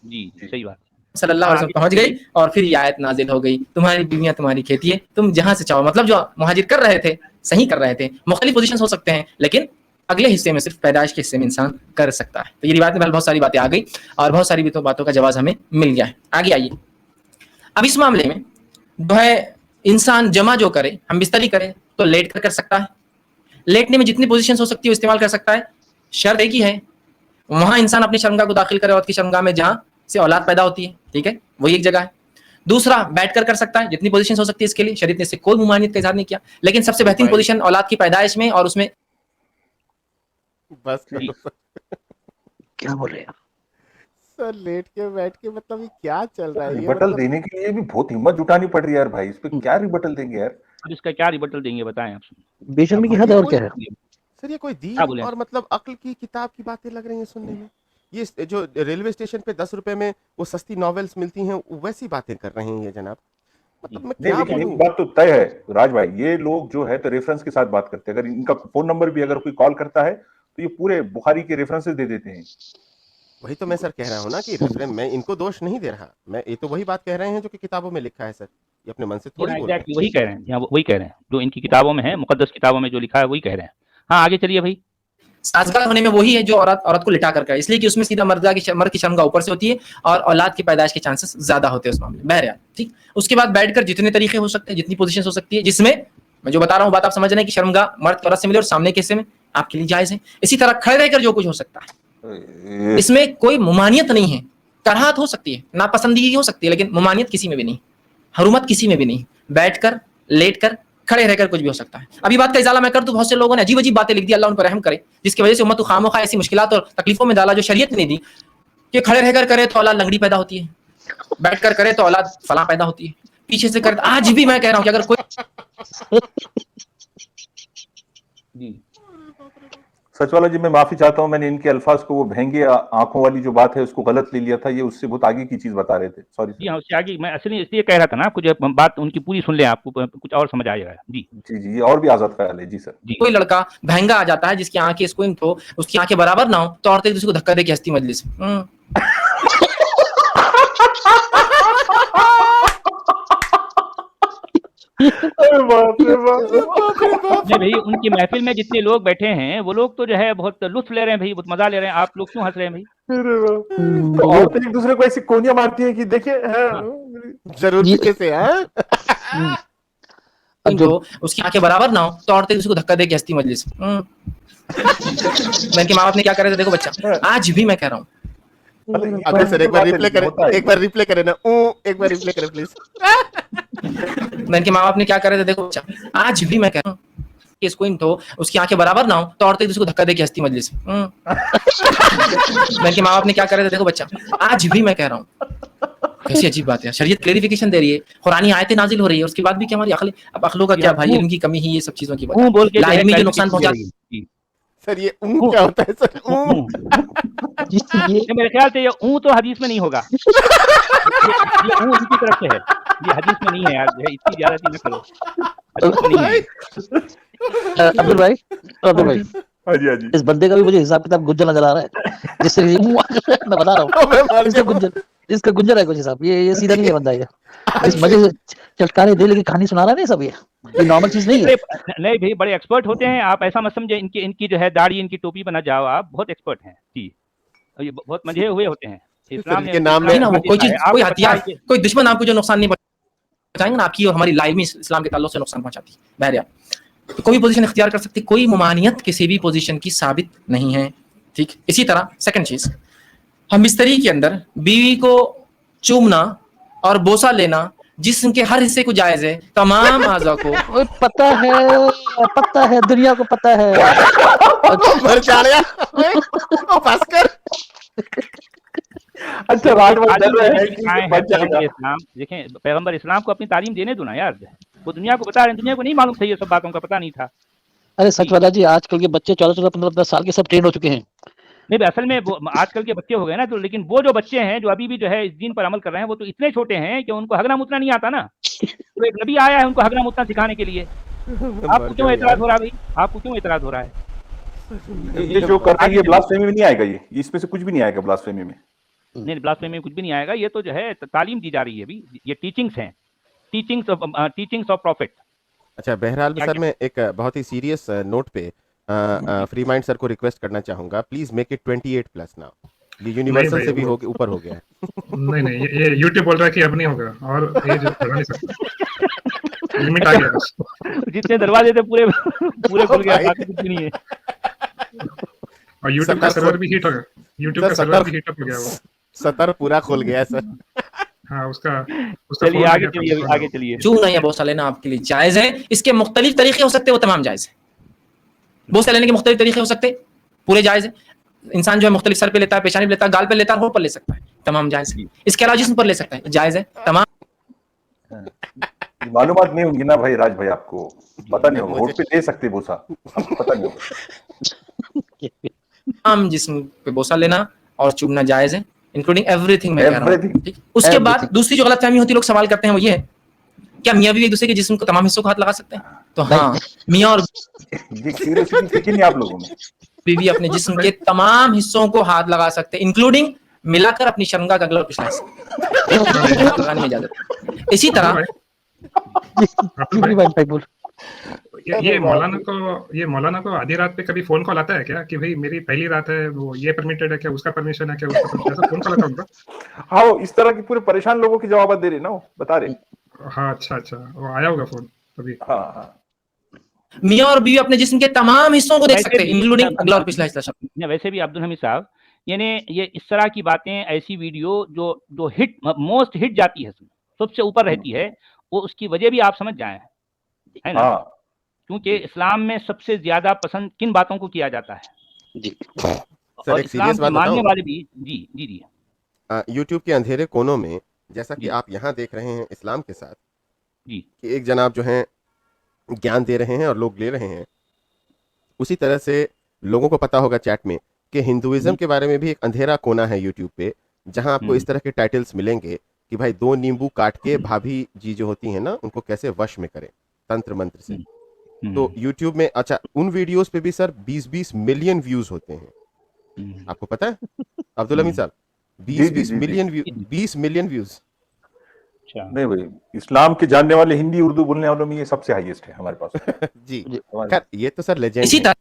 जी सही बात। सल्लल्लाहु अलैहि वसल्लम पहुंच गई, और फिर ये आयत नाजिल हो गई, तुम्हारी बीवियां तुम्हारी खेती है, तुम जहां से चाहो। मतलब जो मुहाजिर कर रहे थे सही कर रहे थे। मुख्तलिफ पोजीशन हो सकते हैं, लेकिन अगले हिस्से में सिर्फ पैदाइश के हिस्से में इंसान कर सकता है। तो ये रिवायत में बहुत सारी बातें आ गई और बहुत सारी बातों का जवाब हमें मिल गया है। आगे आइए, अब इस मामले में जो है इंसान जमा जो करे, हम बिस्तरी करें तो लेट कर सकता है। लेटने में जितनी पोजीशन हो सकती है वो इस्तेमाल कर सकता है। शर्त एक ही है, वहां इंसान अपनी शर्मगाह को दाखिल करे, औरत की शर्मगाह में जहां से औलाद पैदा होती है, ठीक है, वही एक जगह है। दूसरा, बैठ कर सकता है, जितनी पोजीशन हो सकती है इसके लिए शरीयत ने इससे कोई मुमानियत का इजहार नहीं किया, लेकिन सबसे बेहतरीन पोजीशन औलाद की पैदाइश में और उसमें। बस क्या बोल रहे हैं सर, लेट के बैठ के, मतलब ये क्या चल रहा है? ये रिबटल मतलब देने के लिए भी बहुत हिम्मत जुटानी पड़ रही है यार भाई, इस पे क्या रिबटल देंगे यार? अब इसका क्या रिबटल देंगे बताएं आप। बेशर्मी की हद है, और क्या है? सर ये कोई दीन क्या बोले? और मतलब अक्ल की किताब की बातें लग रही हैं सुनने में। ये जो रेलवे स्टेशन पे 10 रुपए में वो सस्ती नॉवेल्स मिलती हैं, वैसी बातें कर रहे हैं ये जनाब। मतलब मैं नहीं, क्या लेकिन बोलूं? एक बात तो तय है राज भाई, ये लोग जो है तो रेफरेंस के साथ बात करते हैं। अगर इनका फोन नंबर भी अगर कोई कॉल करता है तो ये पूरे बुखारी के रेफरेंसेस दे देते हैं। वही तो मैं सर कह रहा हूँ ना कि रेफरेंस, मैं इनको दोष नहीं दे रहा, मैं ये तो वही बात कह रहे हैं जो कि किताबों में लिखा है सर, ये अपने मन से थोड़ी बोल रहे हैं। एग्जैक्टली वही कह रहे हैं, यहाँ वही कह रहे हैं जो इनकी किताबों में है, मुकद्दस किताबों में जो लिखा है वही कह रहे हैं। हाँ आगे चलिए भाई। साजगार होने में वही है जो औरत को लिटा कर करे, इसलिए कि उसमें सीधा मर्द की शर्मगाह ऊपर से होती है और औलाद की पैदाइश के चांसेस ज्यादा होते हैं उस मामले में। बहरहाल ठीक, उसके बाद बैठकर जितने तरीके हो सकते हैं, जितनी पोजीशन हो सकती है, जिसमें मैं जो बता रहा हूँ बात आप समझ रहे हैं कि शर्मगाह मर्द औरत से मिले और सामने के हिस्से में आपके लिए जायज है। इसी तरह खड़े रहकर जो कुछ हो सकता है, इसमें कोई मुमानियत नहीं है, कराहत हो सकती है, नापसंदगी हो सकती है, लेकिन मुमानियत किसी में भी नहीं, हरुमत किसी में भी नहीं। बैठकर, लेटकर, खड़े रहकर कुछ भी हो सकता है। अभी बात का इजाला मैं कर दूं, बहुत से लोगों ने अजीब अजीब बातें लिख दी, अल्लाह उन पर रहम करे, जिसकी वजह से उम्मत को खामोखा ऐसी मुश्किलात और तकलीफों में डाला जो शरीयत ने दी, कि खड़े रहकर करे तो औलाद लंगड़ी पैदा होती है, बैठकर करे तो औलाद फला पैदा होती है, पीछे से करे। आज भी मैं कह रहा हूं कि अगर कोई जी सचवाला जी, मैं माफी चाहता हूं, मैंने इनके अल्फाज को, वो महंगे आंखों वाली जो बात है उसको गलत ले लिया था। ये उससे बहुत आगे की चीज बता रहे थे, सॉरी जी हाँ, उससे आगे मैं असली इसलिए कह रहा था ना, कुछ बात उनकी पूरी सुन लें, आपको कुछ और समझ आ जाएगा। जी जी जी, ये और भी आजाद ख्याल है। जी सर। जी कोई लड़का महंगा आ जाता है जिसकी आंखें स्क्विंट हो, उसकी आंखें बराबर ना हो, तो औरतें एक दूसरे को धक्का दे के हंसती मजलिस में। नहीं भाई, उनकी महफिल में जितने लोग बैठे हैं वो लोग तो जो है बहुत लुत्फ ले रहे हैं भाई, बहुत मजा ले रहे हैं। आप लोग क्यों हंस रहे हैं भाई? तो औरतें एक दूसरे को ऐसी कोनियां मारती है कि देखिए जरूर ये- कैसे है। अब जो तो उसकी आंखें बराबर ना हो, तो औरतें एक दूसरे को धक्का दे के हंसती मजलिस में। मैंने माँ बाप ने क्या करे थे, देखो बच्चा, आज भी मैं कह रहा हूँ, अगर सर एक बार रिप्ले करें, एक बार रिप्ले करें ना, एक बार रिप्ले करें प्लीज। मैंने के माँ बाप ने क्या करे थे, देखो बच्चा, आज भी मैं कह रहा हूँ कि इसको इन तो उसकी आंखें बराबर ना हो, तो औरतें एक दूसरे को धक्का दे के हंसती मजलिस में। मैंने के माँ बाप ने क्या करे थे, देखो बच्चा, आज भी मैं कह रहा हूँ। कैसी अजीब बात है, शरीयत क्लेरिफिकेशन दे रही है, कुरानी आयतें नाजिल हो रही है, उसके बाद भी क्या हमारी अक्लों का क्या भाई, इनकी कमी ही ये सब चीजों की ऊँ बोल के जो है लाइल्मी जो नुकसान पहुंचा। जी। सर ये क्या होता है सर? ऊँ। ये ये मेरे ख्याल से ये ऊँ तो हदीस में नहीं होगा। ये ऊँ इनकी तरफ से है, ये हदीस में नहीं है यार, जो है इसकी ज्यादती न करो, हदीस में नहीं है। अब्दुल भाई हाँ जी, हाँ जी। इस बंदे का भी मुझे हिसाब किताब गुंजन नजर आ रहा है, जिससे मैं बता रहा हूँ इसका गुंजन है कुछ हिसाब। ये सीधा नहीं है बंदा, ये इस मजे से चटकारे दे लेके कहानी सुना रहा है सब, ये नॉर्मल चीज नहीं है। नहीं भाई, बड़े एक्सपर्ट होते हैं, आप ऐसा मत समझे इनकी जो है दाढ़ी, इनकी टोपी बना जाओ, आप बहुत एक्सपर्ट हैं जी, ये बहुत मजे हुए होते हैं। इस्लाम के नाम में ना वो कोई चीज, कोई हथियार, आपको कोई दुश्मन आपको जो नुकसान नहीं पहुंचाएंगे ना, आपकी और हमारी लाइल्मी इस्लाम के ताल्लुक से नुकसान पहुंचाती है। बहरहाल तो कोई पोजीशन इख्तियार कर सकती, कोई मुमानियत किसी भी पोजीशन की साबित नहीं है, ठीक। इसी तरह सेकंड चीज, हम बिस्तरी के अंदर बीवी को चूमना और बोसा लेना जिस्म के हर हिस्से को जायज है, तमाम आज़ा को। ओए पता है दुनिया को पता है। मर चाड़िया भास्कर। अच्छा, रात में डर रहे हैं कि आए हैं बच जाएगा। पैगंबर इस्लाम, देखें पैगंबर इस्लाम को अपनी तालीम देने दो ना यार, वो दुनिया को बता रहे हैं, दुनिया को नहीं मालूम था, ये सब बातों का पता नहीं था। अरे सच वाला जी, आजकल के बच्चे 14-14, 15-15 साल के सब ट्रेन हो चुके हैं। नहीं भाई, असल में वो आजकल के बच्चे हो गए ना, तो लेकिन वो जो बच्चे हैं जो अभी भी जो है इस दीन पर अमल कर रहे हैं, वो तो इतने छोटे हैं कि उनको हगना मुतना नहीं आता ना। तो एक नबी आया है उनको हगना मुतना सिखाने के लिए। आपको क्यों एतराज हो रहा है भाई, आपको क्यों एतराज हो रहा है? ये जो कर रहे हैं ये ब्लास्फेमी में नहीं आएगा, ये इसमें से कुछ भी नहीं आएगा ब्लास्फेमी में। नहीं, ब्लास्फेमी में कुछ भी नहीं आएगा, ये तो जो है तालीम दी जा रही है अभी, ये टीचिंग्स हैं, टीचिंग्स ऑफ प्रॉफिट। अच्छा, बहरहाल सर मैं एक बहुत ही सीरियस नोट पे फ्री माइंड सर को रिक्वेस्ट करना चाहूंगा, प्लीज मेक इट 28+ नाउ। ये यूनिवर्सल भाई, से भी ऊपर हो गया है। नहीं ये YouTube बोल रहा है कि अब नहीं होगा, और ये जो बढ़ा नहीं सकता, लिमिट आ गया बस। जितने दरवाजे थे पूरे पूरे खुल गया, बाकी कुछ भी नहीं है। और YouTube का सर्वर भी हीट हो गया, YouTube का सर्वर भी हीट अप हो गया वो। सतर पूरा खुल गया सर। हाँ, उसका चलिए फोन आगे लगा चलिए, था। आगे चलिए। चूमना या बोसा लेना आपके लिए जायज है, इसके मुख्तलिफ तरीके हो सकते हैं, वो तमाम जायज है। बोसा लेने के मुख्तलिफ तरीके हो सकते हैं, पूरे जायज है। इंसान जो है मुख्तलिफ सर पे लेता है, पेशानी पे लेता है, गाल पे लेता है, होठ पर ले सकता है, तमाम जायज है। इसके अलावा जिस्म पर ले सकता है, जायज है, तमाम। मालूमात नहीं होंगी ना भाई, राज भाई आपको पता नहीं होगा, होठ पे ले सकते बोसा, आपको पता नहीं होगा। तमाम जिस्म पे बोसा लेना और चूमना जायज है, इंक्लूडिंग एवरीथिंग मैं कह रहा हूँ, Everything. ठीक। उसके बाद दूसरी जो गलतफहमी होती है, लोग सवाल करते हैं, वो ये है क्या मियाँ बीवी एक दूसरे के जिस्म को तमाम हिस्सों को हाथ लगा सकते हैं? तो हाँ, मियाँ और ये क्यूरियोसिटी थी कि नहीं आप लोगों में? बीवी अपने जिस्म के तमाम हिस्सों को हाथ लगा सकते हैं, इंक्लूडिंग मिलाकर अपनी शर्मगाह का अगला और पिछला हिस्सा हाथ लगाने में इजाजत है। इसी तरह ये मौलाना को आधी रात पे कभी फोन कॉल आता है क्या कि भाई मेरी पहली रात है, वो ये परमिटेड है क्या, उसका परमिशन है क्या, उसका परमिशन, ऐसा फोन कॉल आता होगा? हाँ, वो इस तरह की पूरे परेशान लोगों की जवाब दे रहे ना, वो बता रहे। हाँ, अच्छा, वो आया होगा फोन अभी। हाँ, मियाँ और बीवी अपने जिस्म के तमाम हिस्सों को देख सकते हैं, इंक्लूडिंग अगला और पिछला हिस्सा। वैसे भी अब्दुल हमीद साहब, यानी ये इस तरह की बातें, ऐसी वीडियो जो हिट, मोस्ट हिट जाती है, सबसे ऊपर रहती है, वो उसकी वजह भी आप समझ जाए, है ना? हाँ क्योंकि इस्लाम में सबसे ज्यादा पसंद किन बातों को किया जाता है, जी सर और एक इस्लाम सीरियस के बात मानने बताऊं, वाले भी। जी जी जी यूट्यूब के अंधेरे कोनों में जैसा कि जी आप यहाँ देख रहे हैं इस्लाम के साथ जी कि एक जनाब जो हैं ज्ञान दे रहे हैं और लोग ले रहे हैं, उसी तरह से लोगों को पता होगा चैट में कि हिंदुइज्म के बारे में भी एक अंधेरा कोना है यूट्यूब पे, जहां आपको इस तरह के टाइटल्स मिलेंगे कि भाई 2 नींबू काट के भाभी जी जो होती हैं ना उनको कैसे वश में करें तंत्र मंत्र से। तो यूट्यूब में अच्छा उन वीडियोस पे भी सर 20-20 मिलियन व्यूज होते हैं, आपको पता है अब्दुल हमीद साहब? जी, जी, 20-20 जी, जी। Million 20 million views. अच्छा नहीं भाई, इस्लाम के जानने वाले हिंदी उर्दू बोलने वालों में ये सबसे हाईएस्ट है हमारे पास। जी हमारे खैर ये तो सर लेजेंड इसी है। तरह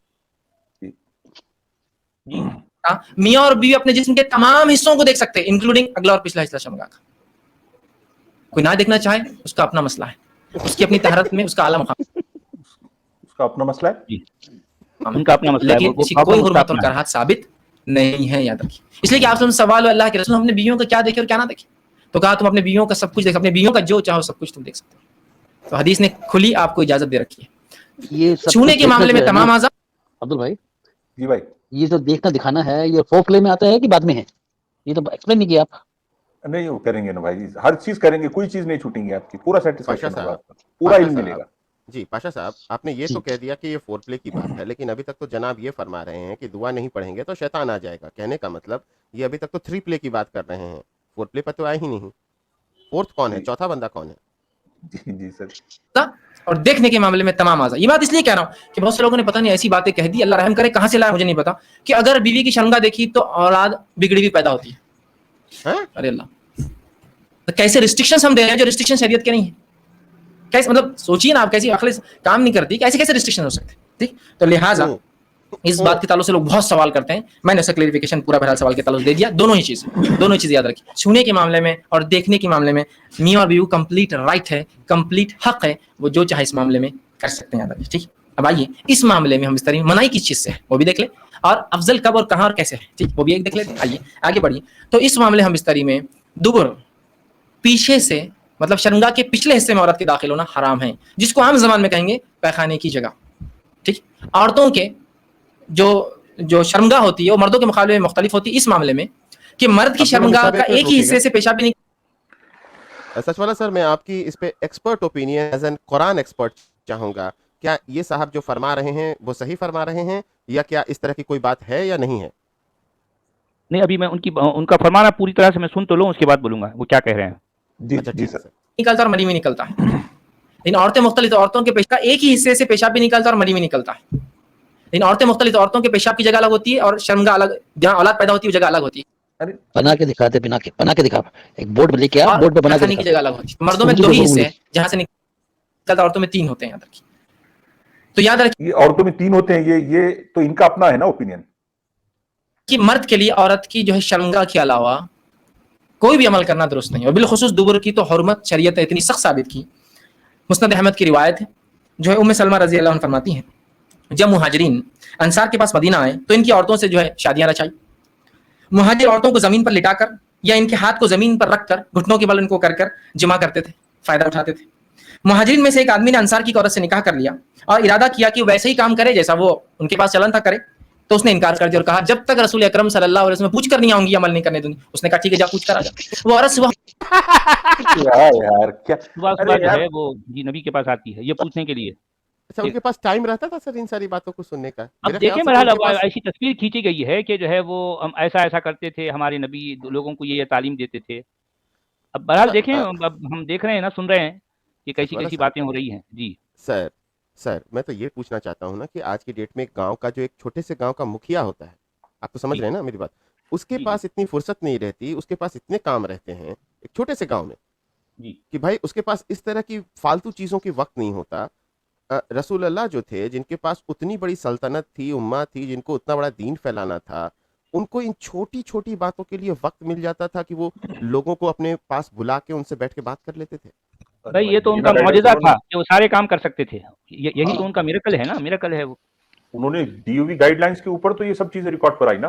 मियाँ और बीवी अपने जिस्म के तमाम हिस्सों को देख सकते हैं, इंक्लूडिंग अगला और पिछला हिस्सा शर्मगाह का। कोई ना देखना चाहे उसका अपना मसला है, उसकी अपनी तहरत में उसका आला मुकाम उसका अपना मसला है। जी उनका अपना मसला है, लेकिन वो इसकी प्रॉब्लम कोई उसका हुर्मत और अपना है। कराहत साबित नहीं है, याद रखिए। इसलिए कि आप सब सवाल अल्लाह के रसूल हमने बीवियों का क्या देखे और क्या ना देखे, तो कहा तुम अपने बीवियों का सब कुछ देख, अपने बीवियों का जो चाहो सब कुछ तुम देख सकते हो। तो हदीस ने खुली आपको इजाजत दे रखी है। ये सब छूने कुछ के मामले में देखना जो है तमाम ना आज़ाद अब्दुल भाई, जी भाई, ये जो देखना दिखाना है ये फोर प्ले में आता है कि बाद में है? ये तो एक्सप्लेन नहीं किया आप। नहीं वो करेंगे ना भाई, हर चीज करेंगे, कोई चीज नहीं छूटेंगी आपकी, पूरा पाशा सेटिस्फेक्शन होगा साहब, आपका, पूरा पाशा इल्म साहब, मिलेगा। जी पाशा साहब आपने ये जी। तो कह दिया कि ये फोर प्ले की बात है, लेकिन अभी तक तो जनाब ये फरमा रहे हैं कि दुआ नहीं पढ़ेंगे तो शैतान आ जाएगा। कहने का मतलब ये अभी तक तो 3 प्ले की बात कर रहे हैं, 4 प्ले पर तो आए ही नहीं। फोर्थ कौन है, जी। चौथा बंदा कौन है? जी जी सर। था और देखने के मामले में तमाम आज़ाद। ये बात इसलिए कह रहा हूं कि बहुत से लोगों ने पता नहीं ऐसी बातें कह दी, अल्लाह रहम करे, कहां से लाया मुझे नहीं पता, कि अगर बीवी की शर्मगाह देखी तो औलाद बिगड़ी हुई पैदा होती है। हैं? अरे अल्लाह, तो कैसे रिस्ट्रिक्शंस हम दे रहे हैं जो रिस्ट्रिक्शन शरीयत के नहीं है? कैसे, मतलब सोचिए ना आप, कैसी अक्ल काम नहीं करती, कैसे कैसे रिस्ट्रिक्शन हो सकते हैं? ठीक, तो लिहाजा इस बात के ताल्लुक से लोग बहुत सवाल करते हैं। मैंने उसका क्लेरिफिकेशन पूरा बहरहाल सवाल के ताल्लुक दे दिया। दोनों ही चीज याद रखिए, छूने के मामले में और देखने के मामले में मियां और बीवी कंप्लीट राइट है, कंप्लीट हक है, वो जो चाहे इस मामले में कर सकते हैं, याद रखिए। ठीक, अब आइए इस मामले में हम इस तरह मनाही किस चीज से है वो भी देख ले, और अफजल कब और कहां और कैसे है, ठीक, वो भी एक देख लेते हैं। आइए आगे बढ़िए। तो इस मामले हम इस तरह में दुबर पीछे से, मतलब शर्मगाह के पिछले हिस्से में औरत के दाखिल होना हराम है, जिसको आम जबान में कहेंगे पैखाने की जगह। ठीक, औरतों के जो शर्मगाह होती है वो मर्दों के मुकाबले में मुख्तलिफ होती है इस मामले में कि मर्द की शर्मगाह का एक ही हिस्से से पेशाब भी नहीं। सच वाला सर, मैं आपकी इस पे expert opinion as an Quran expert चाहूंगा। क्या ये साहब जो फरमा रहे हैं वो सही फरमा रहे हैं, या क्या इस तरह की कोई बात है या नहीं है? नहीं, अभी मैं उनका फरमाना पूरी तरह से मैं सुन तो लूं, उसके बाद बोलूंगा वो क्या कह रहे हैं। जी अच्छा जी ठीक है सर। सर। निकलता और मरी में निकलता है। इन औरतें मुख्तलिफ, औरतों के पेशाब एक ही हिस्से से पेशाब भी निकलता है और मरी में निकलता है। इन औरतें मुख्तलिफ, औरतों के पेशाब की जगह अलग होती है और शर्मगाह अलग, जहाँ औलाद पैदा होती है वो जगह अलग होती है। बना के दिखाते, बना के दिखा, एक बोर्ड में लेके आ, और बोर्ड पे बना के पैखाने की दिखा। जगह अलग होती है। मर्दों में 2 ही हिस्से हैं जहां से निकलता, औरतों में 3 होते हैं, याद रखिए। तो याद रखिए ये औरतों में 3 होते हैं, ये तो इनका अपना है ना ओपिनियन, कि मर्द के लिए औरत की जो है शर्मगाह के अलावा कोई भी अमल करना दुरुस्त नहीं है। और बिलखुसूस दुबर की तो हुर्मत शरीयत ने इतनी सख्त साबित की। मुस्नद अहमद की रिवायत है, जो है उम्मे सलमा रजी अल्लाह अन्हा फरमाती हैं, जब मुहाजिरीन अंसार के पास मदीना आए तो इनकी औरतों से जो है शादियां रचाई। मुहाजिर औरतों को जमीन पर लिटाकर या इनके हाथ को जमीन पर रखकर घुटनों के बल इनको कर जमा करते थे, फायदा उठाते थे। मुहाजिरीन में से एक आदमी ने अंसार की औरत से निकाह कर लिया और इरादा किया कि वैसे ही काम करे जैसा वो उनके पास चलन था करे, तो उसने इनकार कर दिया और कहा जब तक रसूल अकरम सल्लल्लाहु अलैहि वसल्लम पूछ कर नहीं आऊंगी, अमल नहीं करने दूंगी। उसने कहा ठीक है, जा पूछ कर आ जा। वो औरत सुबह यार क्या, सुबह अरे सुबह जो यार है वो जी नबी के पास आती है ये पूछने के लिए। अच्छा उनके पास टाइम रहता था सर इन सारी बातों को सुनने का? अब मेरे ख्याल देखें से तो बहरहाल, उनके अब पास ऐसी तस्वीर खींची गई है कि जो है वो हम ऐसा ऐसा करते थे, हमारे नबी लोगों को ये तालीम देते थे। अब बहरहाल देखें, अब हम देख रहे हैं ना, सुन रहे हैं कि कैसी वाला कैसी सर, बातें हो रही हैं। जी सर मैं तो ये पूछना चाहता हूँ ना कि आज की डेट में एक गांव का जो एक छोटे से गांव का मुखिया होता है, आप तो समझ जी रहे हैं ना मेरी बात, उसके जी पास इतनी फुर्सत नहीं रहती, उसके पास इतने काम रहते हैं एक छोटे से गांव में, जी कि भाई उसके पास इस तरह की फालतू चीजों की वक्त नहीं होता। रसूल अल्लाह जो थे, जिनके पास उतनी बड़ी सल्तनत थी, उम्मा थी, जिनको उतना बड़ा दीन फैलाना था, उनको इन छोटी छोटी बातों के लिए वक्त मिल जाता था कि वो लोगों को अपने पास बुला के उनसे बैठ के बात कर लेते थे। भाई, ये तो उनका मौजज़ा था कि वो सारे काम कर सकते थे। यही तो उनका मिरेकल है ना, मिरेकल है वो। उन्होंने डीओवी गाइडलाइंस के ऊपर तो ये सब चीजें रिकॉर्ड पर आई ना।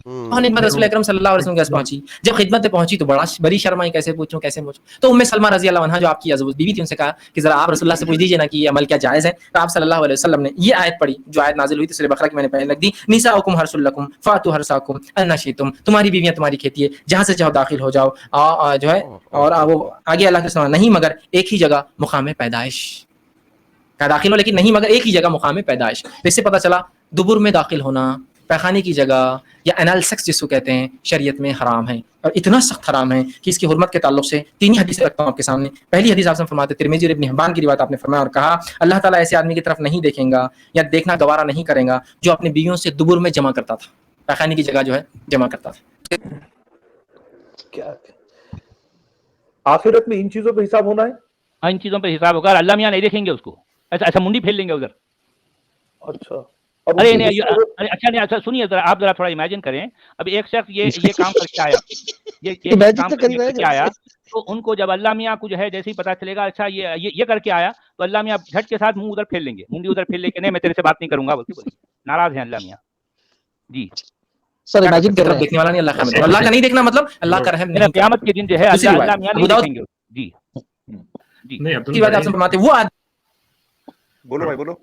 होने के बाद रसूल अकरम सल्लल्लाहु अलैहि वसल्लम के पास पहुंची। जब खिदमत पे पहुंची तो बड़ी शर्माई, कैसे पूछूं कैसे पूछूं। तो उम्मे सलमा रजी अल्लाह अन्हा जो आपकी अज़वज बीवी थी, उनसे कहा कि जरा आप रसूलुल्लाह से पूछ दीजिए ना कि ये अमल क्या जायज़ है। तो आप सल्लल्लाहु अलैहि वसल्लम ने ये आयत पढ़ी जो आयत नाजिल हुई थी सूरह बकरा की, मैंने पहले लग दी, निसाउकुम हर्सुल लकुम फातु हर्साकुम अन्ना शितुम, तुम्हारी बीवियां तुम्हारी खेती है, जहां से चाहो दाखिल हो जाओ। जो है और वो आगे अल्लाह के समान नहीं मगर एक ही जगह मुकाम पैदाइश का दाखिल हो, लेकिन नहीं मगर एक ही जगह मुकाम पैदाइश। तो इससे पता चला दुबुर में दाखिल होना, पैखाने की जगह या एनल सेक्स जिसको कहते हैं, शरीयत में हराम है और इतना सख्त हराम है कि इसकी हुर्मत के ताल्लुक से तीन ही हदीसें रखता हूं आपके सामने। पहली हदीस आपसे फरमाते तिरमिज़ी और इब्न हिब्बान की रिवायत आपने फरमाया और कहा अल्लाह ताला ऐसे आदमी की तरफ नहीं देखेगा या देखना गवारा नहीं करेगा जो अपनी बीवियों से दुबुर में जमा करता था, पैखाने की जगह जो है जमा करता था। क्या आखिरत में इन चीजों पे हिसाब होना है? इन चीजों पे हिसाब होगा, अल्लाह मियां नहीं देखेंगे उसको, ऐसा मुंडी फेर लेंगे उधर। अच्छा अरे नहीं, अरे अच्छा नहीं, अच्छा सुनिए जरा, आप जरा थोड़ा इमेजिन करें। अब एक शख्स ये काम करके आया, ये काम करके आया, तो उनको जब अल्लाह मियां को जो है जैसे ही पता चलेगा अच्छा ये करके आया, तो अल्लाह मियां झट के साथ मुंह उधर फेर लेंगे, मुंडी उधर फेर लेके, नहीं मैं तेरे से बात नहीं करूंगा बोल, नाराज हैं अल्लाह मियां जी। सर इमेजिन कर रहे हैं, देखने वाला नहीं अल्लाह का, अल्लाह का नहीं देखना मतलब अल्लाह का रहम नहीं, क़यामत के दिन जो है अल्लाह मियां नहीं देखेंगे जी जी। नहीं अब्दुल की बात आपसे फरमाते वो बोलो भाई बोलो।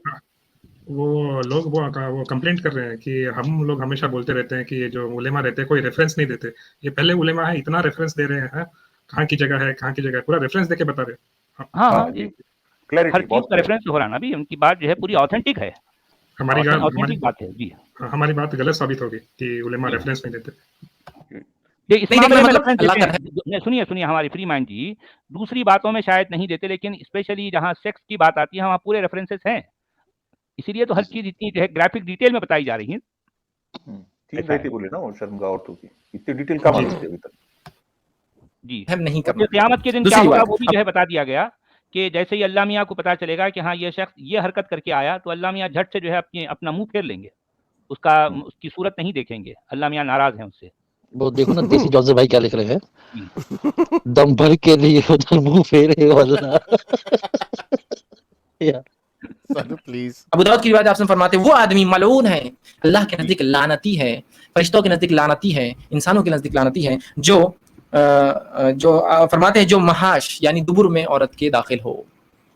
वो लोग वो कंप्लेंट कर रहे हैं कि हम लोग हमेशा बोलते रहते हैं कि ये जो उलेमा रहते हैं कोई रेफरेंस नहीं देते, ये पहले उलेमा है इतना रेफरेंस दे रहे हैं, कहाँ की जगह है कहाँ की जगह है, पूरा रेफरेंस देके बता रहे हैं। हाँ हर चीज का रेफरेंस हो रहा है ना, अभी उनकी बात जो है पूरी ऑथेंटिक है, ऑथेंटिक बात है जी। हमारी बात गलत साबित होगी कि उलेमा रेफरेंस नहीं देते। सुनिए हमारी फ्री माइंड जी दूसरी बातों में शायद नहीं देते, लेकिन स्पेशली जहाँ सेक्स की बात आती है वहाँ पूरे रेफरेंसेस हैं, इसीलिए तो हर चीज इतनी जो है ग्राफिक डिटेल में बताई जा रही है। ठीक है बोले ना, और शर्मगाह औरतों की इतनी डिटेल का मालूम अभी तक जी हम नहीं करना। क़यामत के दिन क्या होगा वो भी जो है बता दिया गया कि जैसे ही अल्लाह मियां को पता चलेगा कि हाँ ये शख्स ये हरकत करके आया, तो अल्लाह मियां झट से जो है अपना मुंह फेर लेंगे, उसकी सूरत नहीं देखेंगे, अल्लाह मियां नाराज हैं उससे। वो देखो ना देसी जॉर्ज भाई क्या लिख रहे हैं, दम भर के लिए उधर मुंह फेरे वाला। प्लीज अबू दाऊद की रिवायत आपसे फरमाते वो आदमी मलऊन है, अल्लाह के नजदीक लानती है, फरिश्तों के नजदीक लानती है, इंसानों के नजदीक लानती है, जो फरमाते हैं जो महाश यानी दुबुर में औरत के दाखिल हो।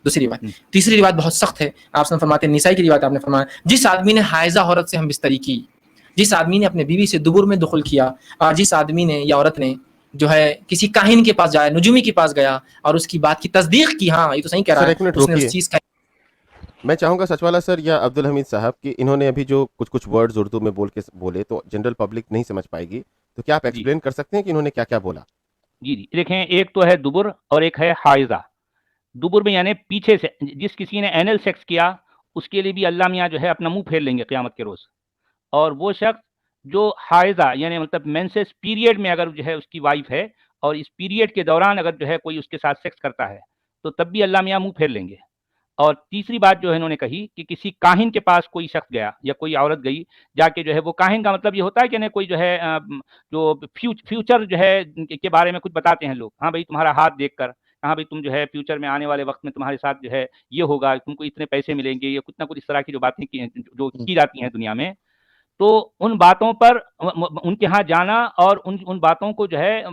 दूसरी बात, तीसरी रिवायत बहुत सख्त है, आपसे फरमाते हैं निसाई की रिवायत आपने फरमाया जिस आदमी ने हाइजा औरत से हम बिस्तरी की, जिस आदमी ने अपने बीवी से दुबुर में दुखुल किया, और जिस आदमी ने या औरत ने जो है किसी काहिन के पास जाया, नुजूमी के पास गया और उसकी बात की तस्दीक की, हाँ ये तो सही कह रहा है, उसने उस चीज का। मैं चाहूंगा सचवाला सर या अब्दुल हमीद साहब कि इन्होंने अभी जो कुछ वर्ड्स उर्दू में बोले तो जनरल पब्लिक नहीं समझ पाएगी, तो क्या आप एक्सप्लेन कर सकते हैं कि इन्होंने क्या क्या बोला? जी देखें, एक तो है दुबुर और एक है हाइजा। दुबुर में यानी पीछे से जिस किसी ने एनल सेक्स किया उसके लिए भी अल्लाह मियां जो है अपना मुंह फेर लेंगे क़यामत के रोज, और वो शख्स जो हाइजा यानी मतलब मेंसेस पीरियड में अगर जो है उसकी वाइफ है और इस पीरियड के दौरान अगर जो है कोई उसके साथ सेक्स करता है तो तब भी अल्लाह मियां मुंह फेर लेंगे। और तीसरी बात जो है इन्होंने कही कि किसी काहिन के पास कोई शख्स गया या कोई औरत गई जाके जो है, वो काहिन का मतलब ये होता है कि नहीं कोई जो है जो फ्यूचर जो है के बारे में कुछ बताते हैं लोग, हाँ भाई तुम्हारा हाथ देखकर, हाँ भाई तुम जो है फ्यूचर में आने वाले वक्त में तुम्हारे साथ जो है ये होगा, तुमको इतने पैसे मिलेंगे, या कुछ ना कुछ इस तरह की जो बातें जो की जाती हैं दुनिया में, तो उन बातों पर उनके यहाँ जाना और उन बातों को जो है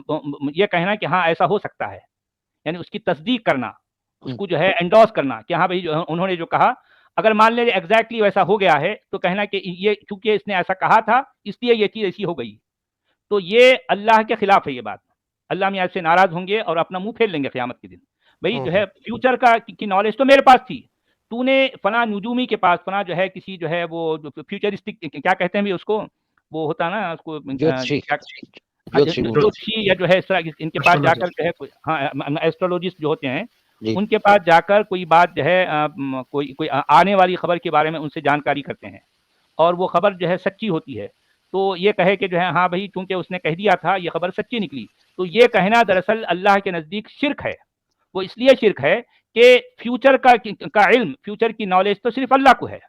ये कहना कि हाँ ऐसा हो सकता है, यानी उसकी तस्दीक करना, उसको जो है एंडोर्स करना कि हाँ भाई जो उन्होंने जो कहा अगर मान लीजिए एग्जैक्टली वैसा हो गया है तो कहना कि ये चूंकि इसने ऐसा कहा था इसलिए ये चीज़ ऐसी हो गई, तो ये अल्लाह के खिलाफ है ये बात, अल्लाह मियां से नाराज होंगे और अपना मुंह फेर लेंगे क़यामत के दिन। भाई जो है फ्यूचर की नॉलेज तो मेरे पास थी, तूने फला नुजूमी के पास, फला जो है किसी जो है वो फ्यूचरिस्टिक क्या कहते हैं भी उसको, वो होता ना उसको ज्योतिषी या जो है इस तरह इनके पास जाकर जो है हाँ एस्ट्रोलॉजिस्ट जो होते हैं उनके पास जाकर कोई बात जो है कोई आने वाली खबर के बारे में उनसे जानकारी करते हैं और वो खबर जो है सच्ची होती है, तो ये कहे कि जो है हाँ भाई चूंकि उसने कह दिया था ये खबर सच्ची निकली, तो ये कहना दरअसल अल्लाह के नज़दीक शिर्क है। वो इसलिए शिर्क है कि फ्यूचर का इल्म, फ्यूचर की नॉलेज तो सिर्फ अल्लाह को है।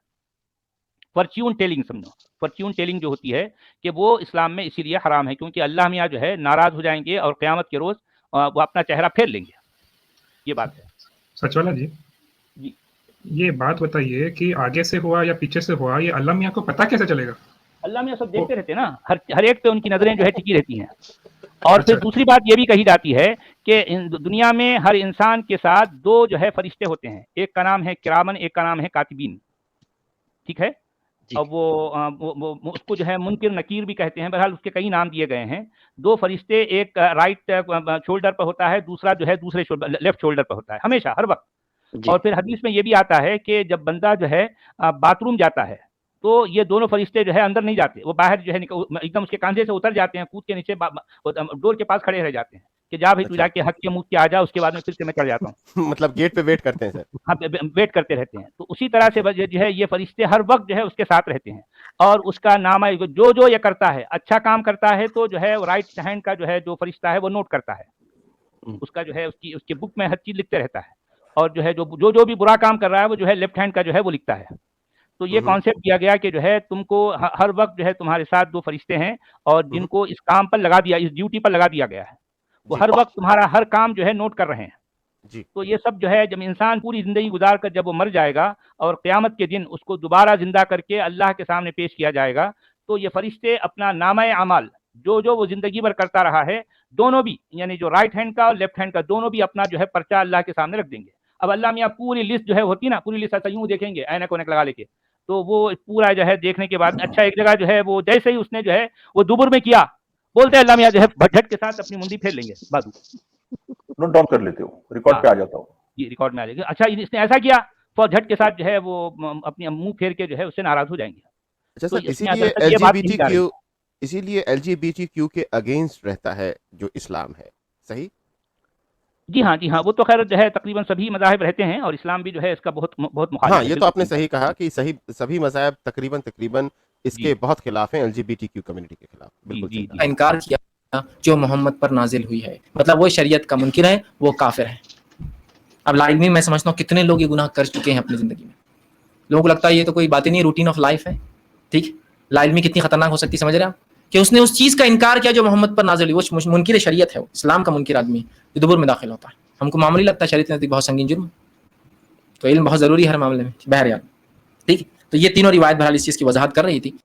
फॉर्च्यून टेलिंग समझो, फॉर्च्यून टेलिंग जो होती है कि वो इस्लाम में इसीलिए हराम है क्योंकि अल्लाह मियां जो है नाराज हो जाएंगे और क़यामत के रोज़ वो अपना चेहरा फेर लेंगे। ये बात है। सचवाला जी ये बात बताइए कि आगे से हुआ या पीछे से हुआ, ये अल्लाह मियां को पता कैसे चलेगा? अल्लाह में सब देखते रहते हैं ना, हर एक पे उनकी नजरें जो है टिकी रहती हैं। और फिर दूसरी बात ये भी कही जाती है कि दुनिया में हर इंसान के साथ दो जो है फरिश्ते होते हैं, एक का नाम है किरामन, एक का नाम है कातिबीन, ठीक है। अब वो उसको जो है मुनकिर नकीर भी कहते हैं, बहरहाल उसके कई नाम दिए गए हैं। दो फरिश्ते, एक राइट शोल्डर पर होता है, दूसरा जो है दूसरे लेफ्ट शोल्डर पर होता है, हमेशा हर वक्त। और फिर हदीस में ये भी आता है कि जब बंदा जो है बाथरूम जाता है तो ये दोनों फरिश्ते जो है अंदर नहीं जाते, वो बाहर जो है एकदम उसके कंधे से उतर जाते हैं, कूद के नीचे डोर के पास खड़े रह जाते हैं कि जा भाई तू जाके हक के मुंह के आ जा, उसके बाद में फिर से मैं चढ़ जाता हूँ। मतलब गेट पे वेट करते हैं सर। हाँ, वेट करते रहते हैं। तो उसी तरह से जो है ये फरिश्ते हर वक्त जो है उसके साथ रहते हैं, और उसका नाम जो ये करता है, अच्छा काम करता है तो जो है राइट हैंड का जो है जो फरिश्ता है वो नोट करता है, उसका जो है उसकी बुक में हर चीज लिखते रहता है, और जो है जो भी बुरा काम कर रहा है वो जो है लेफ्ट हैंड का जो है वो लिखता है। तो ये कॉन्सेप्ट दिया गया कि जो है तुमको हर वक्त जो है तुम्हारे साथ दो फरिश्ते हैं, और जिनको इस काम पर लगा दिया, इस ड्यूटी पर लगा दिया गया है, वो हर वक्त तुम्हारा हर काम जो है नोट कर रहे हैं जी। तो ये सब जो है जब इंसान पूरी जिंदगी गुजार कर जब वो मर जाएगा और क़यामत के दिन उसको दोबारा जिंदा करके अल्लाह के सामने पेश किया जाएगा, तो ये फरिश्ते अपना नामा अमाल जो वो जिंदगी भर करता रहा है, दोनों भी, यानी जो राइट हैंड का और लेफ्ट हैंड का, दोनों भी अपना जो है पर्चा अल्लाह के सामने रख देंगे। अब अल्लाह मियाँ पूरी लिस्ट जो है होती ना, पूरी लिस्ट ऐसा यूं देखेंगे ऐनक वैनक लगा लेके, तो वो पूरा जो है देखने के बाद अच्छा एक जगह जो है वो जैसे ही उसने जो है वो दुबुर में किया, बोलते हैं अल्लाह मियाँ जो है झट के साथ अपनी मुंडी फेर लेंगे बाजू, नोट डाउन कर लेते हो, रिकॉर्ड पे आ जाता हो, ये रिकॉर्ड में आ जाएगा। अच्छा इसने ऐसा किया, तो झट के साथ जो है वो अपनी मुंह फेर के जो है उससे नाराज हो जाएंगे। अच्छा तो सर, इसमें असल तक ये बात नहीं जा रही। इसीलिए एलजीबीटीक्यू के अगेंस्ट रहता है जो इस्लाम है, सही? जी हाँ, वो तो खैर जो है तकरीबन सभी मज़ाहिब रहते हैं, और इस्लाम भी जो है इसका बहुत मुखालिफ हाँ, है। ये तो आपने सही कहा कि सभी मज़ाहिब तकरीबन इसके बहुत खिलाफ हैं, एलजीबीटीक्यू कम्युनिटी के खिलाफ। बिल्कुल जी, सही। का इनकार किया जो मोहम्मद पर नाजिल हुई है, मतलब वो शरीयत का मुनकिर है, वो काफिर है। अब लाइफ में मैं समझता हूँ कितने लोग ये गुनाह कर चुके हैं अपनी जिंदगी में, लोगों को लगता है ये तो कोई बात ही नहीं, रूटीन ऑफ लाइफ है। ठीक, लाइफ में कितनी खतरनाक हो सकती है, समझ रहे हैं आप, कि उसने उस चीज का इनकार किया जो मोहम्मद पर नाजिल हुई, वो मुनकिर शरीयत है, वो इस्लाम का मुनकिर आदमी जो दुबुर में दाखिल होता है। हमको मामूली लगता है, शरीयत नज़दीक बहुत संगीन जुर्म, तो इल्म बहुत जरूरी है हर मामले में। बहरहाल ठीक, तो ये तीनों रिवायत बहरहाल इस चीज की वजाहत कर रही थी।